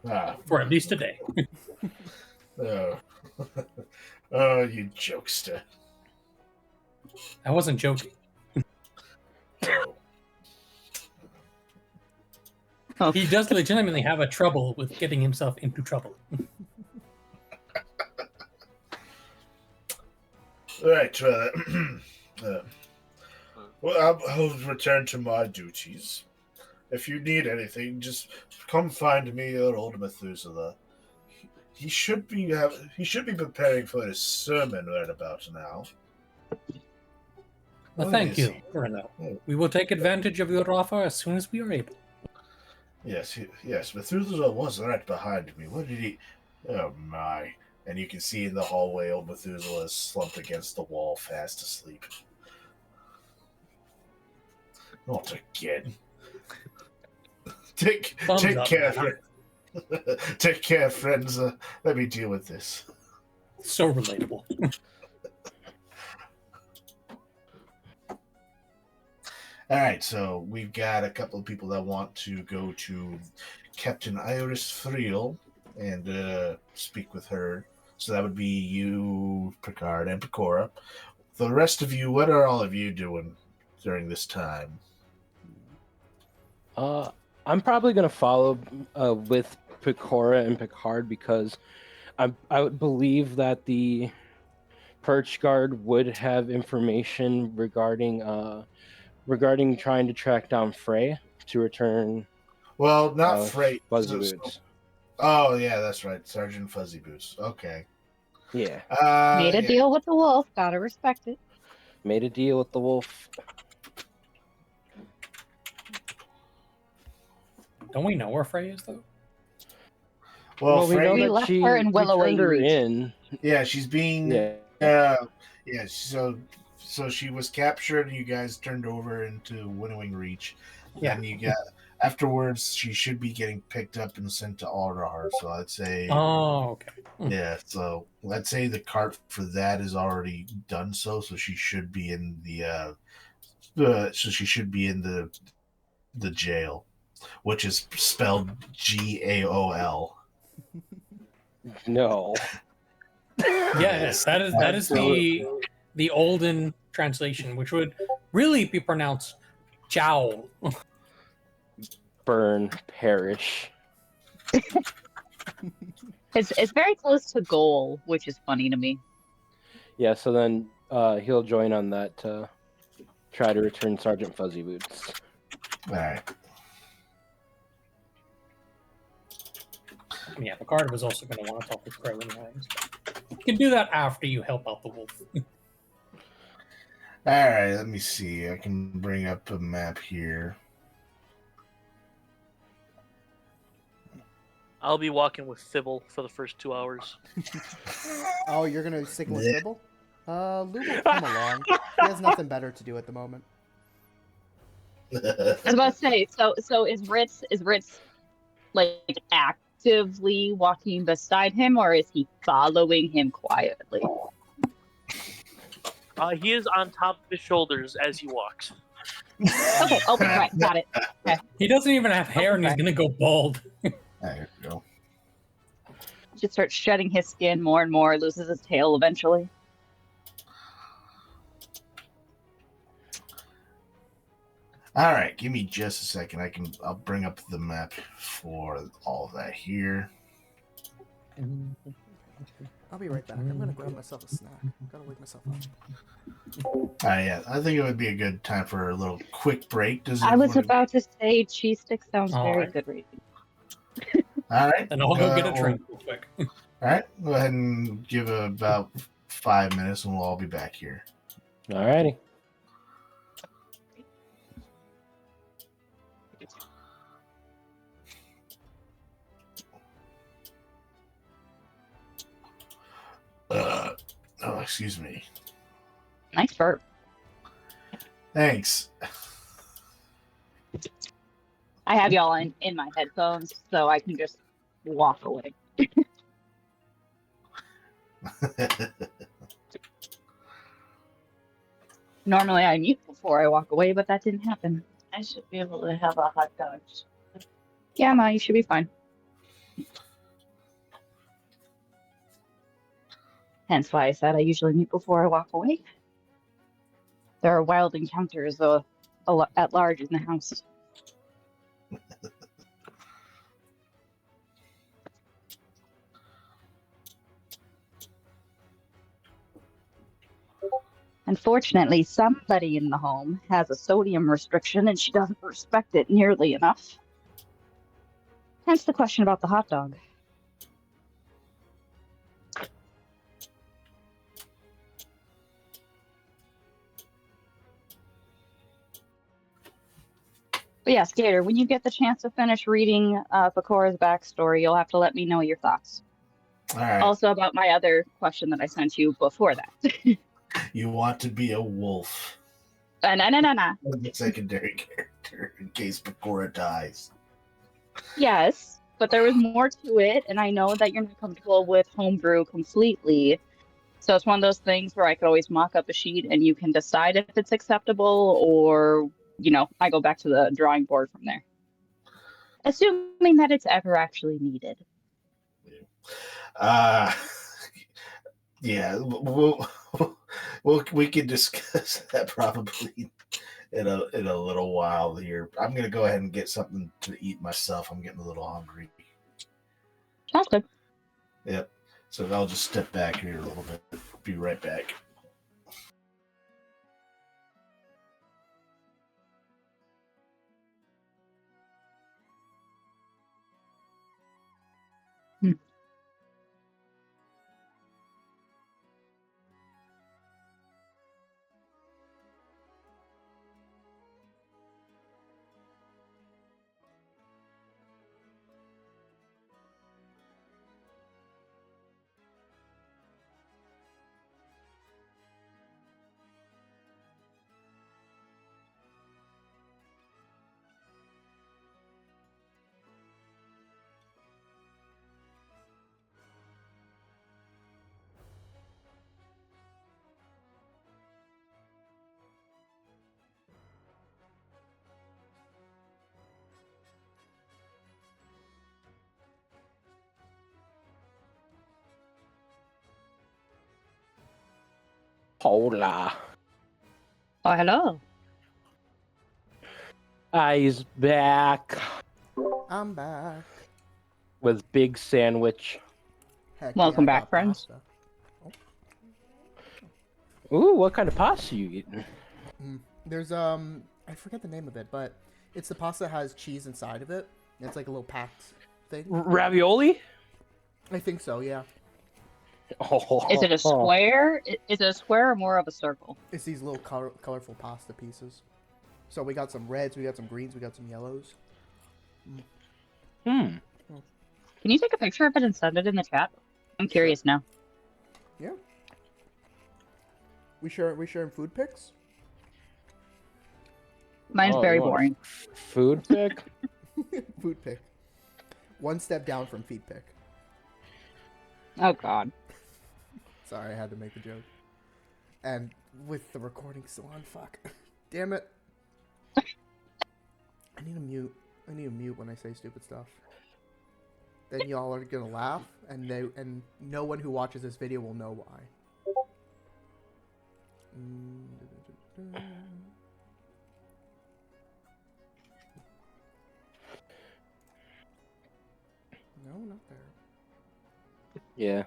S3: Ah,
S6: For at least a day.
S3: oh. Oh, you jokester.
S6: I wasn't joking.
S3: Oh.
S6: He does legitimately have a trouble with getting himself into trouble.
S3: Right, well, I'll return to my duties. If you need anything, just come find me or old Methuselah. He should be preparing for his sermon right about now.
S6: Well,
S3: What
S6: thank
S3: is
S6: you,
S3: he?
S6: Bruno.
S3: Oh.
S6: We will take advantage of your offer as soon as we are able.
S3: Yes, yes. Methuselah was right behind me. What did he? Oh my! And you can see in the hallway, old Methuselah is slumped against the wall, fast asleep. Not again. Take
S6: Thumbs
S3: take
S6: up,
S3: care,
S6: man.
S3: take care, friends. Let me deal with this.
S6: So relatable.
S3: All right, so we've got a couple of people that want to go to Captain Iris Friel and speak with her. So that would be you, Picard, and Pecora. The rest of you, what are all of you doing during this time?
S7: I'm probably gonna follow with Pecora and Picard because I would believe that the Perch Guard would have information regarding trying to track down Frey to return
S3: Well, not Freight.
S7: Fuzzy Boots.
S3: Oh, yeah, that's right. Sergeant Fuzzy Boots. Okay.
S7: Yeah,
S4: Made a
S3: Yeah.
S4: deal with the wolf. Gotta respect it.
S7: made a deal with the wolf.
S6: Don't we know where Frey is, though?
S3: Well,
S7: we know
S3: Frey,
S4: We
S7: that
S4: left her in
S7: we turned her
S4: Reach.
S7: in.
S3: yeah, she's being
S7: Yeah.
S3: yeah, so she was captured. You guys turned over into Winnowing Reach.
S6: Yeah.
S3: And you got afterwards. She should be getting picked up and sent to Aldahar. So I'd say,
S6: Oh, okay.
S3: yeah. So let's say the cart for that is already done. So she should be in the she should be in the jail, which is spelled GAOL.
S7: No.
S6: Yes, that is the olden translation, which would really be pronounced Jowl.
S7: Burn, perish.
S4: It's very close to goal, which is funny to me.
S7: Yeah, so then he'll join on that to try to return Sergeant Fuzzy Boots.
S3: All right.
S6: Yeah, Picard was also going to want to talk with Crow anyways. You can do that after you help out the wolf.
S3: All right. Let me see. I can bring up a map here.
S5: I'll be walking with Sybil for the first 2 hours.
S1: Oh, you're gonna stick with Sybil? Lou will come along. He has nothing better to do at the moment.
S4: I was about to say, so is Ritz like actively walking beside him, or is he following him quietly?
S5: He is on top of his shoulders as he walks.
S4: Okay, right, got it. Okay.
S6: He doesn't even have hair, and he's going to go bald.
S3: There you go.
S4: Just starts shedding his skin more and more, loses his tail eventually.
S3: All right, give me just a second. I'll bring up the map for all of that here.
S1: I'll be right back. I'm gonna grab myself a snack. Gotta wake myself up.
S3: Yeah, I think it would be a good time for a little quick break.
S4: I was about to say cheese stick sounds
S6: All
S4: very
S6: right.
S4: good. Right?
S3: All right.
S6: And I'll go get a drink real quick.
S3: All right, go ahead and give it about 5 minutes, and we'll all be back here.
S7: Alrighty.
S3: Oh, excuse me.
S4: Nice burp.
S3: Thanks.
S4: I have y'all in my headphones, so I can just walk away. Normally I mute before I walk away, but that didn't happen.
S8: I should be able to have a hot dog.
S4: Yeah, Ma, you should be fine. Hence why I said I usually mute before I walk away. There are wild encounters at large in the house. Unfortunately, somebody in the home has a sodium restriction and she doesn't respect it nearly enough. Hence the question about the hot dog. But yeah, Skater, when you get the chance to finish reading Pakora's backstory, you'll have to let me know your thoughts.
S3: All right.
S4: Also about my other question that I sent you before that.
S3: You want to be a wolf.
S4: No.
S3: The secondary character in case Pecora dies.
S4: Yes, but there was more to it, and I know that you're not comfortable with homebrew completely. So it's one of those things where I could always mock up a sheet and you can decide if it's acceptable or, I go back to the drawing board from there. Assuming that it's ever actually needed.
S3: Yeah, we can discuss that probably in a little while here. I'm gonna go ahead and get something to eat myself. I'm getting a little hungry.
S4: Sounds good.
S3: Yep. So I'll just step back here a little bit. Be right back.
S2: Hola.
S4: Oh, hello.
S2: He's back
S1: I'm back.
S2: with big sandwich.
S1: Heck
S4: Welcome
S1: yeah, I
S4: back,
S1: got
S4: friends.
S1: pasta.
S2: Ooh, what kind of pasta you eating?
S1: There's I forget the name of it, but it's the pasta that has cheese inside of it. It's like a little packed thing.
S2: Ravioli?
S1: I think so, yeah.
S2: Oh,
S4: Is it a square? Is it a square or more of a circle?
S1: It's these little colorful pasta pieces. So we got some reds, we got some greens, we got some yellows.
S2: Hmm.
S4: Can you take a picture of it and send it in the chat? I'm curious now.
S1: Yeah. We sharing food pics?
S4: Mine's
S2: Oh,
S4: very
S2: you want a
S4: boring.
S2: Food pick?
S1: Food pic. One step down from feet pic.
S4: Oh god.
S1: Sorry, I had to make the joke. And with the recording still on, fuck. Damn it. I need to mute. I need to mute when I say stupid stuff. Then y'all are gonna laugh, and no one who watches this video will know why. No, not there.
S2: Yeah.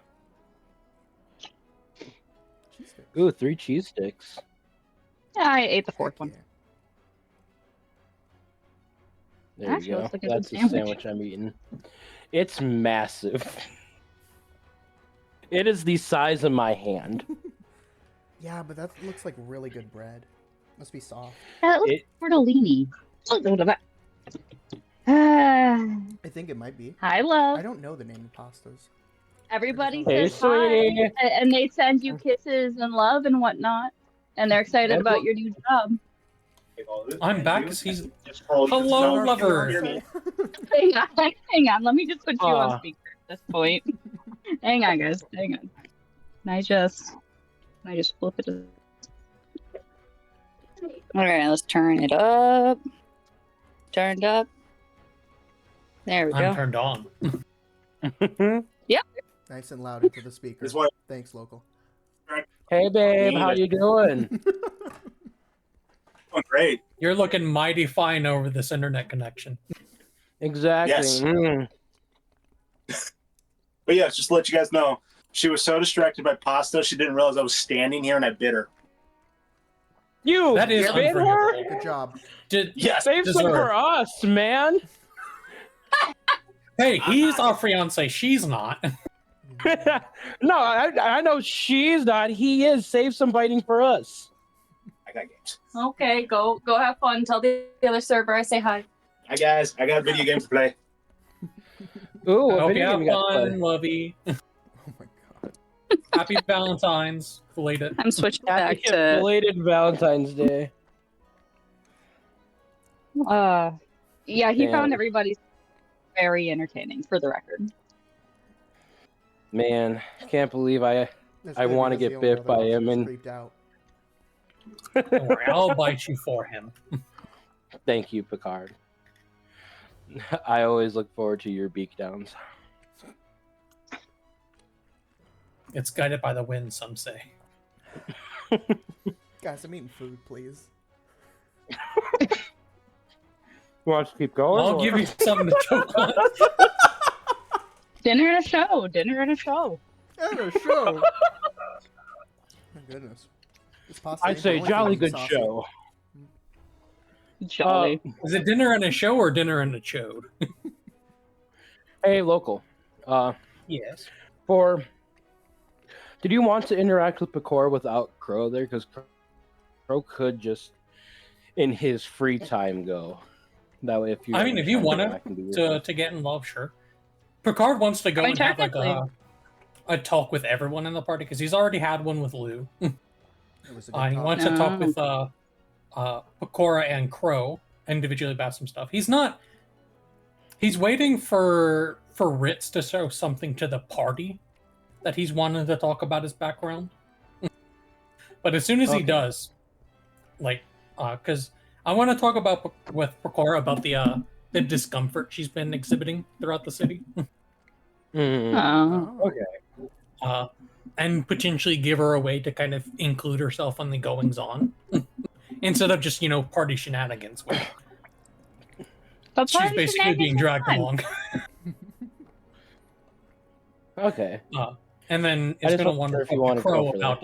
S1: Cheese sticks.
S2: Ooh, 3 cheese sticks.
S4: Yeah, I ate the
S1: Heck
S4: fourth one.
S1: yeah.
S2: There
S4: Actually,
S2: you go.
S4: looks like a good
S2: That's the
S4: sandwich.
S2: sandwich I'm eating. It's massive. It is the size of my hand.
S1: Yeah, but that looks like really good bread. Must be soft.
S4: Yeah, it looks tortellini.
S1: I think it might be.
S4: Hi, love.
S1: I don't know the name of pastas.
S4: Everybody
S2: Hey,
S4: says hi,
S2: sweetie.
S4: and they send you kisses and love and whatnot, and they're excited about your new job.
S6: I'm back because he's. Hello, lover.
S4: Hang on. Let me just put you on
S2: Aw.
S4: speaker at this point. Hang on, guys. Hang on. Can I just flip it? All right, let's turn it up. Turned up. There we
S6: I'm
S4: go.
S6: turned on.
S1: Nice and loud into the speaker. Thanks, local.
S2: Hey, babe, how you doing?
S9: Oh, great.
S6: You're looking mighty fine over this internet connection.
S2: Exactly.
S9: Yes.
S2: Mm.
S9: But yeah, just to let you guys know, she was so distracted by pasta, she didn't realize I was standing here and I bit her.
S2: You
S6: That is
S2: bit her?
S6: unforgivable.
S1: Good job.
S9: Yes.
S2: Save some
S6: Deserved.
S2: for us, man.
S6: Hey, he's our fiance. She's not.
S2: No, I know she's not. He is. Save some biting for us.
S9: I got games.
S10: Okay, go have fun. Tell the other server I say hi.
S9: Hi guys, I got video games to play.
S2: Ooh,
S6: I
S2: what
S6: hope you
S2: video
S6: have
S2: game you got to play?
S6: fun, Lovey.
S1: Oh my god.
S6: Happy Valentine's. Belated.
S4: I'm switching
S2: Happy
S4: back to.
S2: belated Valentine's Day.
S4: Yeah, he
S2: Damn.
S4: found everybody very entertaining. For the record.
S2: Man, can't believe
S1: That's
S2: I
S1: good,
S2: wanna
S1: because
S2: get
S1: the only
S2: bit
S1: other
S2: by
S1: option
S2: him
S1: is
S2: and-
S1: creeped out.
S6: Don't worry, I'll bite you for him.
S2: Thank you, Picard. I always look forward to your beak downs.
S6: It's guided by the wind, some say.
S1: Guys, I'm eating food, please.
S2: Want us to keep going?
S6: I'll
S2: or-
S6: give you something to choke on.
S4: Dinner and a show. Dinner and a show.
S1: And a show. My goodness. This pasta
S2: I'd
S1: ain't the
S2: say
S1: only
S2: jolly
S1: thing
S2: good
S1: saucy.
S2: show.
S4: Jolly.
S6: Is it dinner and a show or dinner and a chode?
S2: Hey, local.
S6: Yes.
S2: Did you want to interact with Picor without Crow there? Because Crow could just, in his free time, go. That way, if you.
S6: I mean, if you wanted
S2: to.
S6: to get involved, sure. Picard wants to go
S4: I mean,
S6: and have like
S4: technically.
S6: a talk with everyone in the party because he's already had one with Lou.
S1: It was a good
S6: He
S1: talk.
S6: wants to talk with Picora and Crow individually about some stuff. He's waiting for Ritz to show something to the party that he's wanted to talk about his background. But as soon as he
S2: Okay.
S6: does, because I want to talk with Picora about the discomfort she's been exhibiting throughout the city.
S2: Mm.
S1: Oh.
S6: And potentially give her a way to kind of include herself on the goings on instead of just party shenanigans where
S4: But
S6: she's
S4: party
S6: basically being
S4: shenanigans
S6: dragged
S4: are fun.
S6: along.
S2: Okay.
S6: And then
S2: I
S6: it's
S2: just
S6: gonna
S2: wasn't
S6: want
S2: sure
S6: to
S2: if you
S6: talk
S2: wanted
S6: to
S2: to go
S6: Crow
S2: for
S6: about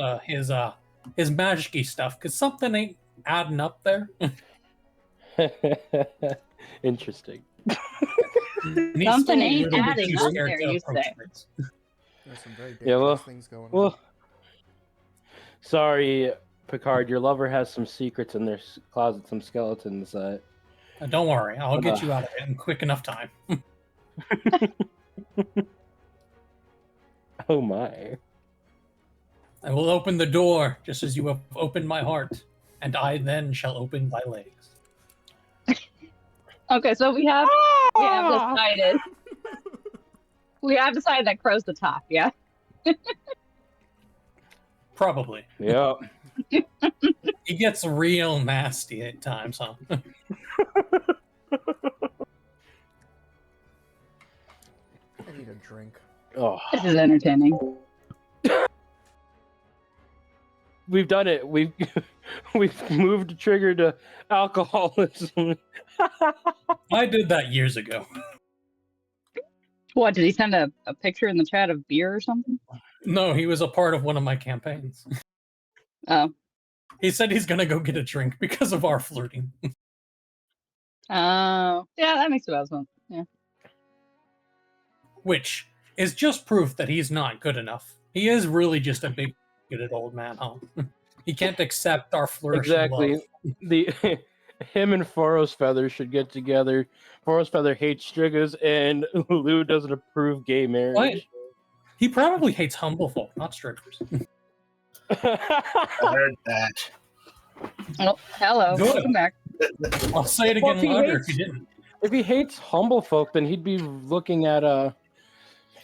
S6: his magic-y stuff because something ain't adding up there.
S2: Interesting.
S6: And he's
S4: Something
S6: still a
S4: ain't
S6: little bit
S4: adding
S6: too
S4: up
S6: scared
S4: there,
S6: to
S4: you
S6: approach
S4: say.
S6: Ritz.
S1: There's some very dangerous
S2: Yeah, well-
S1: things going on.
S2: Well, sorry, Picard. Your lover has some secrets in their closet, some skeletons.
S6: Don't worry, I'll get you out of it in quick enough time.
S2: Oh my.
S6: I will open the door just as you have opened my heart, and I then shall open thy legs.
S4: Okay, so we have decided that Crow's the top, yeah?
S6: Probably.
S2: Yeah.
S6: He gets real nasty at times, huh?
S1: I need a drink.
S2: Oh,
S4: This is entertaining.
S2: we've done it. We've moved the trigger to alcoholism.
S6: I did that years ago.
S4: What, did he send a picture in the chat of beer or something?
S6: No, he was a part of one of my campaigns.
S4: Oh.
S6: He said he's gonna go get a drink because of our flirting.
S4: Oh. Yeah, that makes about sense. Yeah.
S6: Which is just proof that he's not good enough. He is really just a bigoted old man, huh? He can't accept our flourishing
S2: Exactly.
S6: love.
S2: Him and Foros Feather should get together. Foros Feather hates Strigas, and Lou doesn't approve gay marriage.
S6: What? He probably hates humble folk, not strippers.
S3: I heard that.
S4: Oh, hello.
S6: Good.
S4: Welcome back.
S6: I'll say it
S2: Well,
S6: again
S2: if he
S6: louder
S2: hates-
S6: if you didn't.
S2: If he hates humble folk, then he'd be looking at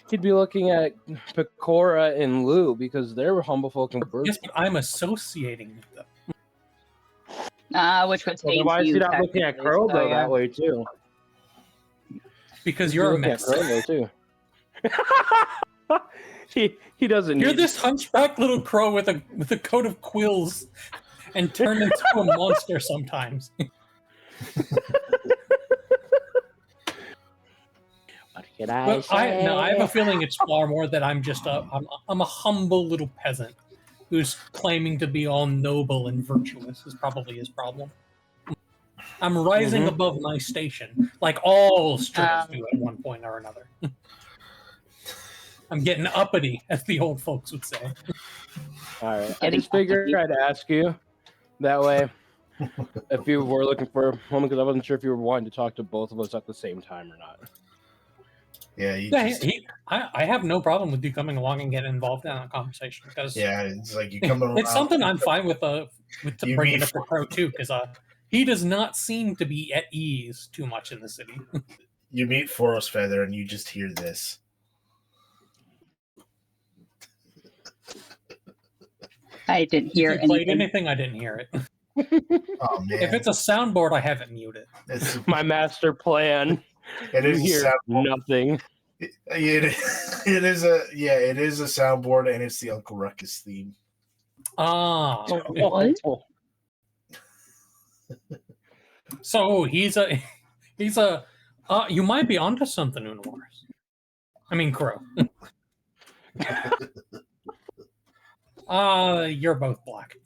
S2: Picora and Lou because they're humble folk and we're.
S6: Yes, but I'm associating with them.
S4: Which would
S2: Well,
S4: take
S2: then why is
S4: you
S2: he not looking at
S4: technically,
S2: Crow
S4: so,
S2: though
S4: yeah.
S2: that way too?
S6: Because
S2: He's
S6: you're a
S2: looking at
S6: mess.
S2: Crow though too. he doesn't.
S6: You're
S2: need-
S6: this hunchback little crow with a coat of quills and turn into a monster sometimes.
S7: What can I
S6: But
S7: say?
S6: I have a feeling it's far more that I'm just I'm a humble little peasant who's claiming to be all noble and virtuous is probably his problem. I'm rising
S2: Mhm.
S6: above my station, like all strippers do at one point or another. I'm getting uppity, as the old folks would say.
S2: All right. I
S4: Getting
S2: just figured
S4: uppity.
S2: I'd ask you. That way, if you were looking for a moment, because I wasn't sure if you were wanting to talk to both of us at the same time or not.
S3: Yeah,
S6: I have no problem with you coming along and getting involved in that conversation because
S3: it's like you come around.
S6: it's something I'm fine with
S3: You
S6: bringing
S3: meet
S6: up for Crow too because he does not seem to be at ease too much in the city.
S3: You meet Forest Feather, and you just hear this.
S4: I didn't hear
S6: If you played
S4: anything.
S6: anything, I didn't hear it.
S3: Oh man!
S6: If it's a soundboard, I have it muted.
S3: It's
S2: My master plan.
S3: it
S2: You
S3: is a
S2: hear
S3: soundboard.
S2: nothing.
S3: It is a soundboard, and it's the Uncle Ruckus theme.
S6: Ah,
S4: What?
S6: so he's a you might be onto something, Unwars. I mean, Crow. You're both black.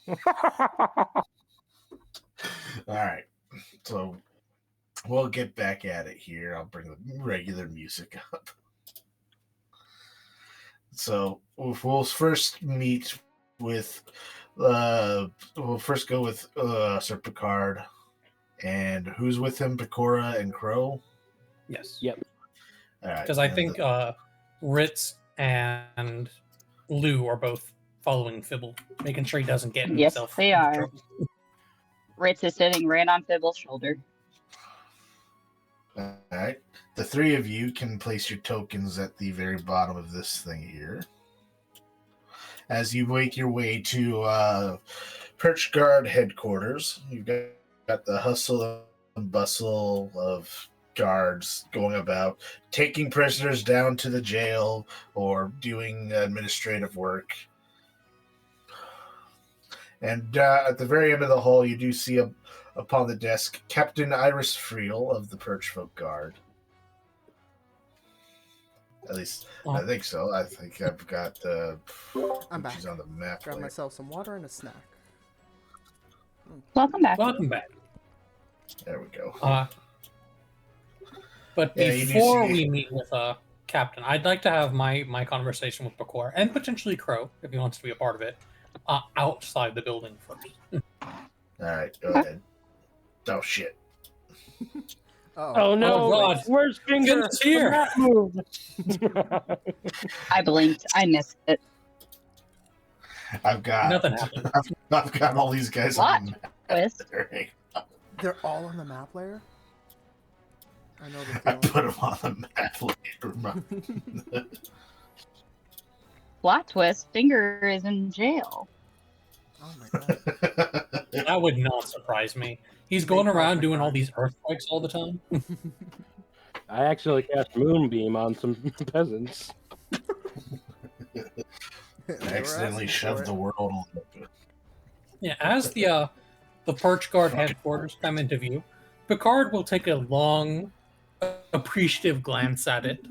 S3: All right, so we'll get back at it here. I'll bring the regular music up. So we'll first meet with we'll first go with Sir Picard, and who's with him? Pecora and Crow.
S6: Yes.
S2: Yep.
S3: All right,
S6: Because I think Ritz and Lou are both following Fibble, making sure he doesn't get
S4: Yes,
S6: himself
S4: they
S6: into
S4: are.
S6: trouble.
S4: Ritz is sitting right on Fibble's shoulder.
S3: all right. The three of you can place your tokens at the very bottom of this thing here. As you make your way to Perch Guard headquarters, you've got the hustle and bustle of guards going about taking prisoners down to the jail or doing administrative work. And at the very end of the hall, you do see upon the desk Captain Iris Friel of the Perch Folk Guard. At least I think so. I think I've got
S1: I'm back.
S3: she's on the map.
S1: Grab
S3: later.
S1: myself some water and a snack.
S4: Welcome back.
S6: Welcome back.
S3: There we go.
S6: But
S3: Yeah, you do
S6: before
S3: see-
S6: we meet with Captain, I'd like to have my conversation with Pecora and potentially Crow, if he wants to be a part of it, outside the building first.
S3: All right, go ahead. Oh shit!
S2: Oh no!
S6: Oh, God.
S2: Where's Finger?
S6: Finger's here.
S2: That move.
S4: I blinked. I missed it.
S3: I've got
S6: Nothing happened.
S3: I've got all these guys on the map.
S4: Twist.
S1: They're all on the map layer? I know the
S3: I
S1: feeling.
S3: put them on the map later.
S4: Plot twist. Finger is in jail.
S1: Oh my god.
S6: That would not surprise me. He's going around doing all these earthquakes all the time.
S2: I accidentally cast Moonbeam on some peasants.
S3: I accidentally shoved the world a little bit.
S6: Yeah, as the Perch Guard headquarters come into view, Picard will take a long, appreciative glance at it,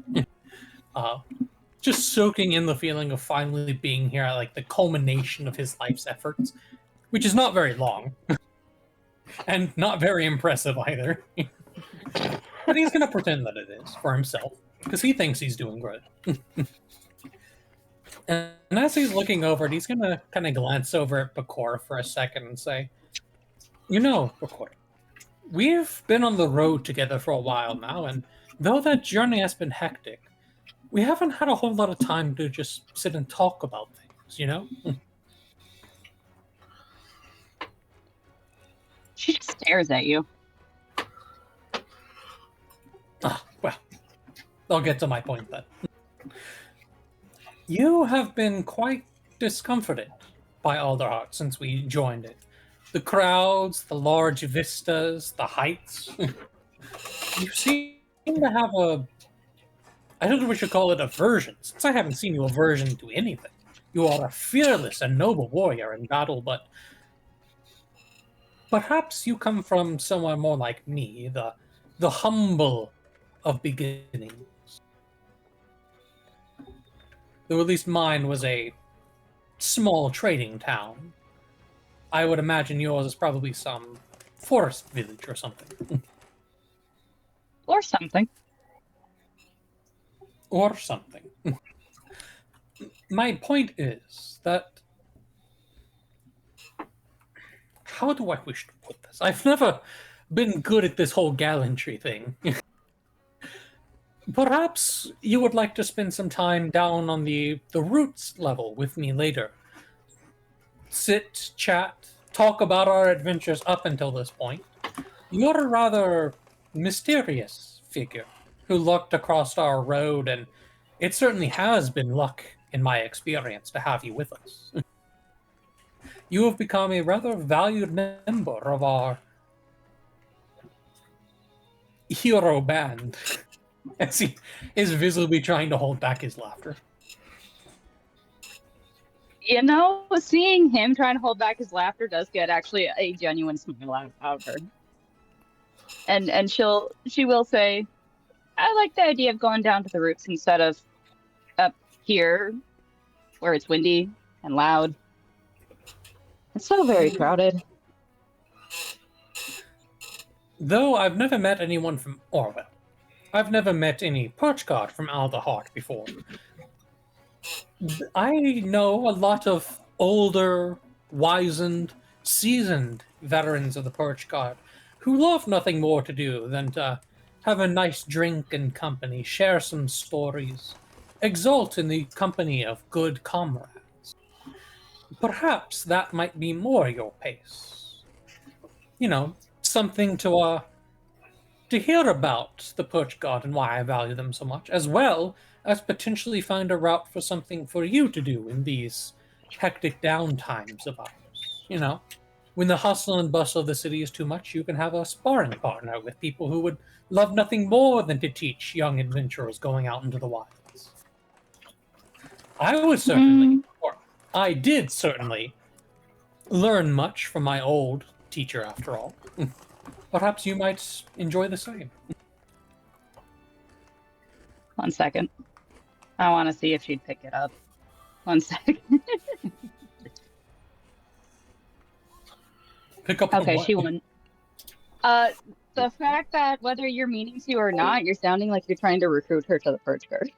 S6: just soaking in the feeling of finally being here at like the culmination of his life's efforts, which is not very long, and not very impressive either. But he's gonna pretend that it is for himself because he thinks he's doing good. And as he's looking over it, he's gonna kind of glance over at Pecora for a second and say, "You know, Pecora, we've been on the road together for a while now, and though that journey has been hectic, we haven't had a whole lot of time to just sit and talk about things, you know?"
S4: She just stares at you.
S6: Well, I'll get to my point then. You have been quite discomforted by Alderheart since we joined it. The crowds, the large vistas, the heights. You seem to have I don't know what you call it, aversion, since I haven't seen you aversion to anything. You are a fearless and noble warrior in battle, but perhaps you come from somewhere more like me, the humble of beginnings. Though at least mine was a small trading town. I would imagine yours is probably some forest village or something.
S4: Or something.
S6: Or something. My point is that how do I wish to put this? I've never been good at this whole gallantry thing. Perhaps you would like to spend some time down on the roots level with me later. Sit, chat, talk about our adventures up until this point. You're a rather mysterious figure who looked across our road, and it certainly has been luck, in my experience, to have you with us. You have become a rather valued member of our hero band. As he is visibly trying to hold back his laughter.
S4: You know, seeing him trying to hold back his laughter does get actually a genuine smile out of her. And she will say, I like the idea of going down to the roots instead of up here where it's windy and loud. It's so very crowded.
S6: Though I've never met anyone from Orwell. I've never met any Perch God from Aldahart before. I know a lot of older, wizened, seasoned veterans of the Perch God who love nothing more to do than to have a nice drink and company, share some stories, exult in the company of good comrades. Perhaps that might be more your pace. You know, something to hear about the Perch God and why I value them so much, as well as potentially find a route for something for you to do in these hectic downtimes of ours. You know, when the hustle and bustle of the city is too much, you can have a sparring partner with people who would love nothing more than to teach young adventurers going out into the wilds. I would certainly, or I did certainly, learn much from my old teacher after all. Perhaps you might enjoy the same.
S4: 1 second. I want to see if she'd pick it up. 1 second.
S6: Pick up
S4: Okay,
S6: what?
S4: she won. The fact that whether you're meaning to or not, you're sounding like you're trying to recruit her to the Perch Guard.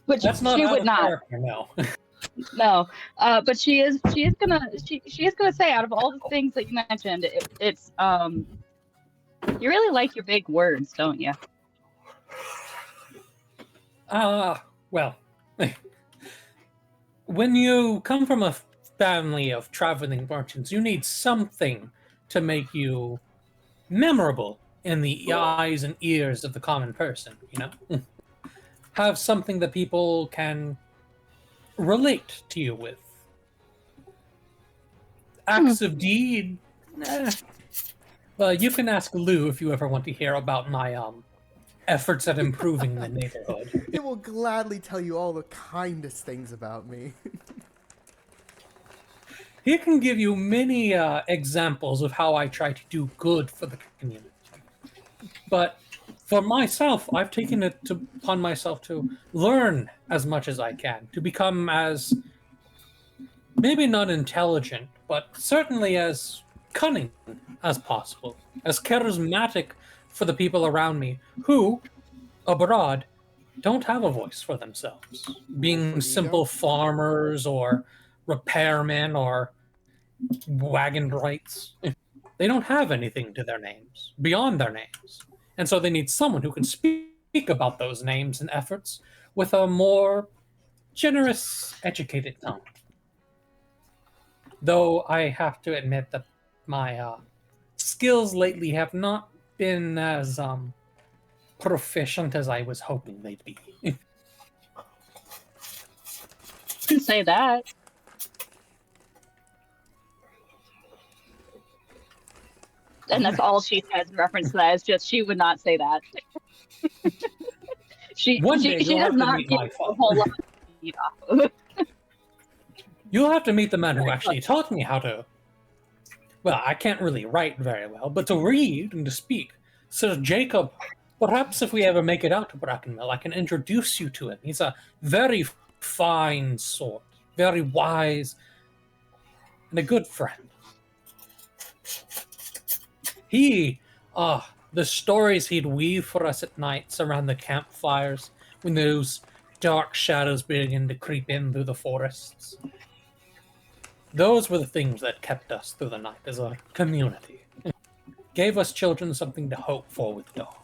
S4: But
S6: That's not
S4: she
S6: out
S4: would
S6: of
S4: not.
S6: character, no.
S4: No, but she is gonna say, out of all the things that you mentioned, it's you really like your big words, don't you?
S6: Well, when you come from a family of traveling merchants, you need something to make you memorable in the eyes and ears of the common person, you know? Have something that people can relate to you with. Acts of deed, well, you can ask Lou if you ever want to hear about my efforts at improving the neighborhood.
S1: He will gladly tell you all the kindest things about me.
S6: He can give you many examples of how I try to do good for the community. But for myself, I've taken it upon myself to learn as much as I can, to become as, maybe not intelligent, but certainly as cunning as possible, as charismatic for the people around me who, abroad, don't have a voice for themselves. Being simple farmers or repairmen or wagon brights. They don't have anything to their names, beyond their names. And so they need someone who can speak about those names and efforts with a more generous, educated tone. Though I have to admit that my skills lately have not been as proficient as I was hoping they'd be.
S4: Didn't say that. And that's all she says in reference to that. Is just she would not say that. she does not give a whole lot to feed off of.
S6: You'll have to meet the man who actually taught me how to. Well, I can't really write very well, but to read and to speak. Sir Jacob, perhaps if we ever make it out to Brackenmill, I can introduce you to him. He's a very fine sort, very wise, and a good friend. The stories he'd weave for us at nights around the campfires when those dark shadows begin to creep in through the forests. Those were the things that kept us through the night as a community. Gave us children something to hope for with dawn.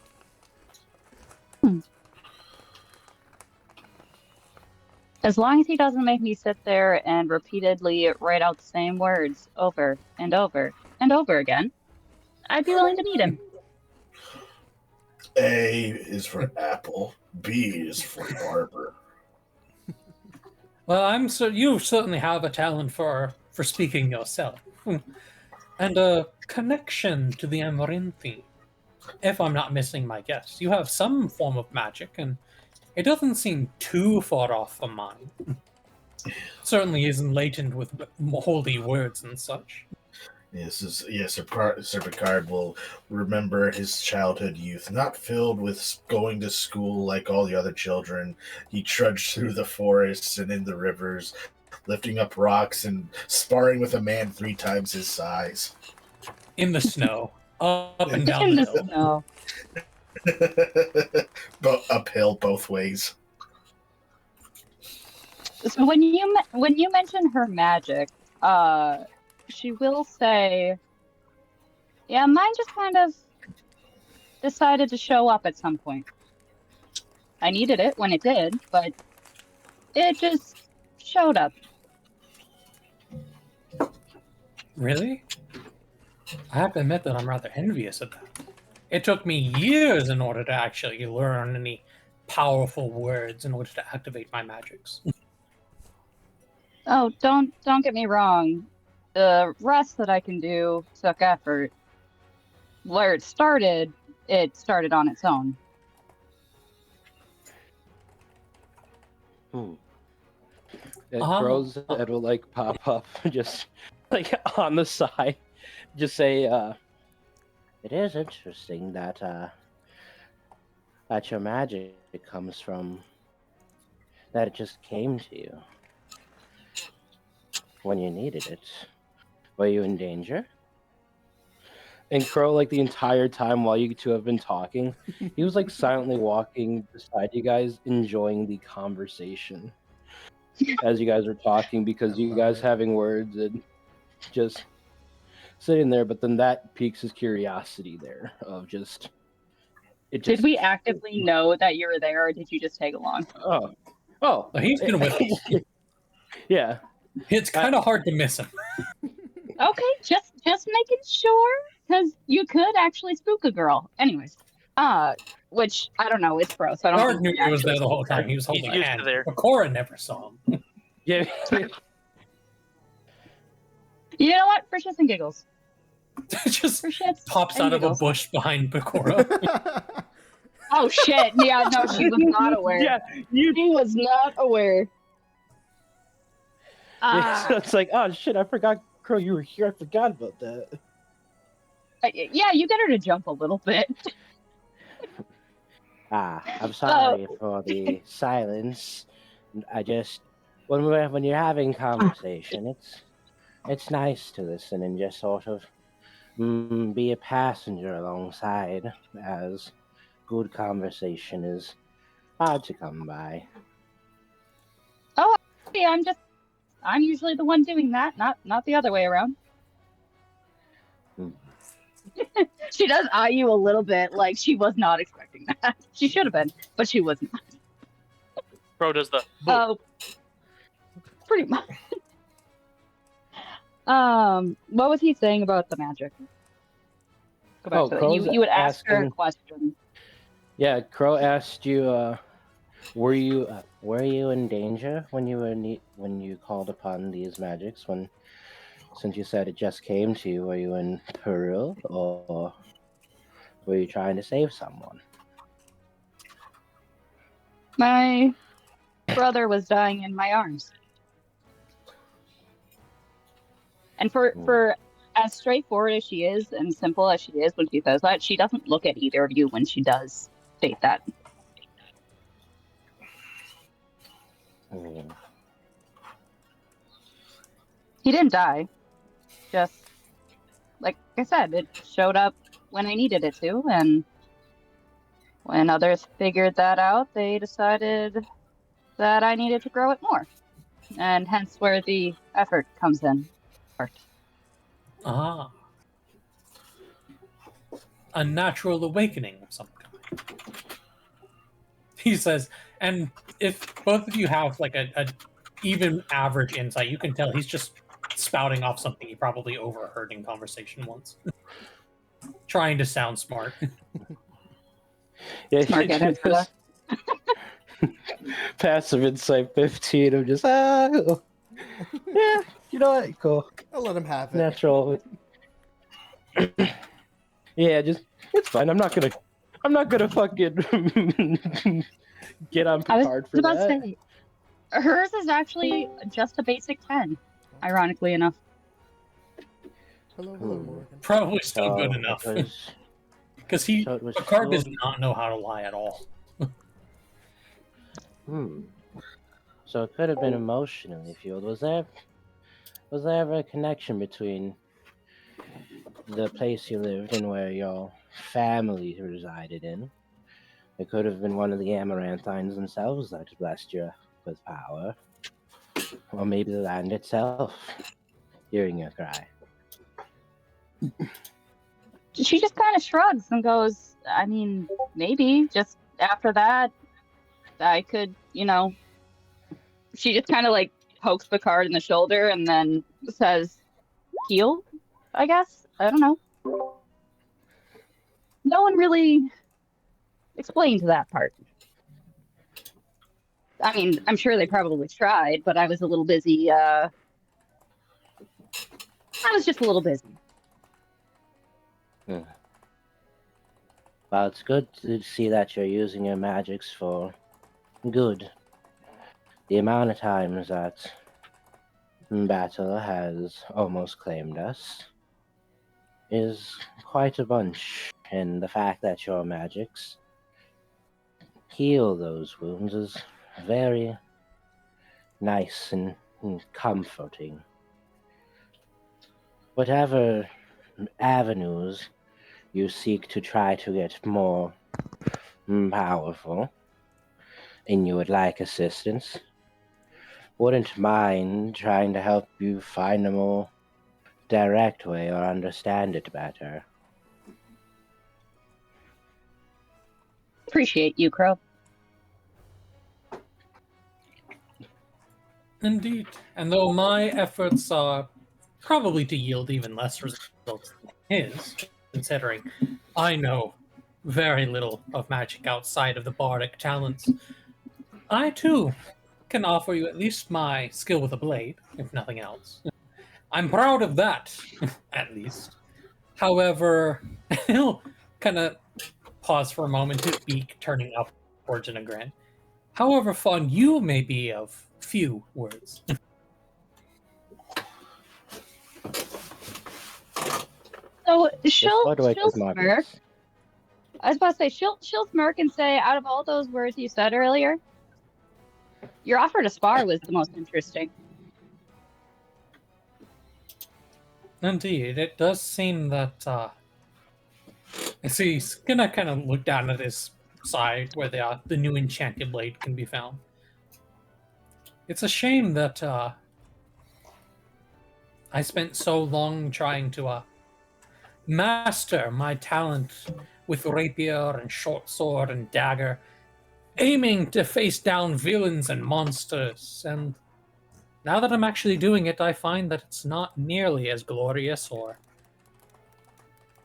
S4: As long as he doesn't make me sit there and repeatedly write out the same words over and over and over again, I'd be willing to meet him.
S3: A is for apple. B is for barber.
S6: Well, you certainly have a talent for speaking yourself. And a connection to the Amaranthi. If I'm not missing my guess. You have some form of magic, and it doesn't seem too far off from mine. Certainly isn't latent with holy words and such.
S3: Sir Picard will remember his childhood youth, not filled with going to school like all the other children. He trudged through the forests and in the rivers, lifting up rocks and sparring with a man 3 times his size.
S6: In the snow. Up and down
S4: In
S6: the
S4: the
S6: hill.
S4: snow.
S3: But uphill both ways.
S4: So when you mention her magic, she will say, "Yeah, mine just kind of decided to show up at some point. I needed it when it did, but it just showed up."
S6: Really? I have to admit that I'm rather envious of that. It took me years in order to actually learn any powerful words in order to activate my magics.
S4: Oh, don't get me wrong. The rest that I can do took effort. Where it started on its own.
S7: Crow's head will like pop up just like on the side. Just say, it is interesting that that your magic comes from that it just came to you when you needed it. Were you in danger? And Crow, like the entire time while you two have been talking, he was like silently walking beside you guys, enjoying the conversation as you guys are talking, because you guys having words and just sitting there. But then that piques his curiosity there of just.
S4: Did we actively know that you were there, or did you just tag along?
S7: Oh,
S6: He's been with us.
S7: Yeah.
S6: It's kind of hard to miss him.
S4: Okay, just making sure, because you could actually spook a girl. Anyways, which I don't know, it's gross. I don't
S6: Guard
S4: think
S6: knew
S4: he
S6: he was there
S4: actually
S6: the whole
S4: spooked her.
S6: time. He was holding
S5: He's
S6: a hand.
S5: there.
S6: Cora never saw him.
S7: Yeah.
S4: You know what? For shits and giggles.
S6: Just
S4: For shits
S6: pops
S4: and
S6: out of a
S4: giggles.
S6: bush behind Pecora.
S4: Oh shit! Yeah, no, she was not aware.
S7: Yeah,
S4: She was not aware.
S7: So it's like, oh shit, I forgot, Crow, you were here. I forgot about that.
S4: Yeah, you get her to jump a little bit.
S7: I'm sorry for the silence. I just when you're having conversation, it's nice to listen and just sort of be a passenger alongside, as good conversation is hard to come by.
S4: Oh, yeah, I'm usually the one doing that, not the other way around. She does eye you a little bit like she was not expecting that. She should have been, but she was not.
S5: Bro does the.
S4: Oh, pretty much. What was he saying about the magic? Go back to
S7: Crow's
S4: it. You would ask her a
S7: asking-
S4: question.
S7: Yeah, Crow asked you, were you in danger when you called upon these magics? Since you said it just came to you, were you in peril, or were you trying to save someone?
S4: My brother was dying in my arms. And for as straightforward as she is and simple as she is when she says that, she doesn't look at either of you when she does state that. He didn't die. Just, like I said, it showed up when I needed it to, and when others figured that out, they decided that I needed to grow it more. And hence where the effort comes in.
S6: Ah. A natural awakening of some kind. He says, and if both of you have like a even average insight, you can tell he's just spouting off something he probably overheard in conversation once. Trying to sound smart.
S7: Yeah,
S4: Smart guy,
S7: just passive insight 15. I'm just yeah, you know what? Cool.
S1: I'll let him have it.
S7: Natural. Yeah, just it's fine. I'm not gonna fucking get on
S4: I was
S7: Picard for
S4: about to
S7: that.
S4: say, hers is actually just a basic 10, ironically enough.
S1: Hello, Morgan.
S6: Probably still good
S7: So
S6: enough.
S7: it was-
S6: Because
S7: so it was
S6: Picard does
S7: cool.
S6: not know how to lie at all.
S7: So it could have been emotionally fueled. Was there ever a connection between the place you lived and where your family resided in? It could have been one of the Amaranthines themselves that blessed you with power. Or maybe the land itself, hearing your cry.
S4: She just kind of shrugs and goes, I mean, maybe. Just after that, I could, she just kind of like pokes Picard in the shoulder and then says, heal, I guess. I don't know. No one really explained that part. I mean, I'm sure they probably tried, but I was a little busy. I was just a little busy.
S7: Well, it's good to see that you're using your magics for good. The amount of times that battle has almost claimed us is quite a bunch, and the fact that your magics heal those wounds is very nice and comforting. Whatever avenues you seek to try to get more powerful, and you would like assistance, wouldn't mind trying to help you find a more direct way or understand it better.
S4: Appreciate you, Crow.
S6: Indeed. And though my efforts are probably to yield even less results than his, considering I know very little of magic outside of the bardic talents, I too can offer you at least my skill with a blade, if nothing else. I'm proud of that, at least. However, he'll kind of pause for a moment, his beak turning upwards in a grin. However fond you may be of few words.
S4: So she'll
S7: What do I take
S4: smirk.
S7: markets?
S4: I was about to say she'll smirk and say, out of all those words you said earlier, your offer to spar was the most interesting.
S6: Indeed, it does seem that so he's gonna kind of look down at his side where the new enchanted blade can be found. It's a shame that I spent so long trying to master my talent with rapier and short sword and dagger, aiming to face down villains and monsters, and now that I'm actually doing it, I find that it's not nearly as glorious or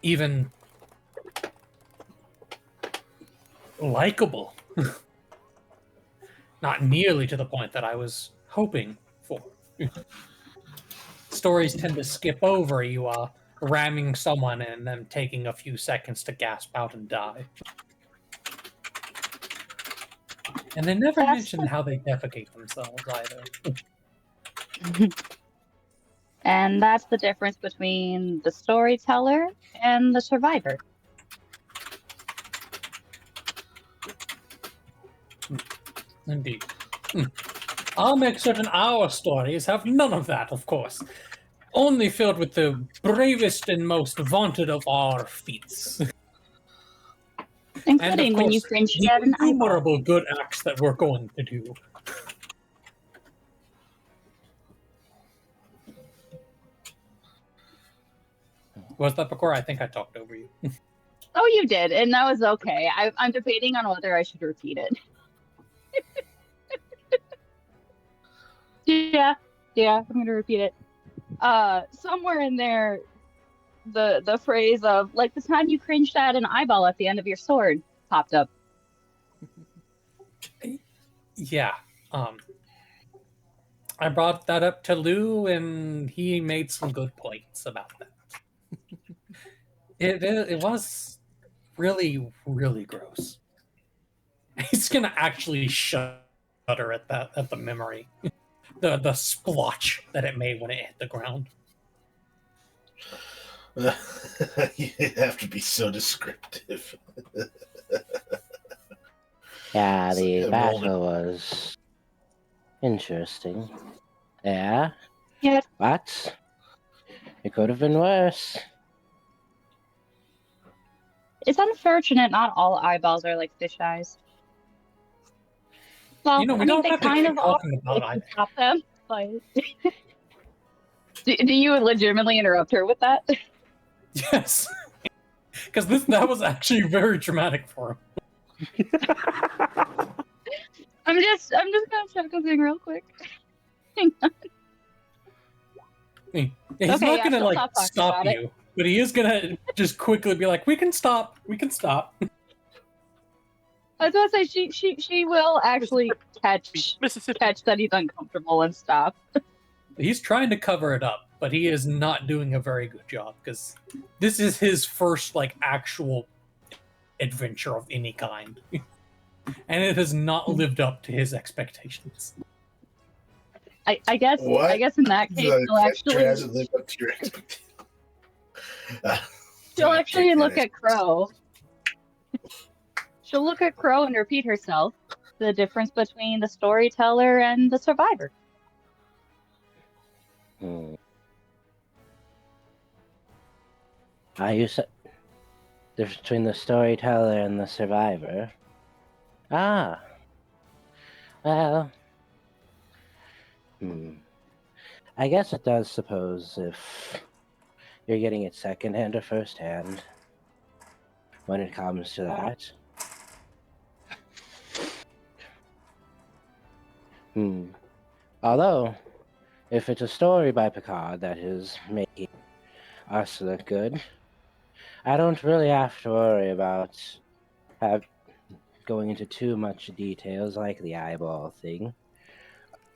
S6: even likable. Not nearly to the point that I was hoping for. Stories tend to skip over you ramming someone and them taking a few seconds to gasp out and die. And they never mention how they defecate themselves either.
S4: And that's the difference between the storyteller and the survivor.
S6: Indeed. I'll make certain our stories have none of that, of course. Only filled with the bravest and most vaunted of our feats.
S4: Including
S6: and of
S4: when you
S6: course,
S4: cringed
S6: the
S4: at an eyeball.
S6: innumerable good acts that we're going to do. Was that before? I think I talked over you.
S4: Oh, you did, and that was okay. I'm debating on whether I should repeat it. Yeah, I'm gonna repeat it. Somewhere in there, the phrase of like the time you cringed at an eyeball at the end of your sword popped up.
S6: Yeah. I brought that up to Lou, and he made some good points about that. It was really, really gross. He's gonna actually shudder at the memory, the splotch that it made when it hit the ground.
S3: You have to be so descriptive.
S7: Yeah,
S3: So,
S7: the
S3: yeah,
S7: battle was interesting. Yeah?
S4: Yeah.
S7: What? It could have been worse.
S4: It's unfortunate not all eyeballs are like fish eyes. Well,
S6: You know, we
S4: I mean,
S6: don't
S4: they
S6: have to
S4: kind
S6: keep
S4: of are
S6: talking
S4: if
S6: about
S4: you
S6: eyes.
S4: stop them, but do you legitimately interrupt her with that?
S6: Yes, because that was actually very dramatic for him.
S4: I'm just gonna check a thing real quick. Hang on.
S6: He's
S4: Okay,
S6: not
S4: yeah,
S6: gonna
S4: she'll
S6: like
S4: stop talking
S6: stop
S4: about it.
S6: you, but he is gonna just quickly be like, "We can stop. We can stop."
S4: I was gonna say she will actually catch
S5: Mississippi.
S4: that he's uncomfortable and stop.
S6: He's trying to cover it up, but he is not doing a very good job because this is his first like actual adventure of any kind, and it has not lived up to his expectations.
S4: I guess
S3: What?
S4: in that case
S3: The
S4: she'll actually
S3: hasn't lived up to your expectations.
S4: she'll
S3: I
S4: actually
S3: take that
S4: look
S3: as-
S4: at Crow. She'll look at Crow and repeat herself. The difference between the storyteller and the survivor.
S7: You said there's between the storyteller and the survivor. Ah. Well. I guess it does suppose if you're getting it secondhand or firsthand when it comes to that. Although, if it's a story by Picard that is making us look good, I don't really have to worry about going into too much details like the eyeball thing,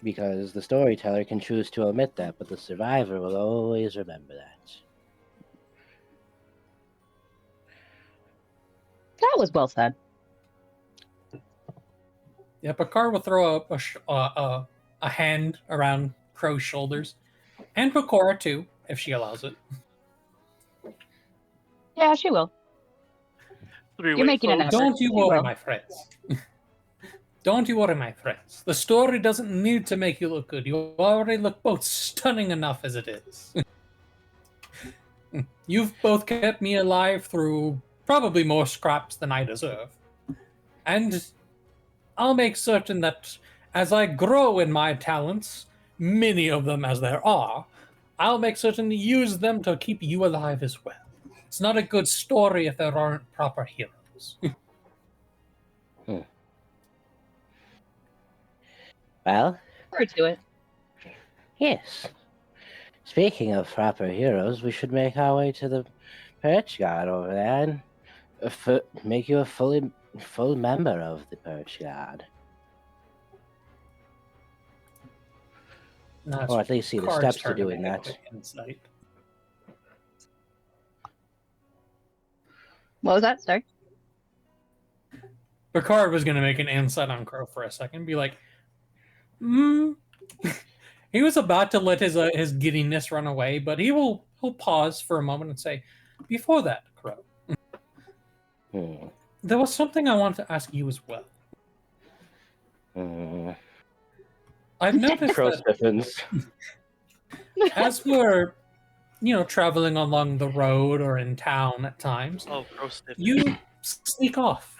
S7: because the storyteller can choose to omit that, but the survivor will always remember that.
S4: That was well said.
S6: Yeah, Picard will throw a hand around Crow's shoulders, and Picora too, if she allows it.
S4: Yeah, she will. You're making an effort.
S6: Don't you
S4: She
S6: worry,
S4: will.
S6: my friends. Don't you worry, my friends. The story doesn't need to make you look good. You already look both stunning enough as it is. You've both kept me alive through probably more scraps than I deserve. And I'll make certain that as I grow in my talents, many of them as there are, I'll make certain to use them to keep you alive as well. It's not a good story if there aren't proper heroes.
S7: Well,
S4: Forward to it.
S7: yes. Speaking of proper heroes, we should make our way to the Perch Guard over there and make you a full member of the Perch Guard. Or at least see the
S6: Picard's
S7: steps to
S6: turn
S7: doing
S6: make a
S7: that.
S6: quick insight.
S4: What was that? Sorry.
S6: Picard was going to make an insight on Crow for a second, be like, He was about to let his giddiness run away, but he'll pause for a moment and say, before that, Crow, there was something I wanted to ask you as well. I've noticed
S7: Crow
S6: that
S7: stiffens.
S6: as we're, traveling along the road or in town at times, you sneak off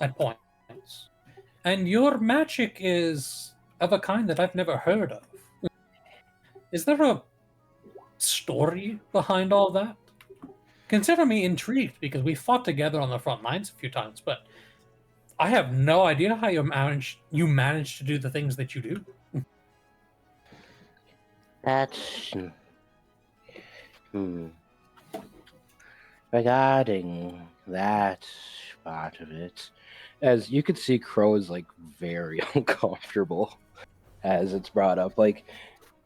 S6: at points. And your magic is of a kind that I've never heard of. Is there a story behind all that? Consider me intrigued because we fought together on the front lines a few times, but I have no idea how you managed to do the things that you do.
S7: That's regarding that part of it, as you could see, Crow is like very uncomfortable as it's brought up. Like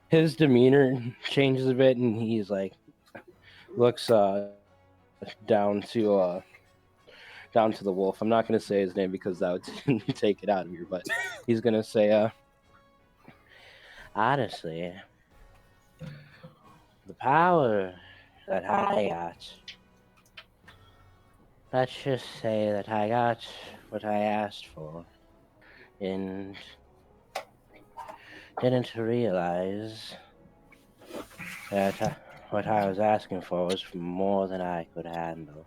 S7: his demeanor changes a bit, and he's like looks down to the wolf. I'm not gonna say his name because that would take it out of you, but he's gonna say, honestly, the power that I got. Let's just say that I got what I asked for, and didn't realize that what I was asking for was more than I could handle.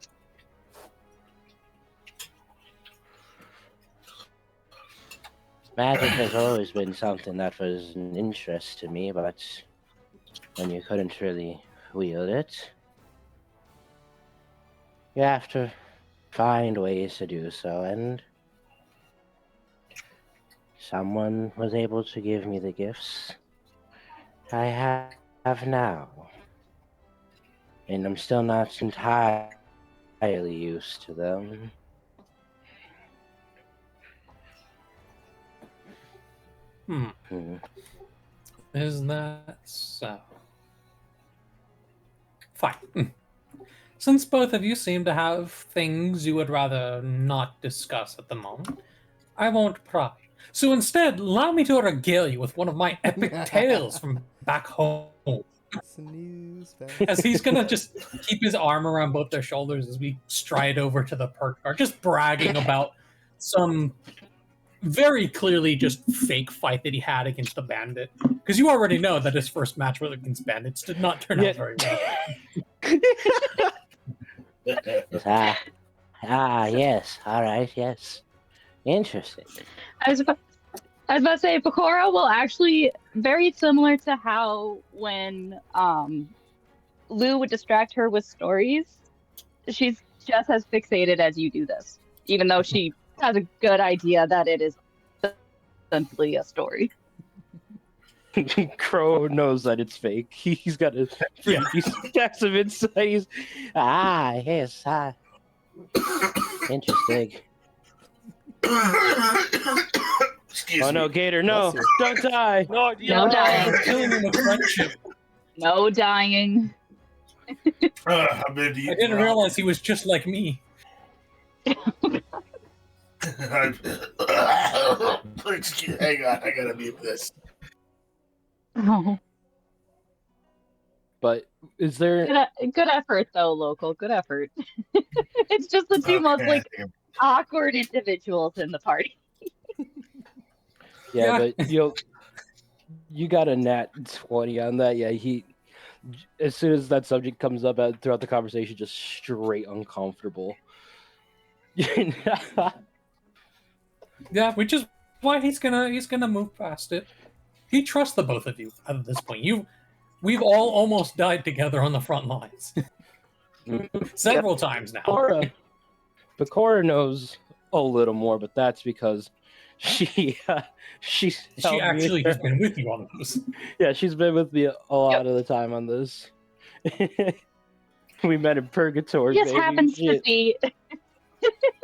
S7: Magic has always been something that was an interest to me, but when you couldn't really wield it, you have to find ways to do so, and someone was able to give me the gifts I have now. And I'm still not entirely used to them.
S6: Is that so? Fine. Since both of you seem to have things you would rather not discuss at the moment, I won't pry. So instead, allow me to regale you with one of my epic tales from back home.
S1: Snooze
S6: As he's gonna just keep his arm around both their shoulders as we stride over to the perk bar, just bragging about some very clearly just fake fight that he had against a bandit. Because you already know that his first match with against bandits did not turn out very well.
S7: Yes. All right, yes. Interesting.
S4: I was about to say, Pecora will actually, very similar to how when Lou would distract her with stories, she's just as fixated as you do this, even though she has a good idea that it is simply a story.
S2: Crow knows that it's fake. He's got a stacks of insight.
S7: Yes. Interesting.
S3: Excuse
S2: no,
S3: me.
S2: Gator, no, don't die.
S5: No,
S4: No dying.
S6: Killing him with friendship.
S4: No dying.
S3: I've been
S6: I didn't realize he was just like me.
S3: Excuse, hang on, I gotta mute this.
S4: Oh.
S2: But is there
S4: Good effort, though, local. Good effort. It's just the two most awkward individuals in the party.
S2: Yeah, but you got a nat 20 on that. Yeah, he as soon as that subject comes up throughout the conversation, just straight uncomfortable.
S6: Yeah, which is why he's gonna move past it. He trusts the both of you at this point. We've all almost died together on the front lines. Several times now.
S2: Pecora knows a little more, but that's because she
S6: actually has been with you on this.
S2: Yeah, she's been with me a lot of the time on this. We met in Purgatory.
S4: Just happens to be.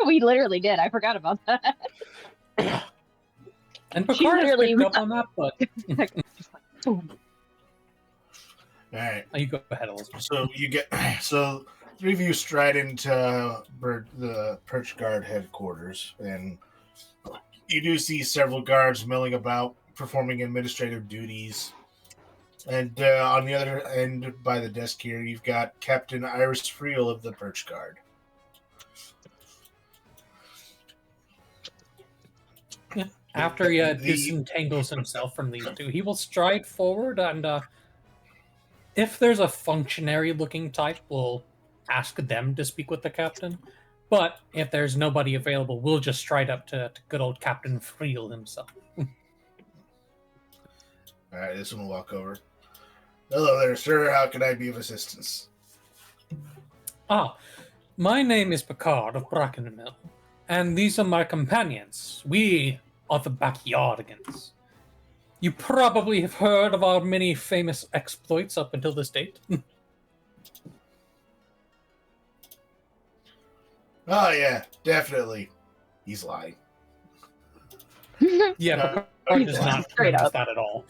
S4: We literally did. I forgot about that.
S6: And Picard has picked up on that, but
S3: all right.
S6: You go ahead, Elizabeth.
S3: So three of you stride into the Perch Guard headquarters, and you do see several guards milling about, performing administrative duties. And on the other end, by the desk here, you've got Captain Iris Friel of the Perch Guard.
S6: Yeah. After he disentangles himself from these two, he will stride forward, and if there's a functionary-looking type, we'll ask them to speak with the captain. But if there's nobody available, we'll just stride up to good old Captain Friel himself.
S3: All right, this one will walk over. Hello there, sir. How can I be of assistance?
S6: My name is Picard of Brackenmill, and these are my companions. We are the Backyardigans. You probably have heard of our many famous exploits up until this date.
S3: Oh yeah, definitely. He's lying.
S6: Yeah, Picard does not
S4: Straight
S6: notice
S4: up.
S6: that at all.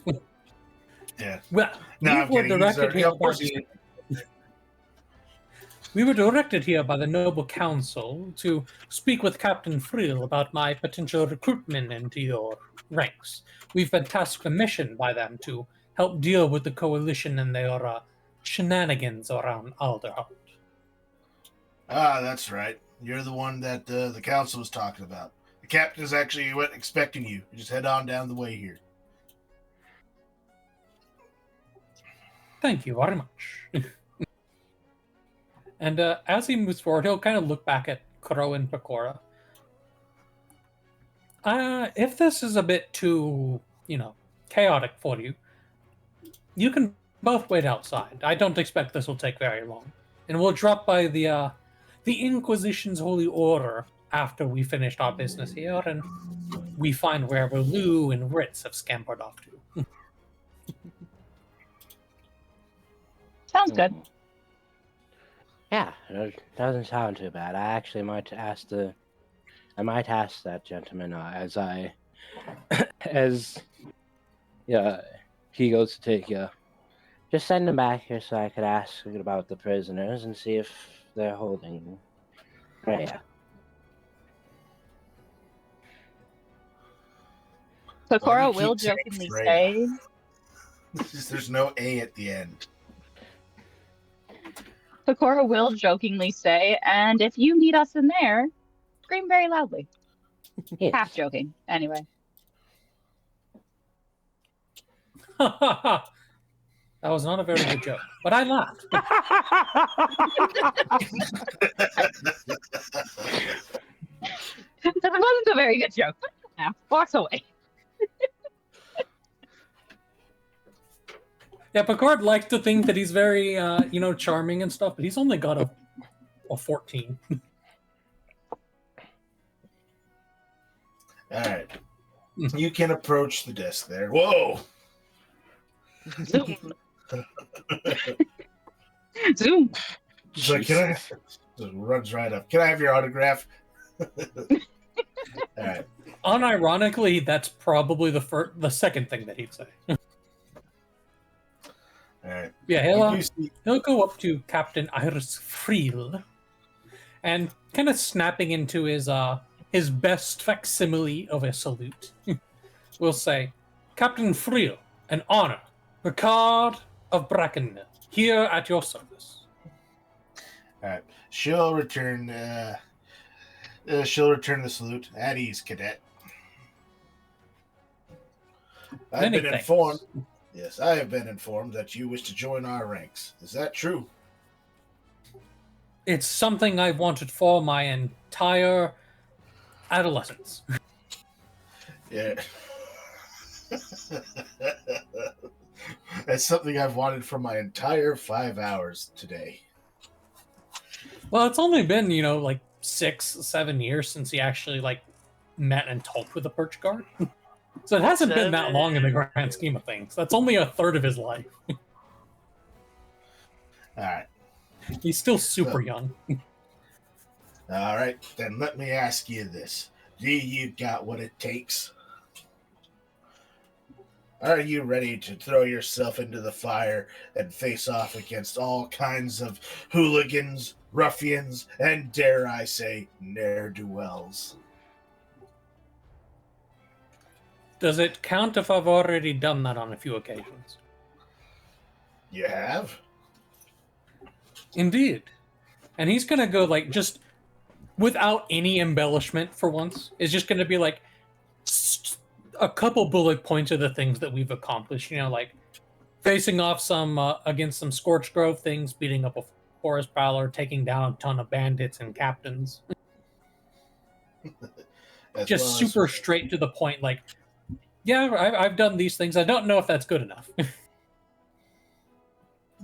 S3: Yeah.
S6: Well,
S3: No,
S6: we
S3: I'm
S6: were
S3: kidding. He's
S6: directed
S3: yeah,
S6: here
S3: of
S6: by
S3: course he's
S6: the We were directed here by the Noble Council to speak with Captain Friel about my potential recruitment into your ranks. We've been tasked a mission by them to help deal with the coalition and their shenanigans around Alderheart.
S3: Ah, that's right. You're the one that the council was talking about. The captain is actually expecting you. You just head on down the way here.
S6: Thank you very much. And as he moves forward, he'll kind of look back at Crow and Pecora. If this is a bit too, chaotic for you, you can both wait outside. I don't expect this will take very long. And we'll drop by the Inquisition's Holy Order after we finished our business here, and we find wherever Lou and Ritz have scampered off to.
S4: Sounds good.
S7: Yeah, it doesn't sound too bad. I actually might ask that gentleman as he goes to take you. Just send him back here so I could ask about the prisoners and see if they're holding. Yeah.
S4: Pecora
S3: Why do you
S4: will
S3: keep saying
S4: jokingly
S3: Freya?
S4: say,
S3: There's no A at the end.
S4: Pecora will jokingly say, and if you meet us in there, scream very loudly.
S7: Yes.
S4: Half joking, anyway.
S6: That was not a very good joke, but I laughed.
S4: That wasn't a very good joke. Now, walks away.
S6: Yeah, Picard likes to think that he's very, charming and stuff, but he's only got a 14.
S3: All right. You can approach the desk there. Whoa!
S4: Zoom. Zoom.
S3: So can I? Just runs right up. Can I have your autograph? All right.
S6: Unironically, that's probably the second thing that he'd say.
S3: All right.
S6: Yeah,
S3: You see-
S6: he'll go up to Captain Iris Friel and kind of snapping into his best facsimile of a salute. We'll say, Captain Friel, an honor. Picard of Brackenmill, here at your service.
S3: All right. She'll return the salute. At ease, cadet. I've
S6: Many
S3: been
S6: thanks.
S3: informed. Yes, I have been informed that you wish to join our ranks. Is that true?
S6: It's something I've wanted for my entire adolescence.
S3: Yeah. That's something I've wanted for my entire 5 hours today.
S6: Well, it's only been, 6-7 years since he actually, met and talked with the perch guard. So it hasn't been that long in the grand scheme of things. That's only a third of his life.
S3: All right.
S6: He's still super young.
S3: All right. Then let me ask you this. Do you got what it takes? Are you ready to throw yourself into the fire and face off against all kinds of hooligans, ruffians, and dare I say, ne'er-do-wells?
S6: Does it count if I've already done that on a few occasions?
S3: You have?
S6: Indeed. And he's going to go, just without any embellishment for once, is just going to be a couple bullet points of the things that we've accomplished, facing off against some Scorched Grove things, beating up a forest prowler, taking down a ton of bandits and captains. Just super straight to the point, yeah, I've done these things. I don't know if that's good enough.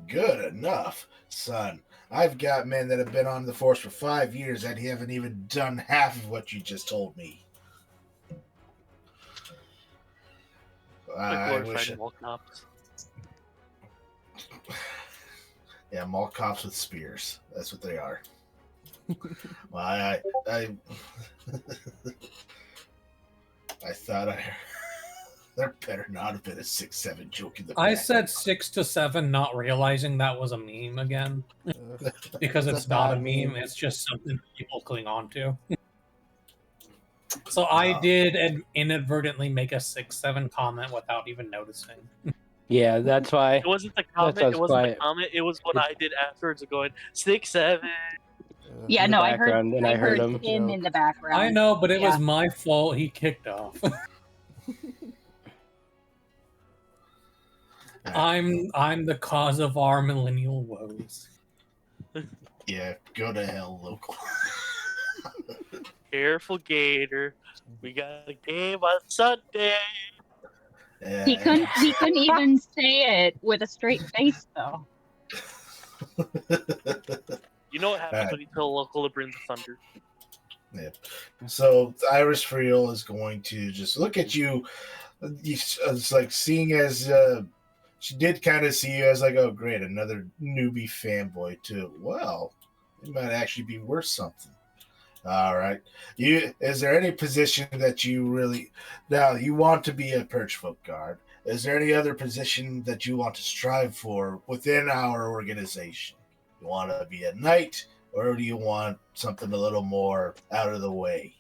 S3: Good enough, son. I've got men that have been on the force for 5 years and haven't even done half of what you just told me.
S5: The
S3: I wish.
S5: glorified mall cops.
S3: Yeah, mall cops with spears. That's what they are. Well, I thought there better not have been a 6-7 joke in the
S6: I
S3: back.
S6: said 6 to 7, not realizing that was a meme again. Because
S1: It's
S6: it's
S1: a
S6: not a
S1: bad
S6: meme,
S1: meme.
S6: it's just something people cling on to. So I did inadvertently make a 6-7 comment without even noticing.
S7: Yeah, that's why.
S5: It wasn't the comment.
S7: sounds
S5: It wasn't the
S7: quiet.
S5: comment. It was what I did afterwards of going 6-7.
S4: Yeah,
S7: In the
S4: no, I heard.
S7: background, and I heard him.
S4: him in the background.
S6: I know, but it
S4: Yeah.
S6: was my fault he kicked off. I'm the cause of our millennial woes.
S3: Yeah, go to hell, local.
S5: Careful, Gator. We got a game on Sunday.
S3: Yeah,
S4: He couldn't even say it with a straight face though.
S5: You know what happens
S3: Alright.
S5: when you tell a local to bring the thunder.
S3: Yeah. So Iris Friel is going to just look at you. It's like seeing as she did kind of see you as like, oh great, another newbie fanboy too. Well, it might actually be worth something. All right. Is there any position that you really now you want to be a perch folk guard? Is there any other position that you want to strive for within our organization? You want to be a knight, or do you want something a little more out of the way?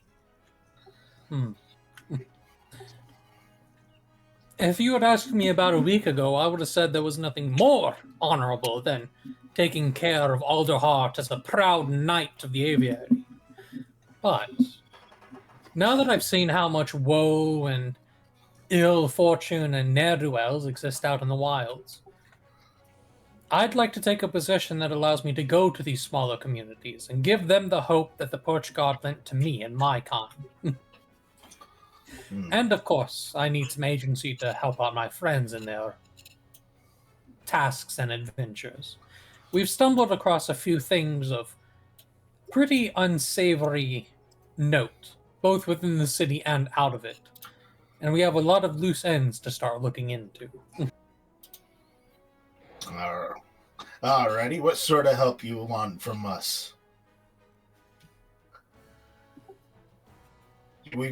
S6: If you had asked me about a week ago, I would have said there was nothing more honorable than taking care of Alderheart as the proud knight of the aviary. But now that I've seen how much woe and ill fortune and ne'er-do-wells exist out in the wilds, I'd like to take a position that allows me to go to these smaller communities and give them the hope that the Porch God lent to me and my kind. And of course, I need some agency to help out my friends in their tasks and adventures. We've stumbled across a few things of pretty unsavory note, both within the city and out of it. And we have a lot of loose ends to start looking into.
S3: Alrighty, what sort of help you want from us?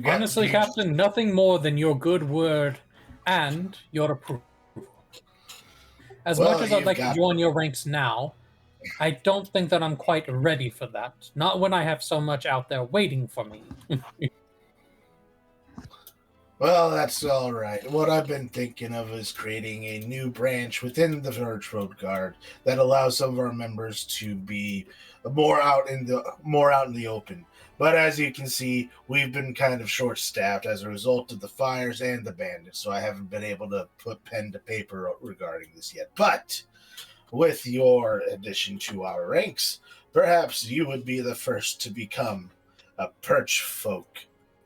S6: Honestly, Captain, nothing more than your good word and your approval. As much as I'd like to join your ranks now, I don't think that I'm quite ready for that. Not when I have so much out there waiting for me.
S3: Well, that's all right. What I've been thinking of is creating a new branch within the Verge Road Guard that allows some of our members to be more out in the open. But as you can see, we've been kind of short-staffed as a result of the fires and the bandits, so I haven't been able to put pen to paper regarding this yet. But with your addition to our ranks, perhaps you would be the first to become a perch folk.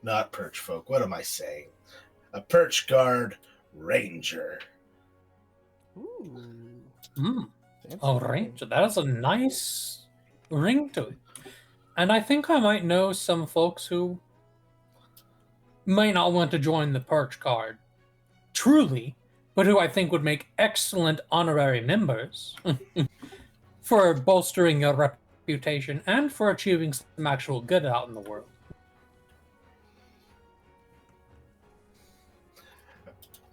S3: Not perch folk. What am I saying? A perch guard ranger.
S1: Ooh. Fancy
S6: Oh,
S1: name.
S6: ranger. That is a nice ring to it. And I think I might know some folks who may not want to join the perch guard truly, but who I think would make excellent honorary members for bolstering your reputation and for achieving some actual good out in the world.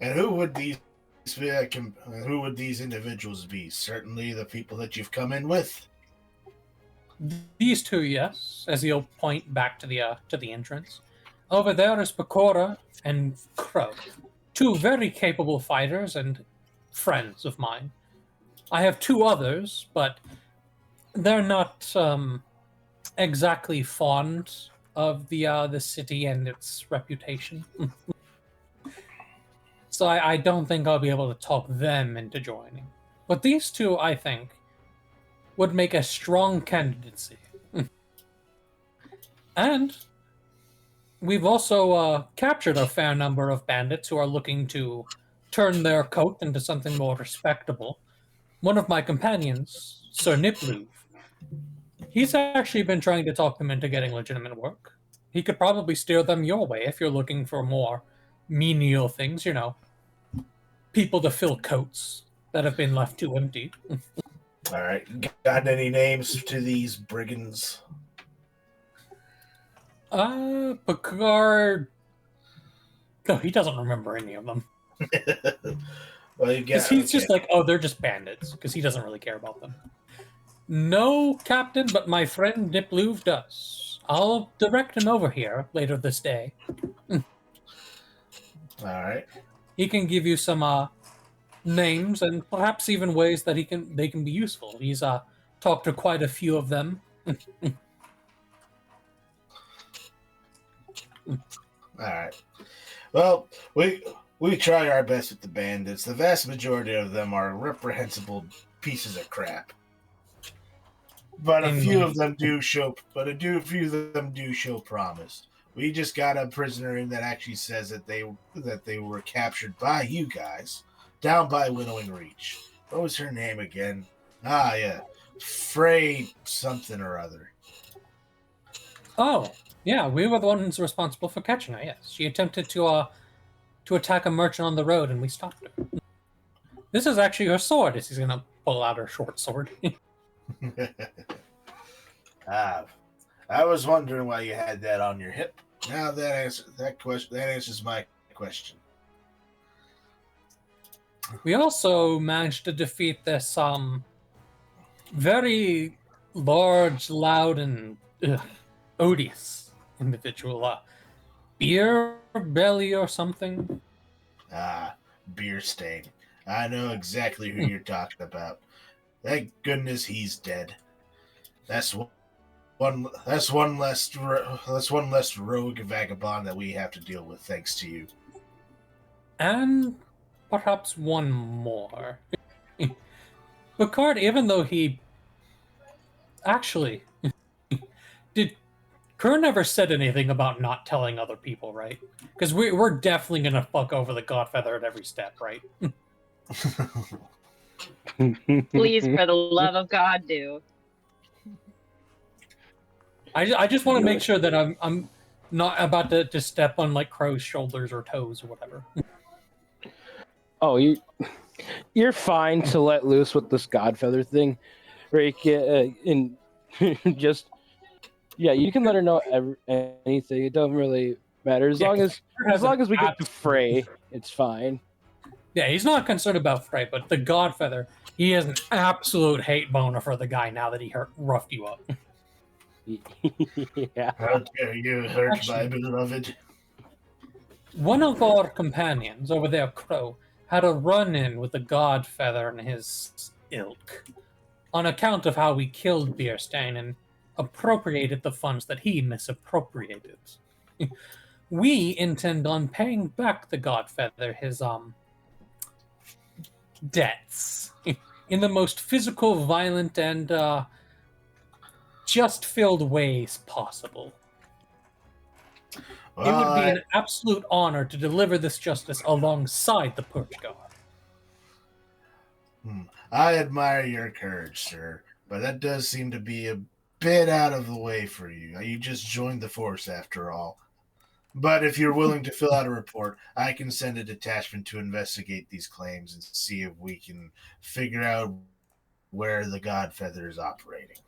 S3: And who would these individuals be? Certainly the people that you've come in with.
S6: These two, yes, as he'll point back to the entrance. Over there is Bakora and Crow, two very capable fighters and friends of mine. I have two others, but they're not exactly fond of the city and its reputation. So I don't think I'll be able to talk them into joining. But these two, I think, would make a strong candidacy. And we've also captured a fair number of bandits who are looking to turn their coat into something more respectable. One of my companions, Sir Nipluve, He's actually been trying to talk them into getting legitimate work. He could probably steer them your way if you're looking for more menial things, people to fill coats that have been left too empty.
S3: All right. Got any names to these brigands?
S6: Picard. No, he doesn't remember any of them.
S3: Well, you
S6: Because
S3: got.
S6: he's just like, oh, they're just bandits. Because he doesn't really care about them. No, Captain, but my friend Diplouve does. I'll direct him over here later this day.
S3: All right.
S6: He can give you some names and perhaps even ways that they can be useful. He's talked to quite a few of them.
S3: All right. Well, we try our best with the bandits. The vast majority of them are reprehensible pieces of crap. But a few of them do show. A few of them do show promise. We just got a prisoner in that actually says that they were captured by you guys down by Winnowing Reach. What was her name again? Ah, yeah, Frey something or other.
S6: Oh, yeah, we were the ones responsible for catching her. Yes, she attempted to attack a merchant on the road, and we stopped her. This is actually her sword. She's gonna pull out her short sword.
S3: I was wondering why you had that on your hip. Now that answers my question.
S6: We also managed to defeat this very large, loud, and odious individual. Beer belly or something.
S3: Beer stain. I know exactly who you're talking about. Thank goodness he's dead. That's one less rogue vagabond that we have to deal with, thanks to you.
S6: And perhaps one more. Picard, even though he actually did, Kerr never said anything about not telling other people, right? Because we're definitely gonna fuck over the Godfeather at every step, right?
S4: Please, for the love of God, do.
S6: I just want to make sure that I'm not about to step on like Crow's shoulders or toes or whatever.
S2: Oh, you're fine to let loose with this Godfeather thing, Rick. And just you can let her know anything. It doesn't really matter as long as we get to Frey, it's fine.
S6: Yeah, he's not concerned about Frey, but the Godfeather, he has an absolute hate boner for the guy now that he roughed you up.
S2: Yeah.
S3: How dare you hurt my beloved?
S6: One of our companions over there, Crow, had a run-in with the Godfeather and his ilk on account of how we killed Bierstein and appropriated the funds that he misappropriated. We intend on paying back the Godfeather his debts in the most physical, violent, and just filled ways possible. It would be an absolute honor to deliver this justice alongside the Purge Guard.
S3: I admire your courage, sir, but that does seem to be a bit out of the way for you. You just joined the force after all. But if you're willing to fill out a report, I can send a detachment to investigate these claims and see if we can figure out where the Godfeather is operating.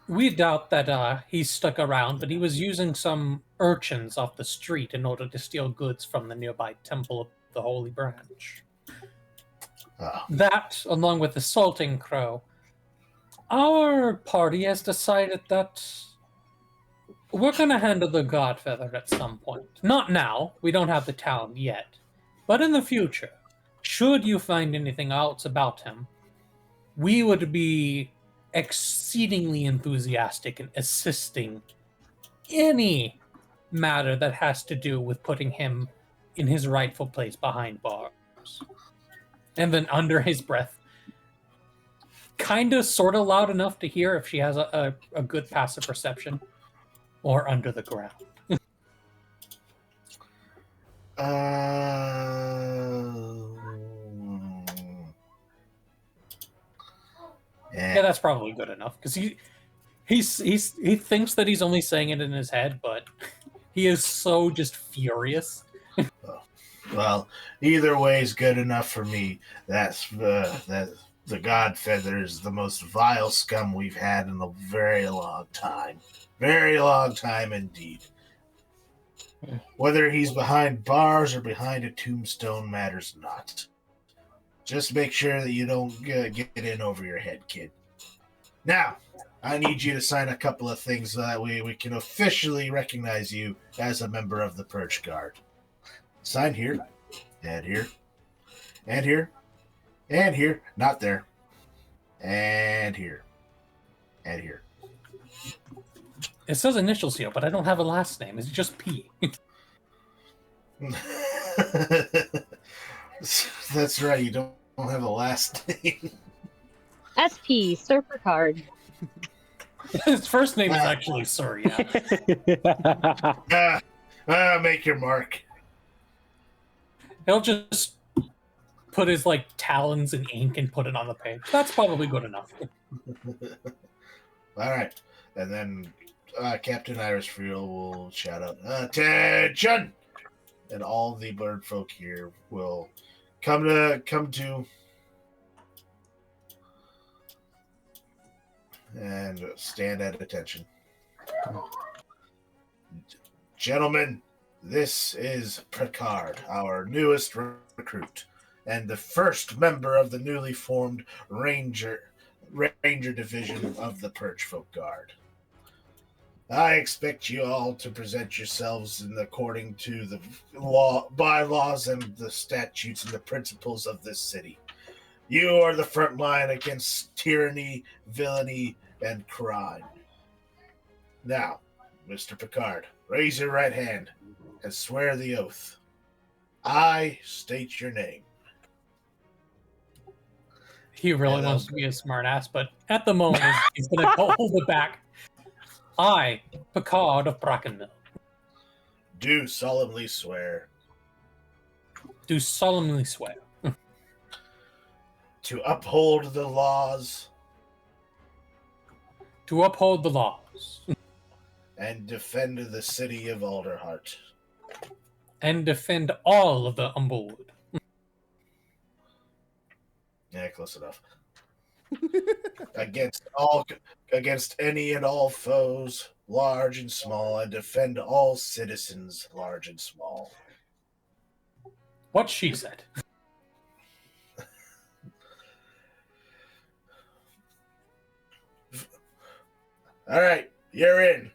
S6: We doubt that he's stuck around, but he was using some urchins off the street in order to steal goods from the nearby Temple of the Holy Branch. That, along with the Salting Crow, our party has decided that we're going to handle the Godfeather at some point. Not now, we don't have the talent yet, but in the future, should you find anything else about him, we would be exceedingly enthusiastic in assisting any matter that has to do with putting him in his rightful place behind bars. And then under his breath, kind of sort of loud enough to hear if she has a good passive perception, or under the ground.
S3: Yeah,
S6: that's that's probably good enough because he thinks that he's only saying it in his head, but he is so just furious.
S3: Well, either way is good enough for me. That's the God Feather is the most vile scum we've had in a very long time. Very long time indeed. Whether he's behind bars or behind a tombstone matters not. Just make sure that you don't get in over your head, kid. Now, I need you to sign a couple of things so that we can officially recognize you as a member of the Purge Guard. Sign here, and here, and here, and here. Not there. And here, and here.
S6: It says initials here, but I don't have a last name. It's just P.
S3: That's right. You don't have a last name.
S4: SP, Surfer Card.
S6: His first name is actually Sir, yeah.
S3: Make your mark.
S6: He'll just put his like talons in ink and put it on the page. That's probably good enough.
S3: All right, and then Captain Iris Friel will shout out, "Attention!" And all the bird folk here will come to, and stand at attention. Gentlemen, this is Picard, our newest recruit, and the first member of the newly formed Ranger Division of the Purge Folk Guard. I expect you all to present yourselves according to the bylaws and the statutes and the principles of this city. You are the front line against tyranny, villainy, and crime. Now, Mr. Picard, raise your right hand and swear the oath. I state your name.
S6: He really wants to be a smartass, but at the moment, he's going to hold it back. I, Picard of Brackenmill.
S3: Do solemnly swear.
S6: Do solemnly swear.
S3: To uphold the laws.
S6: To uphold the laws.
S3: And defend the city of Alderheart.
S6: And defend all of the Humblewood.
S3: Yeah, close enough. Against any and all foes, large and small, and defend all citizens, large and small.
S6: What she said.
S3: All right, you're in.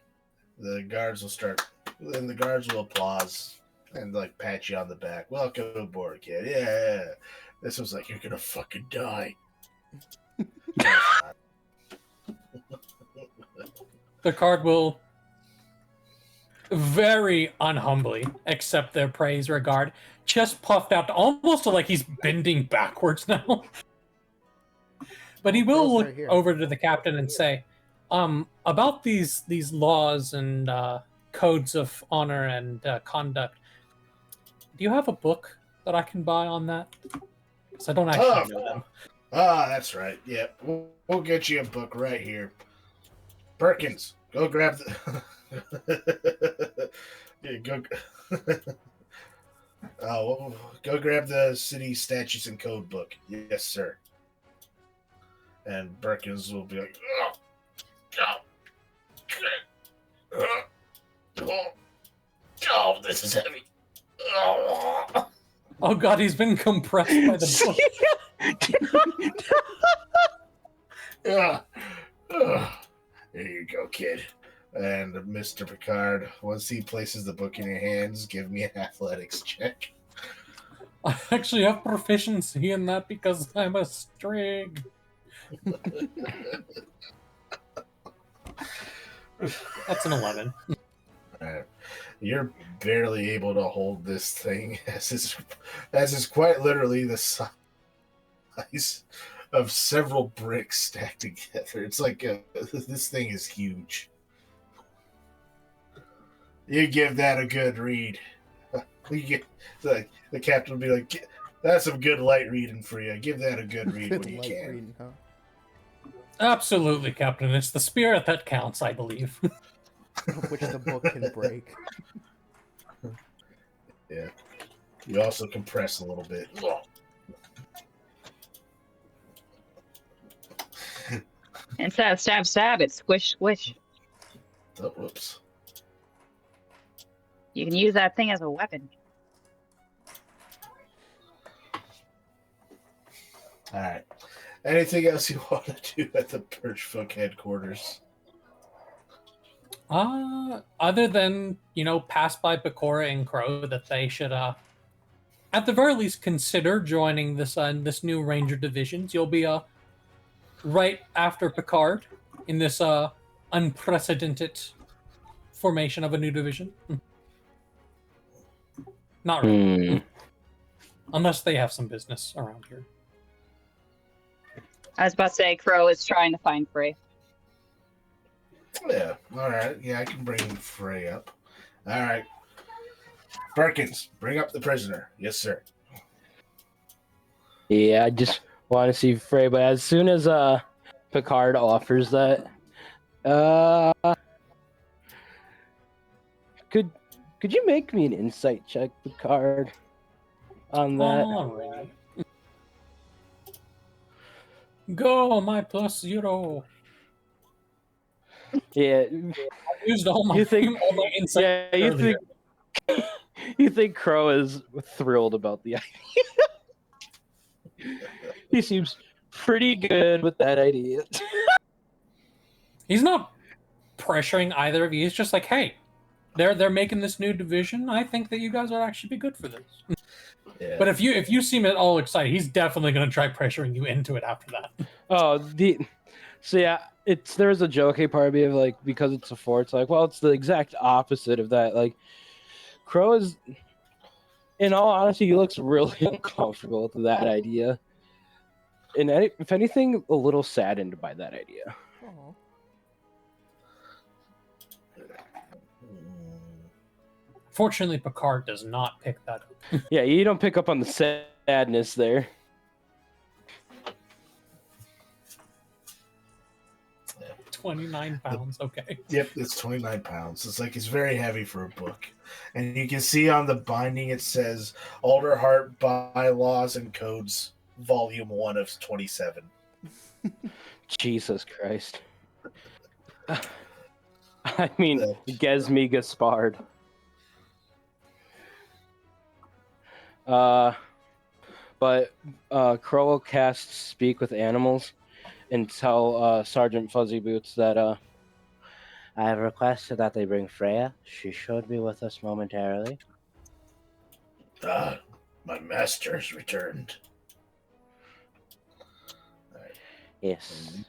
S3: The guards will start. Then the guards will applause and like pat you on the back. Welcome aboard, kid. Yeah. This was like, you're gonna fucking die.
S6: The card will very unhumbly accept their praise regard. Chest puffed out almost like he's bending backwards now. But he will look over to the captain and say, about these laws and codes of honor and conduct, do you have a book that I can buy on that? Because I don't actually know them.
S3: That's right. Yeah, we'll get you a book right here. Perkins, go grab the... yeah, go grab the city statutes and code book. Yes, sir. And Perkins will be like, oh, this is heavy.
S6: Oh god, he's been compressed by the book.
S3: Yeah. There you go, kid. And Mr. Picard, once he places the book in your hands, give me an athletics check.
S6: I actually have proficiency in that because I'm a strig. That's an 11.
S3: You're barely able to hold this thing as is quite literally the size of several bricks stacked together. It's like this thing is huge. You give that a good read. The captain will be like, "That's some good light reading for you. Give that a good read when you can."
S1: Reading, huh?
S6: Absolutely, Captain. It's the spirit that counts, I believe.
S1: Which the book can break.
S3: Yeah. You also compress a little bit.
S4: Instead of stab, stab, it's squish, squish.
S3: Oh, whoops.
S4: You can use that thing as a weapon.
S3: All right. Anything else you want to do at the Birchfolk headquarters?
S6: Other than, pass by Pecora and Crow, that they should, at the very least, consider joining this new Ranger divisions. You'll be, right after Picard in this, unprecedented formation of a new division. Not really. Unless they have some business around here.
S4: I was about to say, Crow is trying to find Frey.
S3: Yeah. All right. Yeah, I can bring Frey up. All right. Perkins, bring up the prisoner. Yes, sir.
S2: Yeah, I just want to see Frey, but as soon as Picard offers that, could you make me an insight check, Picard, on that?
S6: Alright. Go, my +0.
S2: Yeah,
S6: I used all my,
S2: you think?
S6: all my insight
S2: Yeah, you
S6: earlier.
S2: think? You think Crow is thrilled about the idea? He seems pretty good with that idea.
S6: He's not pressuring either of you. He's just like, hey, they're making this new division. I think that you guys would actually be good for this.
S3: Yeah.
S6: But if you seem at all excited, he's definitely going to try pressuring you into it after that.
S2: Oh, so yeah, there's a joking part of me of like, because it's a fort, it's like, well, it's the exact opposite of that. Like, Crow is, in all honesty, he looks really uncomfortable with that idea. And if anything, a little saddened by that idea.
S1: Aw.
S6: Fortunately, Picard does not pick that up.
S2: Yeah, you don't pick up on the sadness there.
S6: 29 pounds, okay.
S3: Yep, it's 29 pounds. It's like it's very heavy for a book. And you can see on the binding it says Alderheart Bylaws and Codes, Volume 1 of 27.
S2: Jesus Christ. I mean, Gesmi Gaspard. But Crow will cast Speak with Animals and tell Sergeant Fuzzy Boots that
S7: I have requested that they bring Freya. She should be with us momentarily.
S3: My master has returned.
S7: Yes.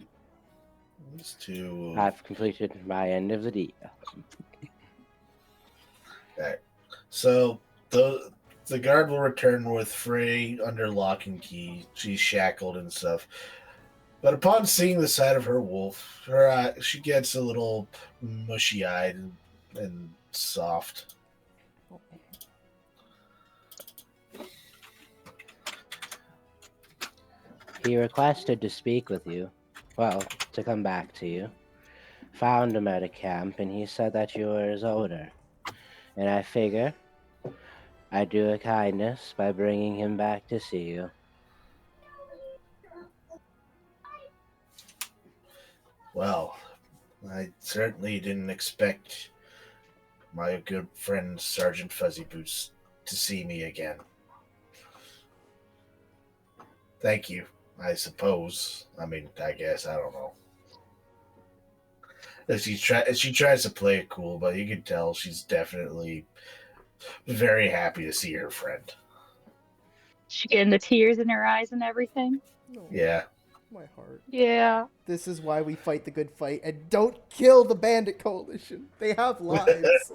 S3: These two.
S7: I've completed my end of the deal.
S3: Alright. So the guard will return with Frey under lock and key. She's shackled and stuff. But upon seeing the sight of her wolf, she gets a little mushy-eyed and soft.
S7: He requested to speak with you. Well, to come back to you. Found him at a camp, and he said that you were his owner. And I figure I'd do a kindness by bringing him back to see you.
S3: Well, I certainly didn't expect my good friend Sergeant Fuzzy Boots to see me again. Thank you, I suppose. I mean, I guess, I don't know. She tries to play it cool, but you can tell she's definitely very happy to see her friend.
S4: She getting the tears in her eyes and everything.
S1: No,
S3: Yeah.
S1: my heart.
S4: Yeah.
S1: This is why we fight the good fight and don't kill the bandit coalition. They have lives.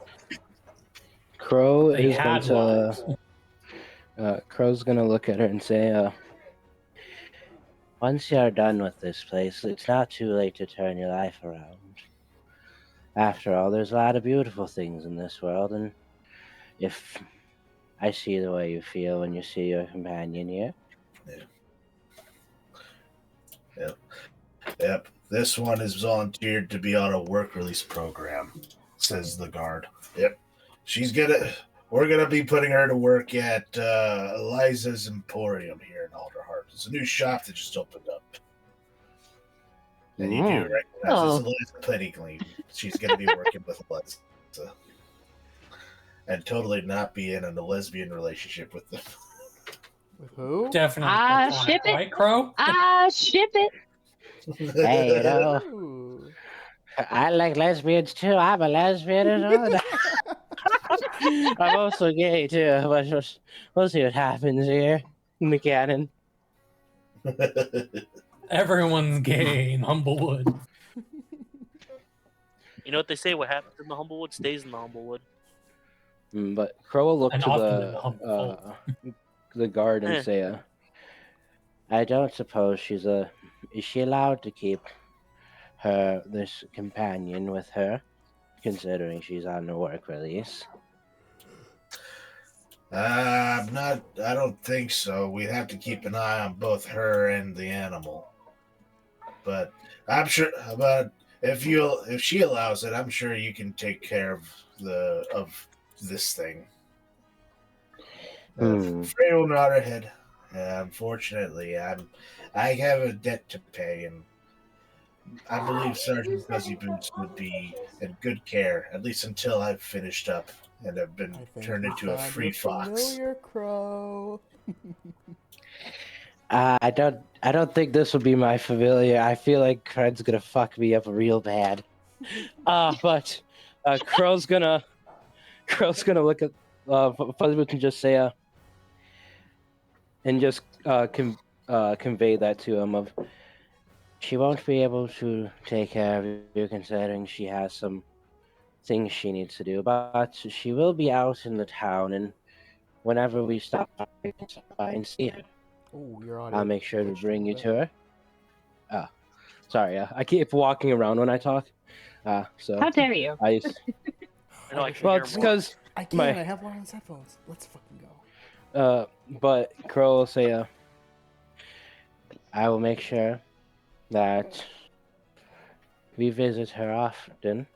S2: Crow
S6: They
S2: is going
S6: had
S2: to. Crow's gonna look at her and say,
S7: Once you're done with this place, it's not too late to turn your life around. After all, there's a lot of beautiful things in this world, and if I see the way you feel when you see your companion here.
S3: Yep. This one is volunteered to be on a work release program, says the guard. Yep. We're gonna be putting her to work at Eliza's Emporium here in Alderheart. It's a new shop that just opened up. And you do recognize
S8: Oh.
S3: it's Eliza Pettigrew. She's gonna be working with Eliza. And totally not be in a lesbian relationship with them.
S1: With who?
S6: Definitely.
S4: Ship it.
S6: Right, Crow?
S4: Ship it.
S7: Hey, you know,
S1: Ooh.
S7: I like lesbians too. I'm a lesbian as well. I'm also gay too, but we'll see what happens here in the canon.
S6: Everyone's gay in Humblewood.
S5: You know what they say? What happens in the Humblewood stays in the Humblewood.
S7: But Crow will look
S6: And
S7: to
S6: often in Humblefold.
S7: the guard and say, I don't suppose is she allowed to keep this companion with her, considering she's on a work release?
S3: I don't think so. We'd have to keep an eye on both her and the animal. But I'm sure. But if she allows it, I'm sure you can take care of this thing. Frey will nod her head. Unfortunately, I have a debt to pay, and I believe Sergeant Fuzzy Boots would be in good care, at least until I've finished up and have been turned into a free fox.
S1: Familiar Crow.
S7: I don't think this will be my familiar. I feel like Cred's gonna fuck me up real bad. But Crow's gonna look at Fuzzy Boots and just say and just convey that to him of she won't be able to take care of you considering she has some things she needs to do, but she will be out in the town, and whenever we stop by and see her, I'll make sure to bring you to her. Sorry, I keep walking around when I talk. So
S4: How dare you?
S5: I know I can hear
S7: it's
S5: more.
S7: because
S1: I can. I have wireless headphones. Let's fucking
S7: go. But Crow will say, I will make sure that we visit her often,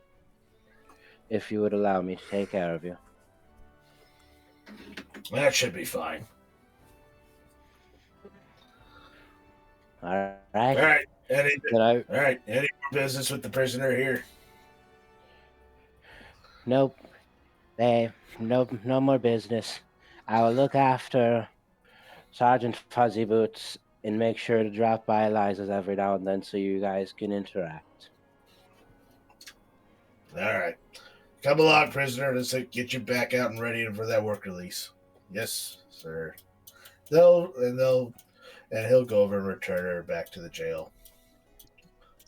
S7: if you would allow me to take care of you.
S3: That should be fine.
S7: All
S3: All
S7: right.
S3: right. Any
S7: Then
S3: more business with the prisoner here?
S7: Nope. No more business. I will look after Sergeant Fuzzy Boots and make sure to drop by Eliza's every now and then so you guys can interact.
S3: All right. Come along, prisoner. Let's get you back out and ready for that work release. Yes, sir. And he'll go over and return her back to the jail.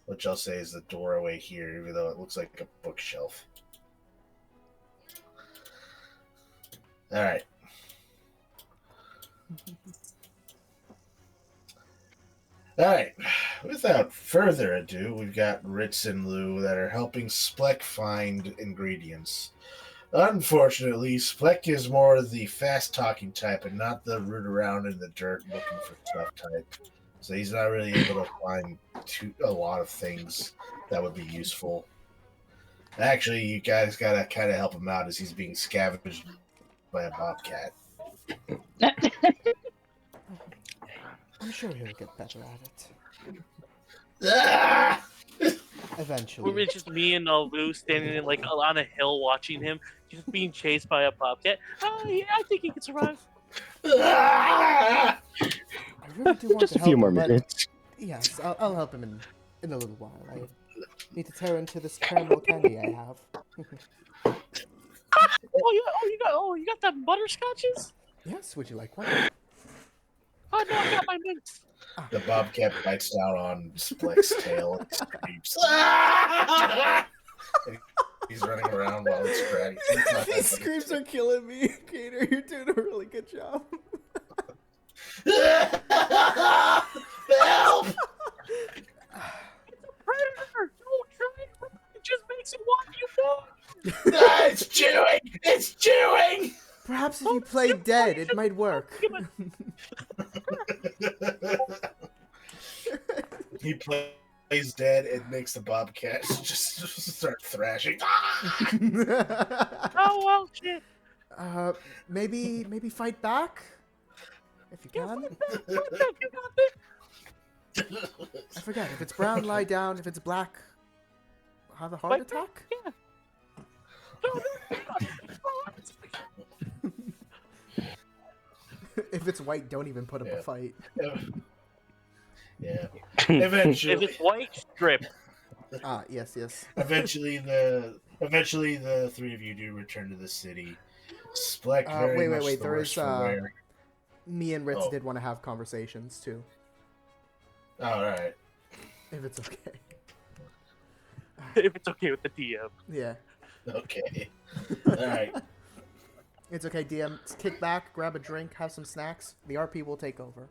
S3: Which I'll say is the doorway here, even though it looks like a bookshelf. All right. All right. Without further ado, we've got Ritz and Lou that are helping Spleck find ingredients. Unfortunately, Spleck is more the fast-talking type and not the root around in the dirt looking for stuff type. So he's not really able to find a lot of things that would be useful. Actually, you guys got to kind of help him out as he's being scavenged by a bobcat.
S1: I'm sure he'll get better at it.
S3: Ah!
S1: Eventually.
S5: It's just me and Lou standing in, on a hill watching him, just being chased by a bobcat. Oh yeah, I think he can survive.
S3: Ah!
S1: I really do want
S7: Just
S1: to
S7: a
S1: help
S7: few more
S1: him, but-
S7: minutes.
S1: Yes, I'll help him in a little while. I need to tear into this caramel candy I have.
S5: You got that butterscotches?
S1: Yes, would you like one?
S5: Oh no, I got my mints.
S3: The bobcat bites down on Spleck's tail and screams. Ah! He's running around while he's scratching.
S1: These screams are killing me, Peter. You're doing a really good job.
S3: Help!
S5: Predator! Don't try it. It just makes it want you more.
S3: It's chewing! It's chewing!
S1: Perhaps if you play dead, it might work.
S3: He plays He's dead. It makes the bobcat just start thrashing.
S5: Oh well, shit.
S1: Maybe fight back if you
S5: Yeah,
S1: can.
S5: fuck that. You got this.
S1: I forget if it's brown, lie down. If it's black, have a heart
S5: Fight
S1: attack.
S5: Yeah.
S1: If it's white, don't even put up a fight.
S3: Yeah.
S5: If
S3: Eventually,
S5: it's white, strip.
S1: Ah, yes, yes.
S3: eventually the three of you do return to the city. Splek very much
S1: wait.
S3: the
S1: There
S3: worse
S1: is
S3: for wear.
S1: me and Ritz
S3: Oh.
S1: did want to have conversations too,
S3: All right.
S1: if it's okay.
S5: If it's okay with the DM.
S1: Yeah,
S3: Okay. All right.
S1: it's okay. DM, kick back, grab a drink, have some snacks. The RP will take over.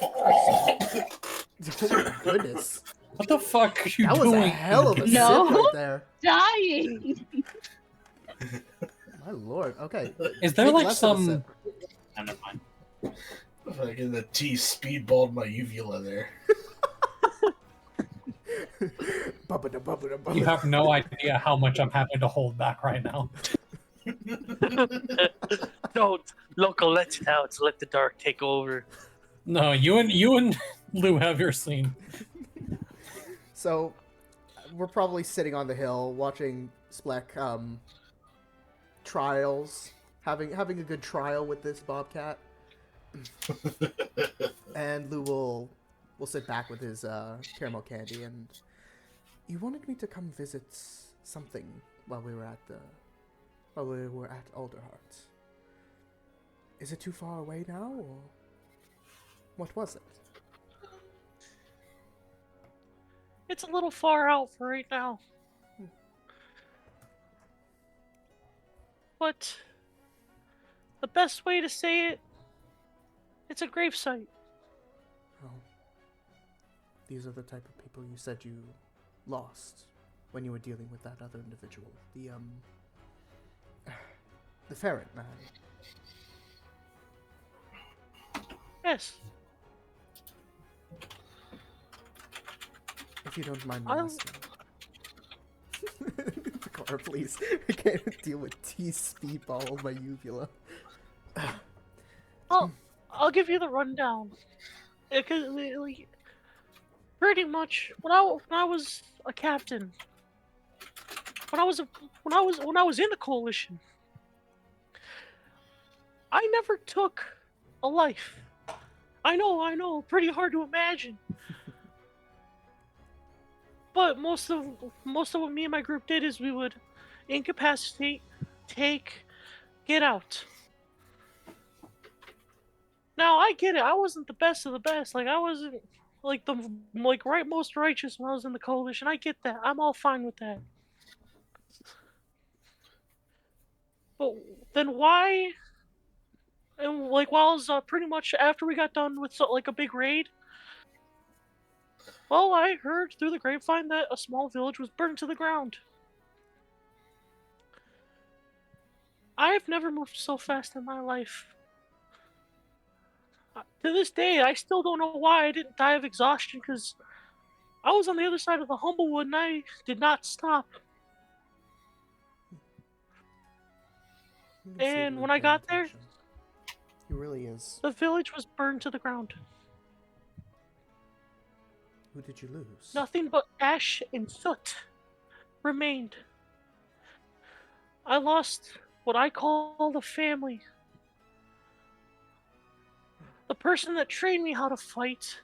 S1: Oh my goodness,
S6: What the fuck are you
S1: that was
S6: doing?
S1: a hell of a
S4: No.
S1: sip right there.
S4: Dying.
S1: My lord. Okay.
S6: Is there
S1: Take
S6: like
S1: less of a
S6: some?
S1: sip.
S9: Oh, never mind.
S3: Fucking the tea speedballed my uvula there.
S6: You have no idea how much I'm having to hold back right now.
S5: Don't. Local, let it out. Let the dark take over.
S6: No, you and Lou have your scene.
S1: So, we're probably sitting on the hill watching Splek trials, having a good trial with this bobcat, and Lou will sit back with his caramel candy. And you wanted me to come visit something while we were at Alderheart. Is it too far away now, or what was it?
S5: It's a little far out for right now. But the best way to say it, it's a gravesite.
S1: Oh. These are the type of people you said you lost when you were dealing with that other individual. The ferret man.
S5: Yes.
S1: If you don't mind me
S5: I'll-
S1: asking. Car, please. I can't deal with tea speedball on my uvula.
S5: I'll give you the rundown. Because like, pretty much when I was a captain, when I was in the coalition, I never took a life. I know, pretty hard to imagine. But most of what me and my group did is we would incapacitate, get out. Now I get it. I wasn't the best of the best. Like I wasn't like the most righteous when I was in the coalition. I get that. I'm all fine with that. But then why? And like while I was pretty much after we got done with like a big raid. Well, I heard through the grapevine that a small village was burned to the ground. I've never moved so fast in my life. To this day, I still don't know why I didn't die of exhaustion, because I was on the other side of the Humblewood and I did not stop.
S1: You can see
S5: And
S1: the
S5: when I got there,
S1: implementation. He really is.
S5: the village was burned to the ground.
S1: Who did you lose?
S5: Nothing but ash and soot remained. I lost what I call the family. The person that trained me how to fight,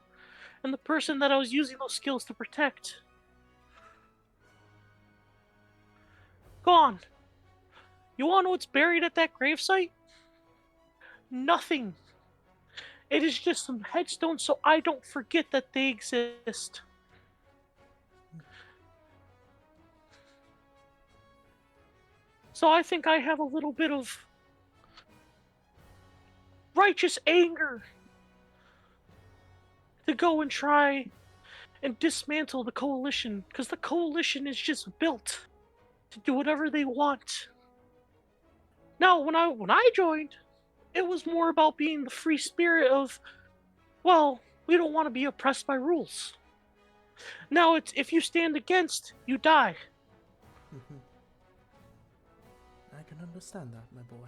S5: and the person that I was using those skills to protect. Gone. You wanna know what's buried at that gravesite? Nothing. It is just some headstones so I don't forget that they exist. So I think I have a little bit of righteous anger to go and try and dismantle the coalition, because the coalition is just built to do whatever they want. Now, when I joined, it was more about being the free spirit of, well, We don't want to be oppressed by rules. Now, it's if you stand against, you die.
S1: I can understand that, my boy.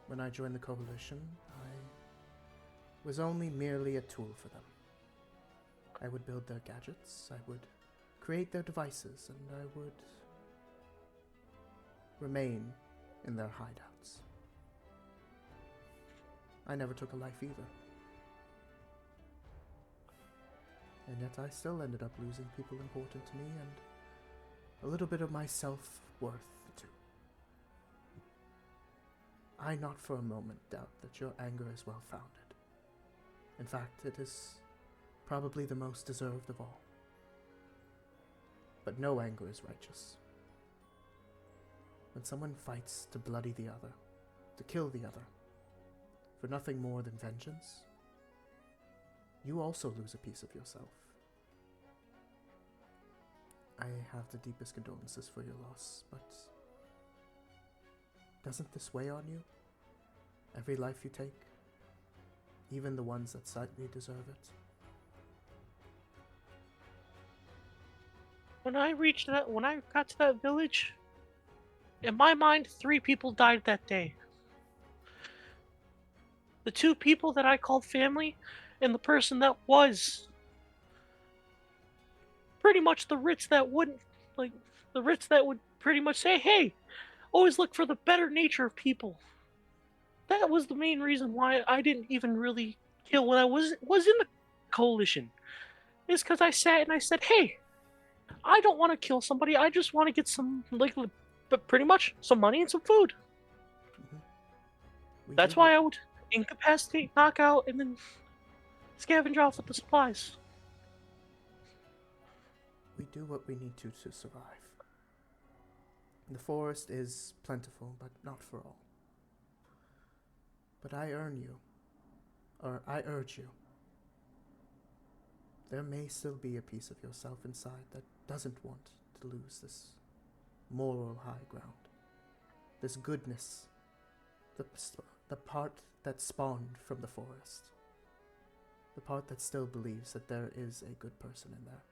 S1: When I joined the Coalition, I was only merely a tool for them. I would build their gadgets, I would create their devices, and I would remain in their hideouts. I never took a life either. And yet I still ended up losing people important to me and a little bit of my self-worth, too. I not for a moment doubt that your anger is well-founded. In fact, it is probably the most deserved of all. But no anger is righteous. When someone fights to bloody the other, to kill the other, for nothing more than vengeance, you also lose a piece of yourself. I have the deepest condolences for your loss, but doesn't this weigh on you? Every life you take, even the ones that slightly deserve it.
S5: When I got to that village, in my mind, 3 people died that day. The 2 people that I called family, and the person that was pretty much the Ritz that wouldn't, like, the Ritz that would pretty much say, hey, always look for the better nature of people. That was the main reason why I didn't even really kill when I was in the Coalition. Is because I sat and I said, hey, I don't want to kill somebody. I just want to get some, but pretty much some money and some food. That's why I would incapacitate, knock out, and then scavenge off with the supplies.
S1: We do what we need to survive. The forest is plentiful, but not for all. But I urge you. There may still be a piece of yourself inside that doesn't want to lose this moral high ground. This goodness, the part that spawned from the forest. The part that still believes that there is a good person in there.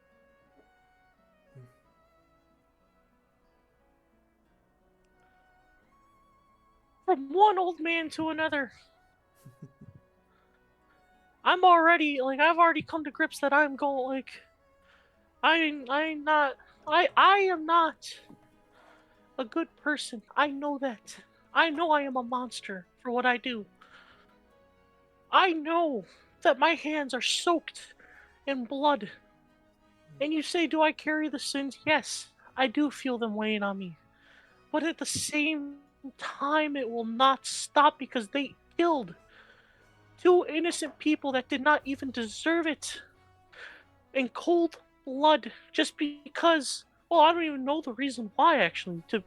S5: From one old man to another. I've already come to grips that I'm going, I am not a good person. I know that. I know I am a monster for what I do. I know that my hands are soaked in blood. And you say, do I carry the sins? Yes, I do feel them weighing on me. But at the same time, it will not stop because they killed 2 innocent people that did not even deserve it. In cold blood, just because, well, I don't even know the reason why, actually, to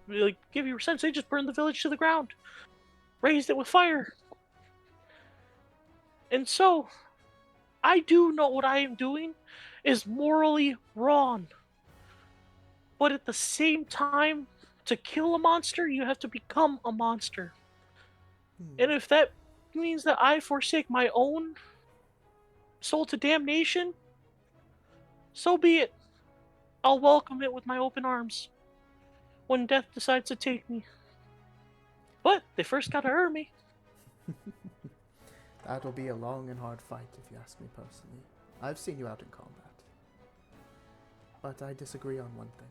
S5: give you a sense. They just burned the village to the ground. Raised it with fire. And so, I do know what I am doing is morally wrong. But at the same time, to kill a monster, you have to become a monster. And if that means that I forsake my own soul to damnation, so be it. I'll welcome it with my open arms when death decides to take me. But they first gotta earn me.
S1: That'll be a long and hard fight, if you ask me personally. I've seen you out in combat. But I disagree on one thing.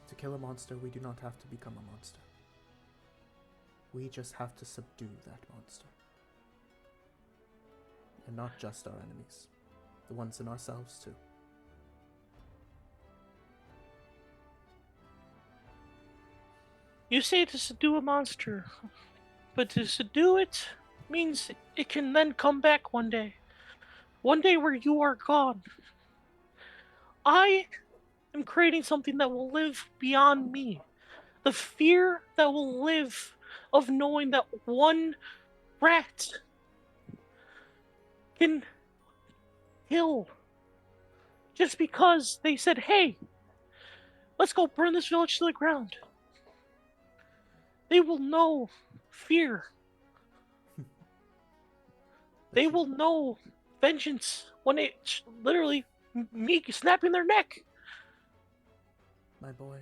S1: To kill a monster, we do not have to become a monster. We just have to subdue that monster. And not just our enemies. The ones in ourselves, too.
S5: You say to subdue a monster, but to subdue it means it can then come back one day. One day where you are gone. I am creating something that will live beyond me. The fear that will live of knowing that one rat can kill just because they said, hey, let's go burn this village to the ground. They will know fear. they will know vengeance when it's literally me snapping their neck.
S1: My boy,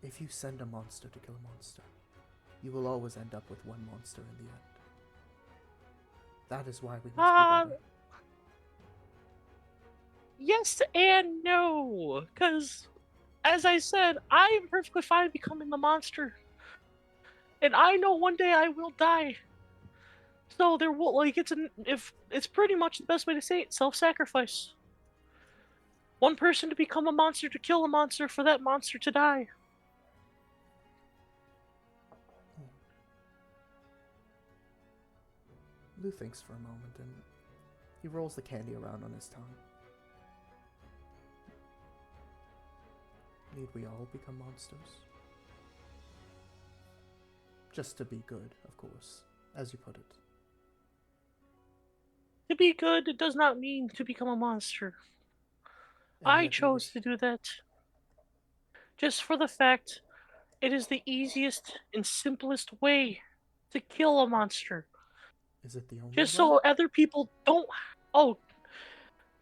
S1: if you send a monster to kill a monster, you will always end up with one monster in the end. That is why we must be better.
S5: Yes and no, because as I said, I am perfectly fine becoming the monster, and I know one day I will die. So there will it's pretty much the best way to say it, self-sacrifice. One person to become a monster to kill a monster for that monster to die.
S1: Lou thinks for a moment and he rolls the candy around on his tongue. Need we all become monsters? Just to be good, of course, as you put it.
S5: To be good does not mean to become a monster.
S1: And
S5: I
S1: yet
S5: chose to do that. Just for the fact it is the easiest and simplest way to kill a monster.
S1: Is it the only
S5: Just
S1: way?
S5: so other people don't. Oh,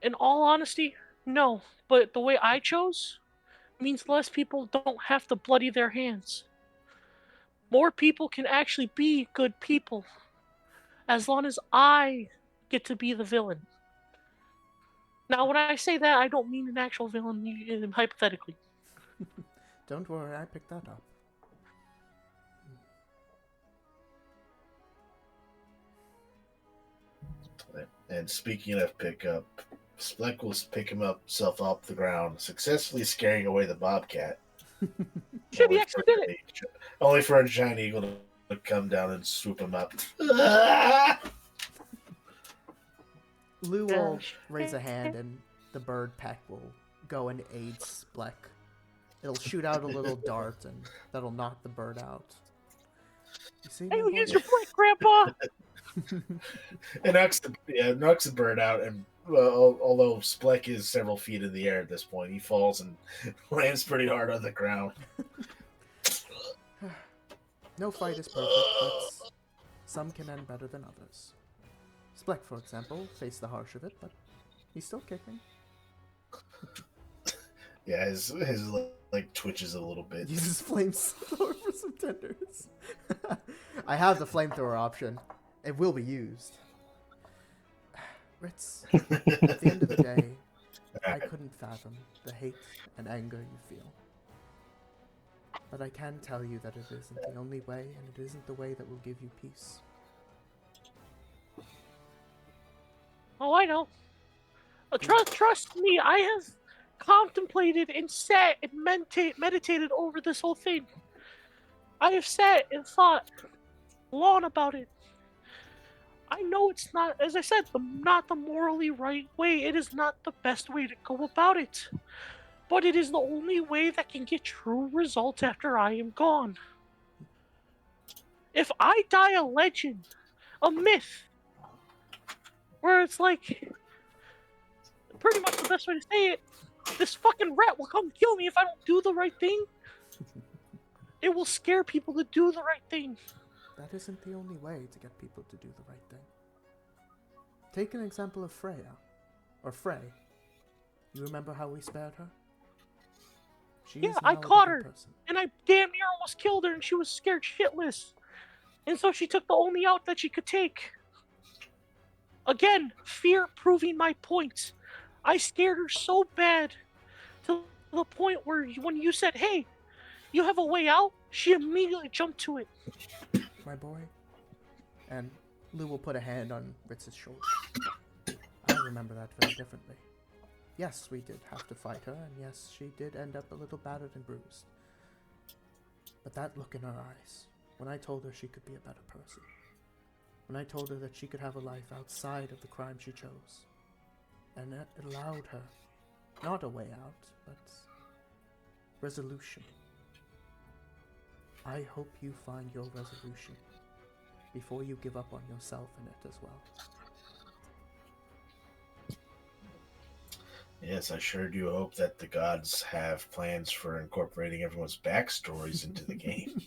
S5: in all honesty, no. But the way I chose means less people don't have to bloody their hands. More people can actually be good people. As long as I get to be the villain. Now, when I say that, I don't mean an actual villain, hypothetically.
S1: Don't worry, I picked that up.
S3: And speaking of pickup, Spleck will pick himself up the ground, successfully scaring away the bobcat.
S5: Shit, he actually did it.
S3: Only for a giant eagle to come down and swoop him up.
S1: Lou will raise a hand and the bird peck will go and aid Spleck. It'll shoot out a little dart and that'll knock the bird out. You see,
S5: Hey, use your flick, Grandpa!
S3: It knocks the bird out, and although Spleck is several feet in the air at this point, he falls and lands pretty hard on the ground.
S1: No fight is perfect, but some can end better than others. Spleck, for example, faced the harsh of it, but he's still kicking.
S3: Yeah, his leg twitches a little bit.
S1: Uses flamethrower for some tenders. I have the flamethrower option. It will be used. Ritz, at the end of the day, I couldn't fathom the hate and anger you feel. But I can tell you that it isn't the only way, and it isn't the way that will give you peace.
S5: Oh, I know. Trust me, I have contemplated and sat and meditated over this whole thing. I have sat and thought long about it. I know it's not, as I said, not the morally right way. It is not the best way to go about it. But it is the only way that can get true results after I am gone. If I die a legend, a myth, where it's like, pretty much the best way to say it, this fucking rat will come kill me if I don't do the right thing. It will scare people to do the right thing.
S1: That isn't the only way to get people to do the right thing. Take an example of Freya, or Frey. You remember how we spared her? She is
S5: I
S1: now a
S5: caught
S1: different
S5: her,
S1: person.
S5: and I damn near almost killed her, and she was scared shitless. And so she took the only out that she could take. Again, fear proving my point. I scared her so bad to the point where when you said, hey, you have a way out, she immediately jumped to it.
S1: My boy. And Lou will put a hand on Ritz's shoulder. I remember that very differently. Yes, we did have to fight her, and yes, she did end up a little battered and bruised. But that look in her eyes, when I told her she could be a better person, when I told her that she could have a life outside of the crime she chose, and it allowed her, not a way out, but resolution. I hope you find your resolution before you give up on yourself in it as well.
S3: Yes, I sure do hope that the gods have plans for incorporating everyone's backstories into the game.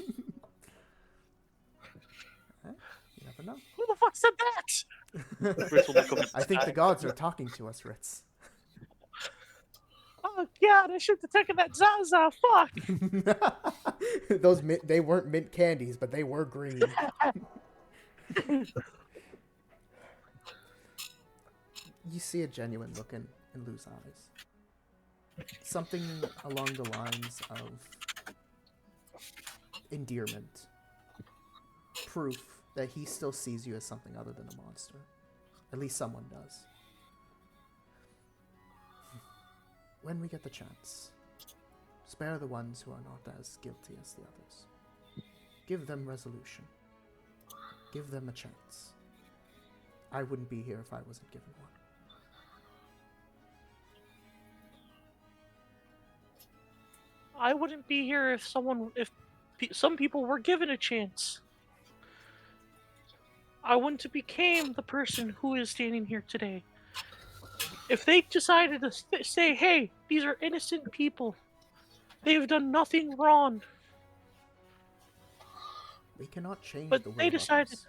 S1: You never never know.
S5: Who the fuck said that? Ritz will look up at the
S1: I think
S5: sky.
S1: the gods are talking to us, Ritz.
S5: Oh god, I should have taken that Zaza. Fuck.
S1: Those they weren't mint candies, but they were green. You see a genuine look in Lou's eyes. Something along the lines of endearment. Proof that he still sees you as something other than a monster. At least someone does. When we get the chance, spare the ones who are not as guilty as the others. Give them resolution. Give them a chance. I wouldn't be here if I wasn't given one.
S5: I wouldn't be here if some people were given a chance. I wouldn't have became the person who is standing here today. If they decided to say, hey, these are innocent people, they have done nothing wrong.
S1: We cannot change
S5: But
S1: the will
S5: they
S1: of
S5: decided-
S1: others.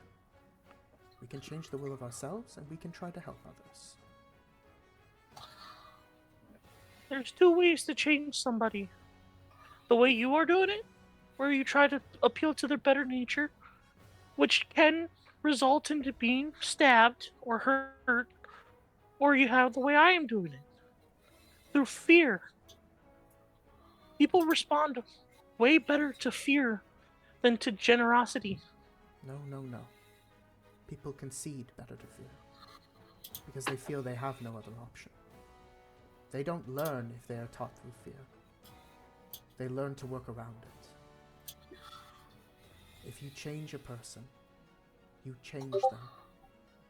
S1: We can change the will of ourselves, and we can try to help others.
S5: There's two ways to change somebody. The way you are doing it, where you try to appeal to their better nature, which can result into being stabbed or hurt, or you have the way I am doing it, through fear. People respond way better to fear than to generosity.
S1: No, no, no. People concede better to fear. Because they feel they have no other option. They don't learn if they are taught through fear. They learn to work around it. If you change a person, you change them.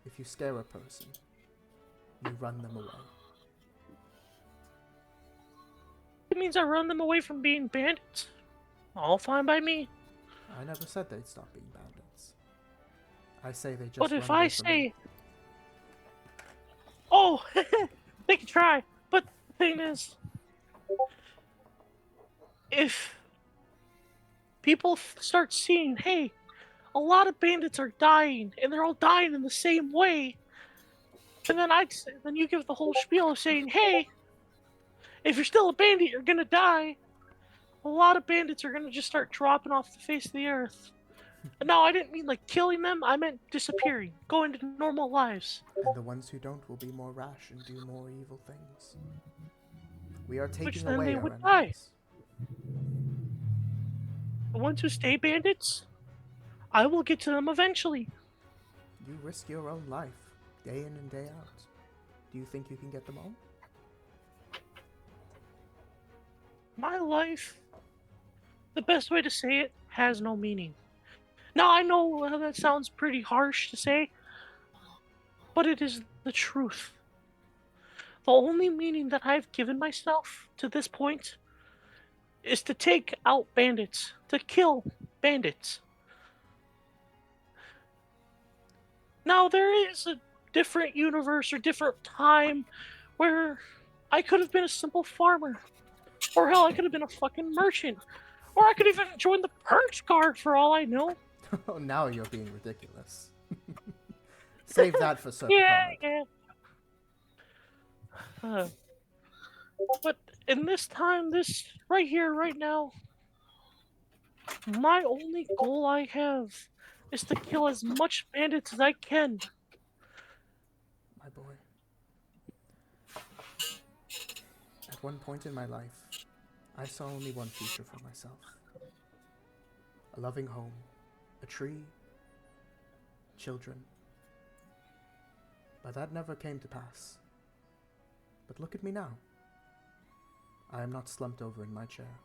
S1: If you scare a person, you run them away.
S5: It means I run them away from being bandits. All fine by me.
S1: I never said they'd stop being bandits. I say they just
S5: But if
S1: run away
S5: I
S1: from
S5: say,
S1: you.
S5: oh, they can try. But the thing is, if people start seeing, hey, a lot of bandits are dying, and they're all dying in the same way, and then you give the whole spiel of saying, hey, if you're still a bandit, you're gonna die. A lot of bandits are gonna just start dropping off the face of the earth. No, I didn't mean like killing them. I meant disappearing, going to normal lives.
S1: And the ones who don't will be more rash and do more evil things. We are taking
S5: then
S1: away
S5: they
S1: our
S5: would die.
S1: enemies.
S5: The ones who stay bandits, I will get to them eventually.
S1: You risk your own life, day in and day out. Do you think you can get them all?
S5: My life, the best way to say it, has no meaning. Now, I know that sounds pretty harsh to say, but it is the truth. The only meaning that I've given myself to this point is to take out bandits, to kill bandits. Now, there is a different universe or different time where I could have been a simple farmer. Or hell, I could have been a fucking merchant. Or I could even join the Perch Guard for all I know.
S1: Oh, now you're being ridiculous. Save that for Circle
S5: Yeah. But in this time, this right here, right now, my only goal I have is to kill as much bandits as I can.
S1: My boy. At one point in my life, I saw only one future for myself. A loving home, a tree, children. But that never came to pass. But look at me now. I am not slumped over in my chair,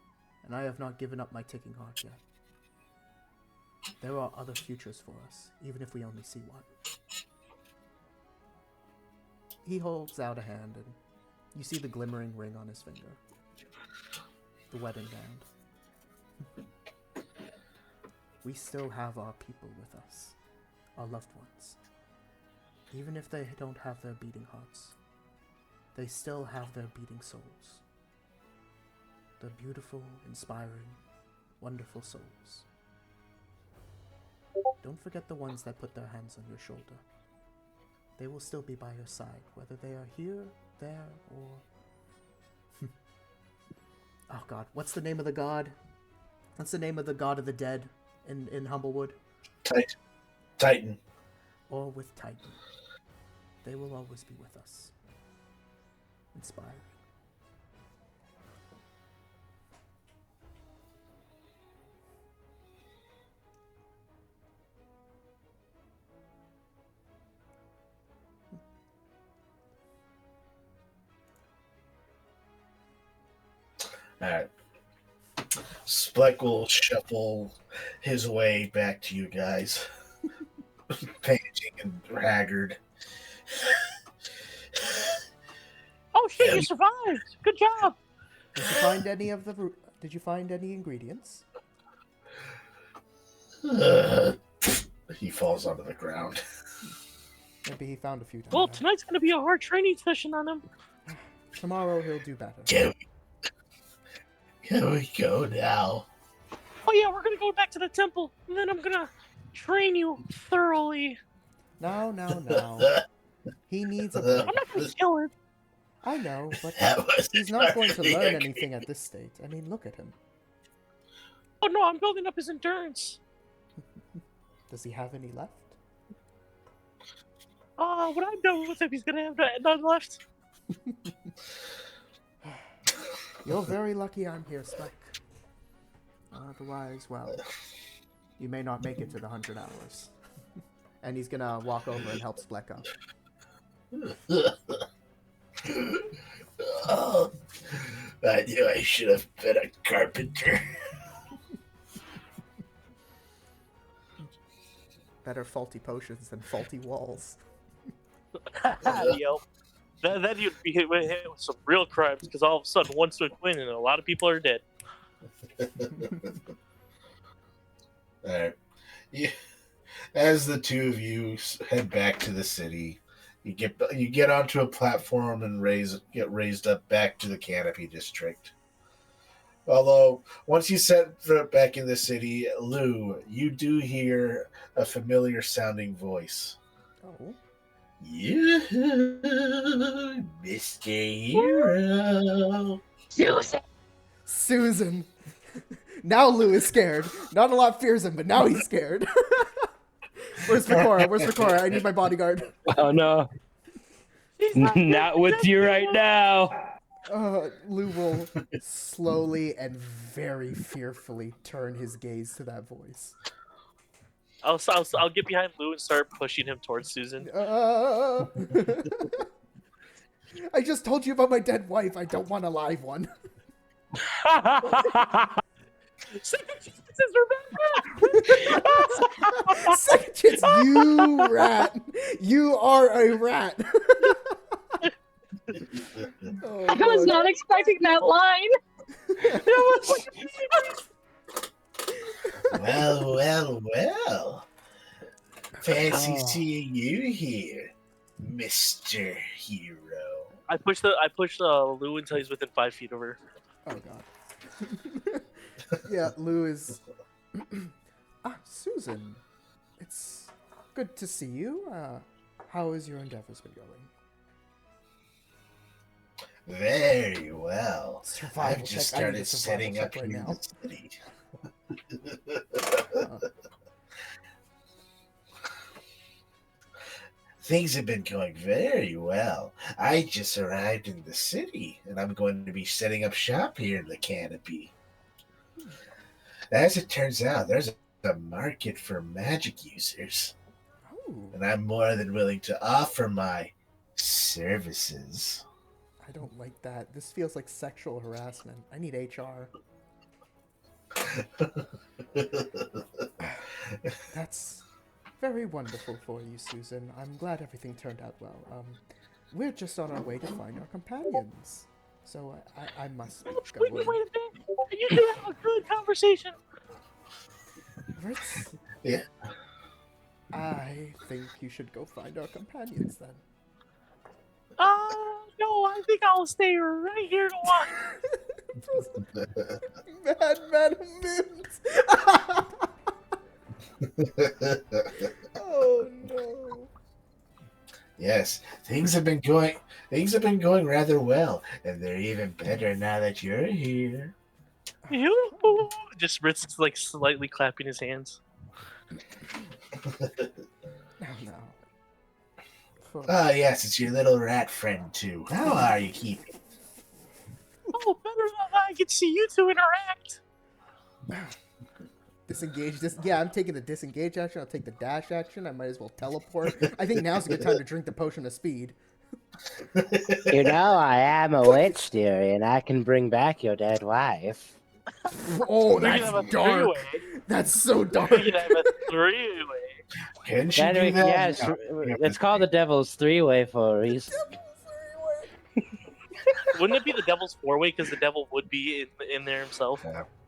S1: and I have not given up my ticking heart yet. There are other futures for us, even if we only see one. He holds out a hand, and you see the glimmering ring on his finger. The wedding band. We still have our people with us, our loved ones. Even if they don't have their beating hearts, they still have their beating souls. They're beautiful, inspiring, wonderful souls. don't forget the ones that put their hands on your shoulder. They will still be by your side, whether they are here, there, or... Oh god, what's the name of the god? What's the name of the god of the dead in Humblewood?
S3: Titan.
S1: Or with Titan. They will always be with us. Inspiring.
S3: Alright. Spleck will shuffle his way back to you guys. Panting and haggard.
S5: Oh shit! You survived. Good job.
S1: Did you find any of the Did you find any ingredients?
S3: He falls onto the ground.
S1: Maybe he found a few times.
S5: Well, tonight's gonna be a hard training session on him.
S1: Tomorrow he'll do better.
S3: Can we go now?
S5: Oh yeah, we're gonna go back to the temple, and then I'm gonna train you thoroughly.
S1: No. He needs a
S5: I'm
S1: break.
S5: not gonna kill him.
S1: I know, but
S3: That was
S1: he's not going to
S3: exactly
S1: learn
S3: like-
S1: anything at this state. I mean, look at him.
S5: Oh no, I'm building up his endurance.
S1: Does he have any left?
S5: When I'm done with him, he's gonna have none left.
S1: You're very lucky I'm here, Spike. Otherwise, well, you may not make it to the 100 hours. And he's gonna walk over and help Spleck up.
S3: Oh, I knew I should have been a carpenter.
S1: Better faulty potions than faulty walls.
S5: Yo, then you'd be hit with some real crimes because all of a sudden one swing win and a lot of people are dead.
S3: Alright. As the two of you head back to the city, you get onto a platform and get raised up back to the Canopy District. Although, once you set foot back in the city, Lou, you do hear a familiar sounding voice.
S1: Oh.
S3: You, Mr. Hero.
S1: Susan! Now Lou is scared. Not a lot fears him, but now he's scared. Where's Vicora? I need my bodyguard.
S2: Oh no. Not with you right now.
S1: Lou will slowly and very fearfully turn his gaze to that voice.
S5: I'll get behind Lou and start pushing him towards Susan.
S1: I just told you about my dead wife. I don't want a live one.
S5: Second chances are
S1: Second chance, you rat. You are a rat. Oh,
S4: I was
S1: God.
S4: not expecting that line.
S3: Well. Fancy seeing you here, Mr. Hero.
S5: I pushed Lou until he's within 5 feet of her.
S1: Oh god. Yeah, Lou is. Susan, it's good to see you. How has your endeavors been going?
S3: Very well.
S1: Survival
S3: I've just
S1: check. I need a
S3: started
S1: survival
S3: setting up
S1: check right
S3: here in
S1: now.
S3: the city. Things have been going very well. I just arrived in the city, and I'm going to be setting up shop here in the Canopy. As it turns out, there's a market for magic users,
S1: Oh,
S3: and I'm more than willing to offer my services.
S1: I don't like that. This feels like sexual harassment. I need HR. That's very wonderful for you, Susan. I'm glad everything turned out well. We're just on our way to find our companions. So I must go.
S5: Wait a minute. You should have a good conversation.
S1: Ritz,
S3: Yeah.
S1: I think you should go find our companions then.
S5: No, I think I'll stay right here to watch.
S1: Mad Madam Mims! Oh no.
S3: Yes, things have been going rather well, and they're even better now that you're here.
S5: Yoo-hoo. Just Ritz like slightly clapping his hands.
S1: Now, now. For-
S3: Ah, yes, it's your little rat friend too. How are you keeping?
S5: Oh, better than I can see you two interact.
S1: Disengage this. Yeah, I'm taking the disengage action. I'll take the dash action. I might as well teleport. I think now's a good time to drink the potion of speed.
S7: You know, I am a witch, dearie, and I can bring back your dead wife.
S1: Oh,
S5: We can
S1: that's
S5: have a
S1: dark.
S5: three-way.
S1: That's so dark.
S5: We can have a three-way.
S3: Can she
S7: That
S3: do
S7: way-
S3: that?
S7: yes,
S3: No.
S7: it's called the Devil's Three-Way for a reason.
S5: Wouldn't it be the devil's four-way because the devil would be in there himself?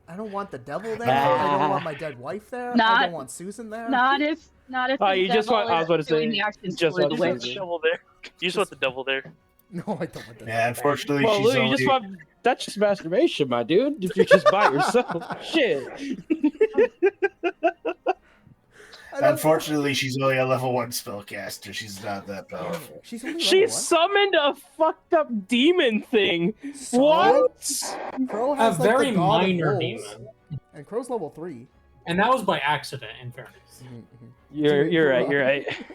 S1: I don't want the devil there.
S7: Ah.
S1: I don't want my dead wife there. I
S4: Not-
S1: don't want Susan there.
S4: Not if
S2: Oh,
S4: the
S2: you just
S4: devil
S2: want- I was
S4: is
S2: about to
S4: doing
S2: say,
S4: the actions
S2: just
S4: for
S2: want
S4: the
S5: You just want
S2: Susan.
S5: the
S4: witch.
S5: devil there. You just want the devil there.
S1: No, I don't want that.
S3: Yeah, unfortunately,
S2: Well,
S3: she's
S2: Lou, you
S3: only.
S2: just want that's just masturbation, my dude. If you're just by yourself, shit.
S3: Unfortunately, she's only a level 1 spellcaster. She's not that powerful.
S1: She's only
S2: She
S1: level
S2: summoned a fucked up demon thing.
S1: So?
S2: What?
S1: Crow
S6: A
S1: has like
S6: very
S1: the god of
S6: minor
S1: wolves,
S6: demon.
S1: and Crow's level 3.
S6: And that was by accident, in fairness.
S2: You're right. You're right.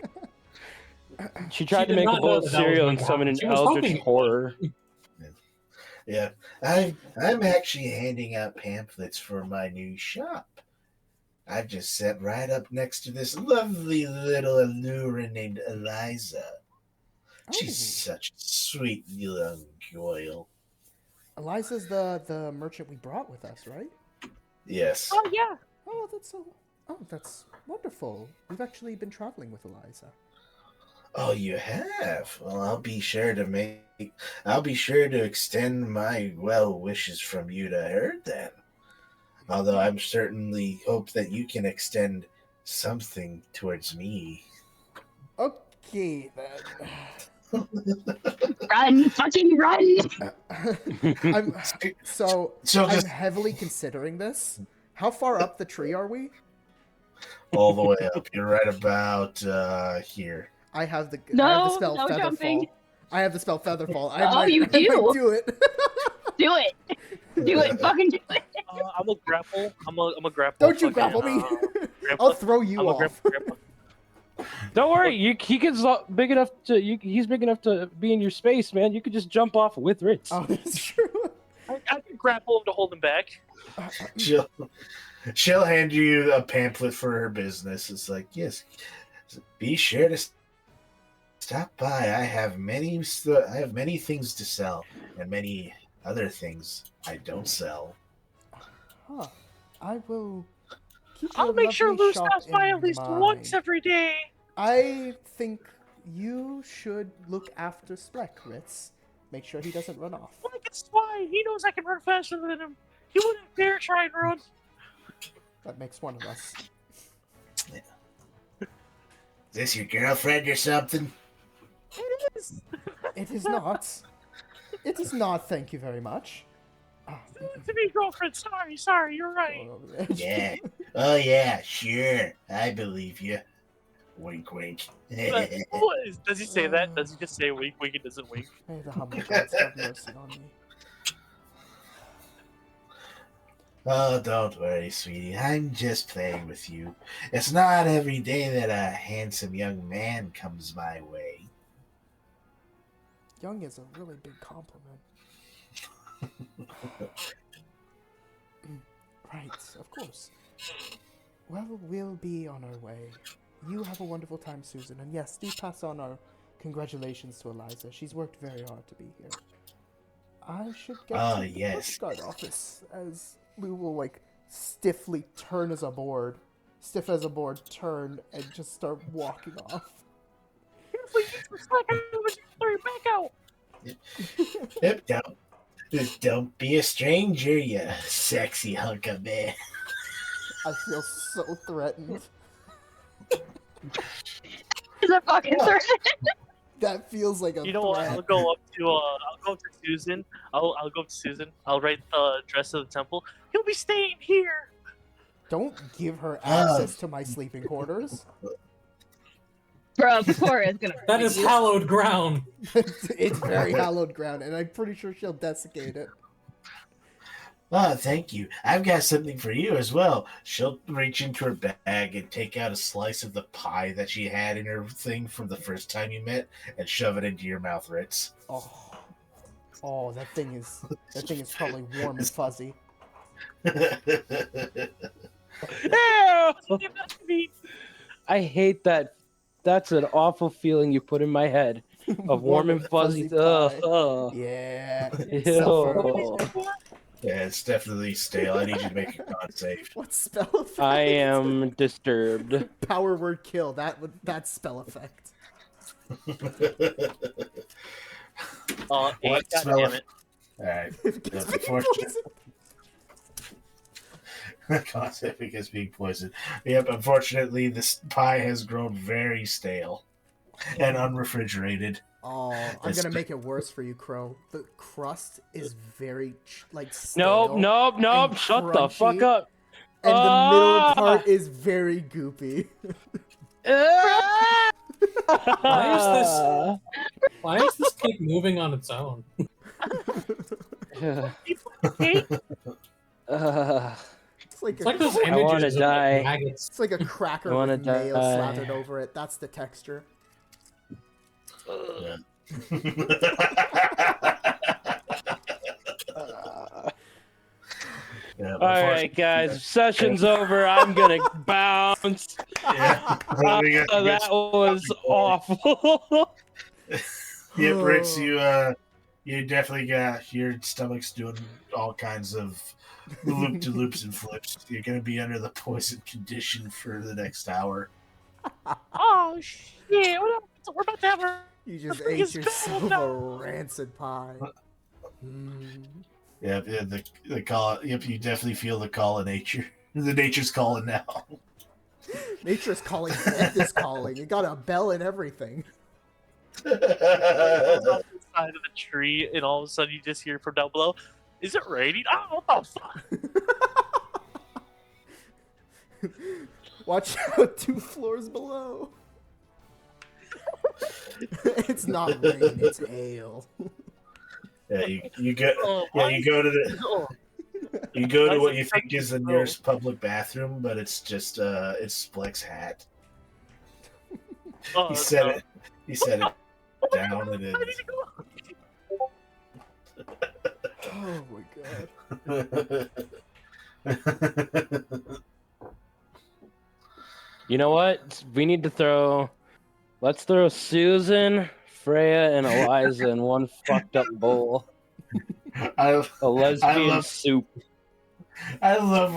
S2: She tried to
S6: did
S2: make a
S6: not
S2: bowl
S6: know
S2: of
S6: that that was
S2: cereal
S6: going
S2: and
S6: to
S2: summon an
S6: happen. She was hoping
S2: eldritch
S6: it would.
S2: horror.
S3: Yeah, I'm actually handing out pamphlets for my new shop. I've just sat right up next to this lovely little allure named Eliza. She's such a sweet young girl.
S1: Eliza's the merchant we brought with us, right?
S3: Yes.
S5: Oh yeah.
S1: Oh, that's wonderful. We've actually been traveling with Eliza.
S3: Oh, you have? Well, I'll be sure to extend my well wishes from you to her then. Although I'm certainly hope that you can extend something towards me.
S1: Okay then.
S4: Run, fucking run!
S1: I'm
S3: So
S1: I'm
S3: just
S1: heavily considering this. How far up the tree are we?
S3: all the way up. You're right about here.
S1: I have the
S4: No,
S1: spell
S4: no
S1: Featherfall.
S4: jumping.
S1: I have the spell Featherfall.
S4: Oh, you do?
S1: I might do it.
S4: Do it! Do it! Fucking do it!
S5: I'm a grapple. I'm a grapple.
S1: Don't you
S5: fucking,
S1: grapple me.
S5: grandpa.
S1: I'll throw you
S5: I'm a
S1: off.
S5: grandpa.
S2: Don't worry, he gets big enough to. He's big enough to be in your space, man. You could just jump off with Ritz.
S1: Oh, that's true.
S5: I can grapple him to hold him back.
S3: She'll hand you a pamphlet for her business. It's like, yes, be sure to stop by. I have many things to sell, and many other things I don't sell.
S1: Huh. I will keep
S5: I'll
S1: your
S5: make sure
S1: lovely
S5: Lou
S1: shop
S5: stops by
S1: in
S5: at least
S1: mind.
S5: once every day.
S1: I think you should look after Splek, Ritz. Make sure he doesn't run off.
S5: Like it's why he knows I can run faster than him. He wouldn't dare try and run.
S1: That makes one of us.
S3: Is this your girlfriend or something?
S5: It is.
S1: It is not. It is not, thank you very much.
S5: To be girlfriend. Sorry. You're right.
S3: Yeah. Oh yeah, sure. I believe you. Wink, wink.
S5: But what is- does he say that? Does he just say wink, wink, and doesn't wink?
S1: May the humble gods have mercy on me.
S3: Oh, don't worry, sweetie. I'm just playing with you. It's not every day that a handsome young man comes my way.
S1: Young is a really big compliment. Right, of course. Well, we'll be on our way. You have a wonderful time, Susan. And yes, do pass on our congratulations to Eliza. She's worked very hard to be here. I should get to the
S3: yes.
S1: Coast Guard office as Lou will, like, stiffly turn as a board. Stiff as a board, turn, and just start walking off.
S5: Back out.
S3: Yep, don't be a stranger, you sexy hunk of man.
S1: I feel so threatened.
S4: Is it fucking threat?
S1: That feels like a
S5: You know what?
S1: threat.
S5: I'll go up to Susan. I'll go up to Susan. I'll write the address of the temple. He'll be staying here.
S1: Don't give her access to my sleeping quarters.
S4: Bro, Pakora is gonna.
S6: That is hallowed ground.
S1: It's very hallowed ground, and I'm pretty sure she'll desiccate it.
S3: Oh, thank you. I've got something for you as well. She'll reach into her bag and take out a slice of the pie that she had in her thing from the first time you met and shove it into your mouth, Ritz.
S1: Oh, that thing is probably warm and fuzzy.
S2: I hate that. That's an awful feeling you put in my head. Of warm and fuzzy.
S1: pie. Yeah.
S2: Ew.
S3: Yeah, it's definitely stale. I need you to make a con save.
S1: What spell effect?
S2: I am disturbed.
S1: Power word kill. That's spell effect.
S5: Oh,
S3: What
S5: God
S3: spell
S5: damn it.
S3: Alright.
S1: It gets me
S3: Unfortunate. Con save because being poisoned. Yep, unfortunately, this pie has grown very stale and unrefrigerated.
S1: Oh, I'm
S3: It's
S1: gonna make it worse for you, Crow. The crust is very stale.
S2: Nope. Shut the fuck
S1: crunchy,
S2: up.
S1: And the middle part is very goopy.
S6: Why is this cake moving on its own?
S1: It's
S6: like those
S2: I
S6: images
S2: wanna
S6: of
S2: die.
S6: maggots.
S1: It's like a cracker
S2: I wanna
S1: with mayo
S2: die.
S1: slathered over it. That's the texture.
S3: Yeah. Yeah,
S2: All right, guys. Session's over. I'm gonna bounce.
S3: Yeah.
S2: That was awful.
S3: Yep, Ritz, you definitely got your stomach's doing all kinds of loop to loops and flips. You're gonna be under the poison condition for the next hour.
S5: Oh, shit. We're about to have her.
S1: You just
S5: Freaking
S1: ate yourself
S5: spell,
S1: a rancid pie.
S3: Yep, yeah, the call. Yep, you definitely feel the call of nature. The nature's calling now.
S1: Nature's calling. Death is calling. You got a bell and everything.
S5: Off the side of the tree, and all of a sudden you just hear from down below, "Is it raining? Oh, what the fuck!"
S1: Watch out, 2 floors below. It's not rain, it's ale.
S3: Yeah, you go. Yeah, you go to the. You go to what you think is the nearest public bathroom, but it's just it's Spleck's hat. He said it. He said it down. It is.
S1: Oh my god.
S2: You know what? We need to throw. Let's throw Susan, Freya, and Eliza in one fucked up bowl.
S3: A
S2: lesbian soup.
S3: I love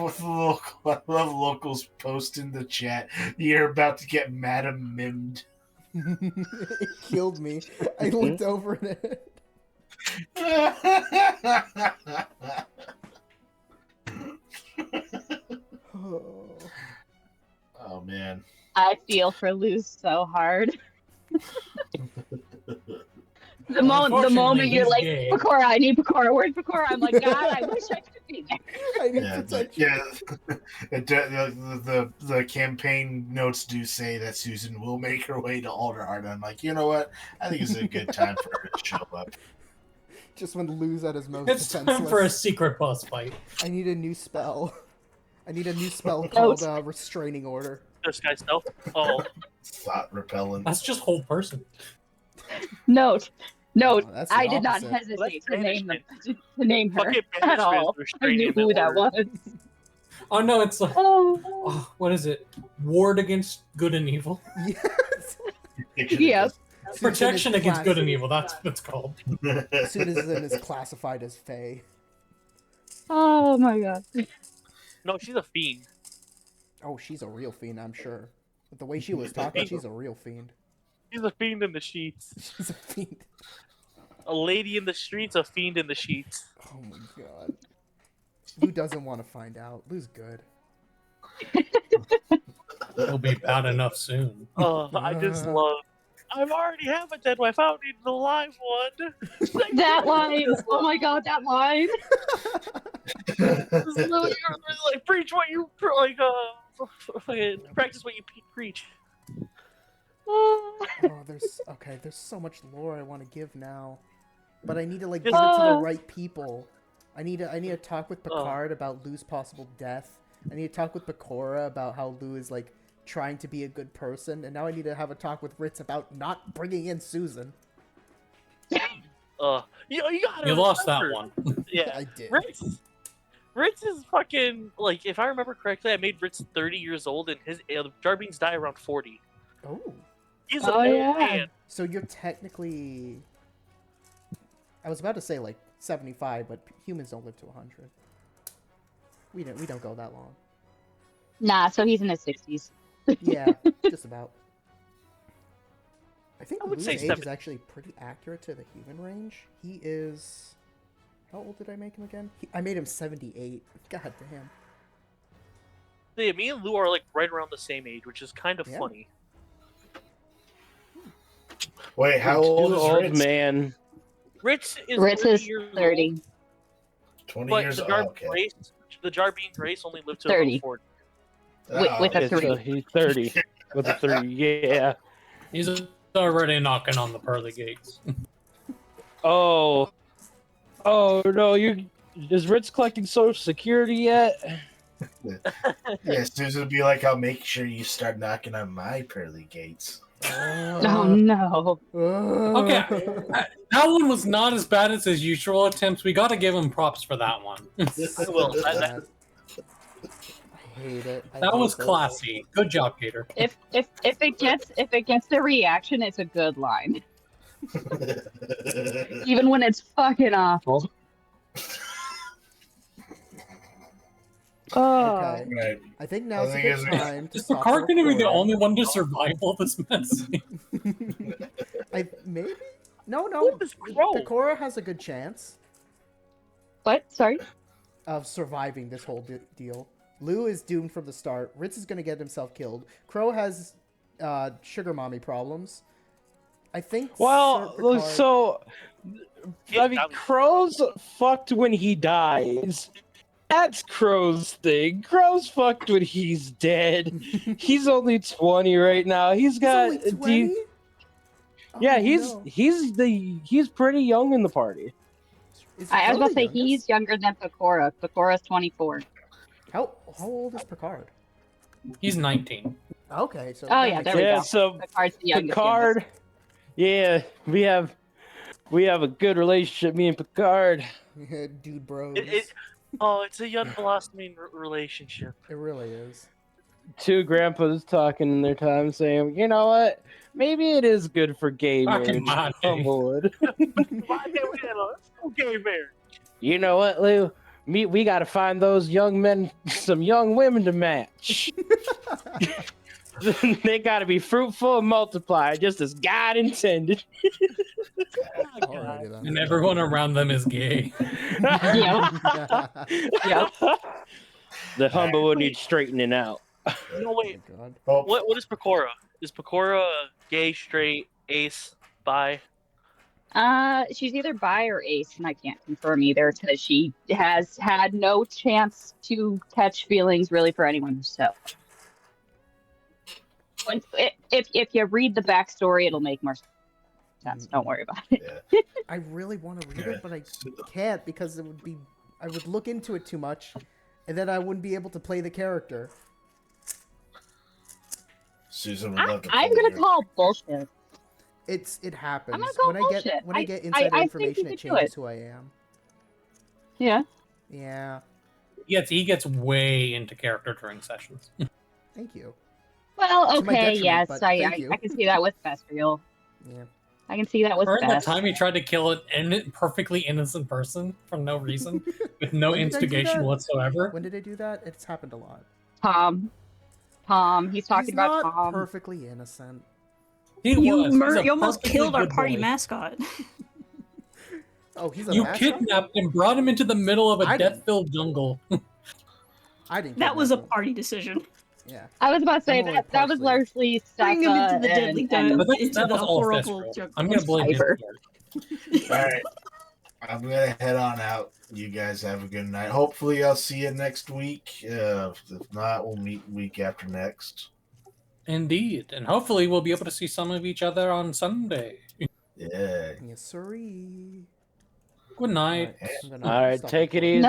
S3: locals post in the chat. You're about to get Madam Mimmed.
S1: It killed me. I looked over at it.
S3: Oh man.
S4: I feel for Luz so hard. The moment you're like,
S6: gay.
S4: Pakora, I need Pakora. Where's Pakora? I'm like, God, I wish I could be there.
S1: I need protection.
S3: The campaign notes do say that Susan will make her way to Alderheart. I'm like, you know what? I think it's a good time for her to show up.
S1: Just when Lou's at his most
S6: It's
S1: defenseless.
S6: time for a secret boss fight.
S1: I need a new spell. I need a new spell called Restraining Order.
S5: This guy stealth. Oh,
S3: Thought repellent.
S6: That's just whole person.
S4: Note,
S1: that's the
S4: I did not
S1: opposite.
S4: hesitate to name
S5: banishment.
S4: to name her
S5: Fucking
S4: at all. I knew
S5: banishment
S4: who that
S5: order.
S4: was.
S6: Oh no, it's like,
S4: Oh,
S6: what is it? Ward against good and evil.
S1: Yes.
S4: yep.
S6: Protection against good and
S1: class-
S6: evil. That's what it's called.
S1: Susan is classified as Fae.
S4: Oh my god.
S5: No, she's a fiend.
S1: Oh, she's a real fiend, I'm sure. But the way she was talking, she's a real fiend.
S5: She's a fiend in the sheets.
S1: She's a fiend.
S5: A lady in the streets, a fiend in the sheets.
S1: Oh my god. Lou doesn't want to find out. Lou's good.
S6: It'll be bad enough soon.
S5: Oh, I just love. I already have a dead wife. I don't need the live one.
S4: That line. Oh my god, that line.
S5: You're like preach what you like. Fucking practice what you preach.
S1: Oh, there's so much lore I want to give now, but I need to like give it to the right people. I need to talk with Picard about Lou's possible death. I need to talk with Pecora about how Lou is like trying to be a good person, and now I need to have a talk with Ritz about not bringing in Susan.
S6: You lost that one.
S5: Yeah,
S1: I did.
S5: Ritz is fucking like, if I remember correctly, I made Ritz 30 years old, and his Jarbeans die around 40.
S1: Oh.
S5: He's an old man.
S1: So you're technically, I was about to say like 75, but humans don't live to 100. We don't go that long.
S4: Nah, so he's in his 60s.
S1: Yeah, just about. I think
S5: I would
S1: Lou's
S5: say
S1: age
S5: 70.
S1: is actually pretty accurate to the human range. He is, how old did I make him again? I made him 78. God damn.
S5: Yeah, me and Lou are like right around the same age, which is kind of
S1: Yeah.
S5: funny.
S3: Wait, how old is
S7: old
S3: Ritz?
S7: man.
S5: Ritz is
S4: 30
S5: years
S4: 30.
S5: old,
S3: 20
S5: but
S3: years
S5: the
S3: old. Okay.
S5: Jarbean race only lived to
S4: 30.
S5: about 40.
S4: With a
S7: Okay, so
S4: 3.
S7: he's 30 with a 3. Yeah.
S6: He's already knocking on the pearly gates.
S7: Oh no! Is Ritz collecting Social Security yet?
S3: Yeah, Susan would be like, I'll make sure you start knocking on my pearly gates.
S4: Oh no.
S6: Okay, that one was not as bad as his usual attempts. We got to give him props for that one.
S5: I will.
S1: I hate it.
S6: That was classy. Good job, Peter.
S4: If it gets the reaction, it's a good line. Even when it's fucking awful.
S1: Okay.
S3: Right.
S1: I think now's
S3: I
S1: a
S3: think
S1: good
S3: it's-
S1: time to
S6: Is
S1: stop
S6: Picard going to be the
S1: recording.
S6: only one to survive all this mess?
S1: Maybe? No.
S5: Who is Crow?
S1: Pecora has a good chance
S4: What? Sorry?
S1: of surviving this whole deal. Lou is doomed from the start. Ritz is going to get himself killed. Crow has sugar mommy problems. I think.
S7: Well,
S1: Sir Picard-
S7: so I mean,
S5: that was-
S7: Crow's fucked when he dies. That's Crow's thing. Crow's fucked when he's dead. He's only 20 right now. He's got
S1: only 20?
S7: yeah,
S1: Oh,
S7: he's pretty young in the party.
S1: Is
S4: I was
S1: Crow
S4: about to
S1: the
S4: say he's
S1: youngest?
S4: younger than Pecora. Pecora's 24.
S1: How old is Picard?
S6: He's 19.
S1: Okay, so
S4: Oh,
S1: that
S4: yeah,
S1: makes
S4: there we
S7: Yeah,
S4: go.
S7: so
S4: Picard's the youngest.
S7: Picard. Yeah, we have a good relationship, me and Picard.
S1: sense. Dude, bros.
S5: It's a young blossoming relationship.
S1: It really is.
S7: Two grandpas talking in their time, saying, "You know what? Maybe it is good for gay
S6: Back in
S7: marriage."
S6: my day.
S7: Humblewood.
S5: Why can't we have a gay marriage?
S7: You know what, Lou? We got to find those young men, some young women to match. They got to be fruitful and multiply, just as God intended.
S1: Alrighty then.
S6: And everyone around them is gay.
S4: Yep.
S7: The Humblewood needs straightening out.
S5: No, wait.
S1: Oh, God.
S3: Oh,
S5: What is Pecora? Is Pecora gay, straight, ace, bi?
S4: She's either bi or ace, and I can't confirm either because she has had no chance to catch feelings really for anyone. So, if you read the backstory, it'll make more sense. Don't worry about it.
S3: yeah.
S1: I really want to read it, but I can't because I would look into it too much, and then I wouldn't be able to play the character.
S3: Susan would love to
S4: I'm
S3: play
S4: gonna
S3: you.
S4: call bullshit.
S1: It happens.
S4: I'm gonna call
S1: When
S4: bullshit.
S1: I
S4: I-
S1: get
S4: I
S1: insider
S4: think
S1: information,
S4: you
S1: it
S4: could do
S1: changes
S4: it.
S1: who I am.
S4: Yeah.
S1: Yeah.
S6: He gets way into character during sessions.
S1: Thank you.
S4: Well,
S1: To my
S4: okay,
S1: detriment,
S4: yes,
S1: but
S4: I
S1: thank you.
S4: can see that with Vestrial.
S1: Yeah.
S4: I can see that with
S6: Or that
S4: Best.
S6: time he tried to kill an perfectly innocent person for no reason, with no
S1: When did I do
S6: instigation
S1: that?
S6: whatsoever.
S1: When did I do that? It's happened a lot.
S4: Tom. He's talking
S1: He's
S4: about
S1: not
S4: Tom.
S1: perfectly innocent.
S6: He
S10: You,
S6: was. He's a
S10: you almost
S6: perfectly
S10: killed our
S6: good
S10: party
S6: boy.
S10: mascot.
S1: Oh, he's a
S6: You
S1: mascot?
S6: kidnapped him, brought him into the middle of a
S1: I didn't.
S6: death-filled jungle.
S1: I didn't.
S10: That was a
S1: kidnap him.
S10: party decision.
S1: Yeah.
S4: I was about to say
S1: I'm only
S4: that was
S1: partially-
S4: largely
S10: Bring him into
S4: Steffa
S10: the deadly
S4: and
S6: But
S10: into
S6: that
S10: the
S6: was all
S10: horrible
S6: Thestral.
S10: jungle.
S6: I'm gonna blame him.
S4: Cyber.
S6: for it.
S3: All right. I'm gonna head on out. You guys have a good night. Hopefully, I'll see you next week. If not, we'll meet week after next.
S6: Indeed, and hopefully we'll be able to see some of each other on Sunday.
S3: Yeah.
S1: Yes, sirree.
S6: Good night.
S1: Alright, I'm gonna
S7: All right,
S1: stop
S7: take it
S1: recording.
S7: easy.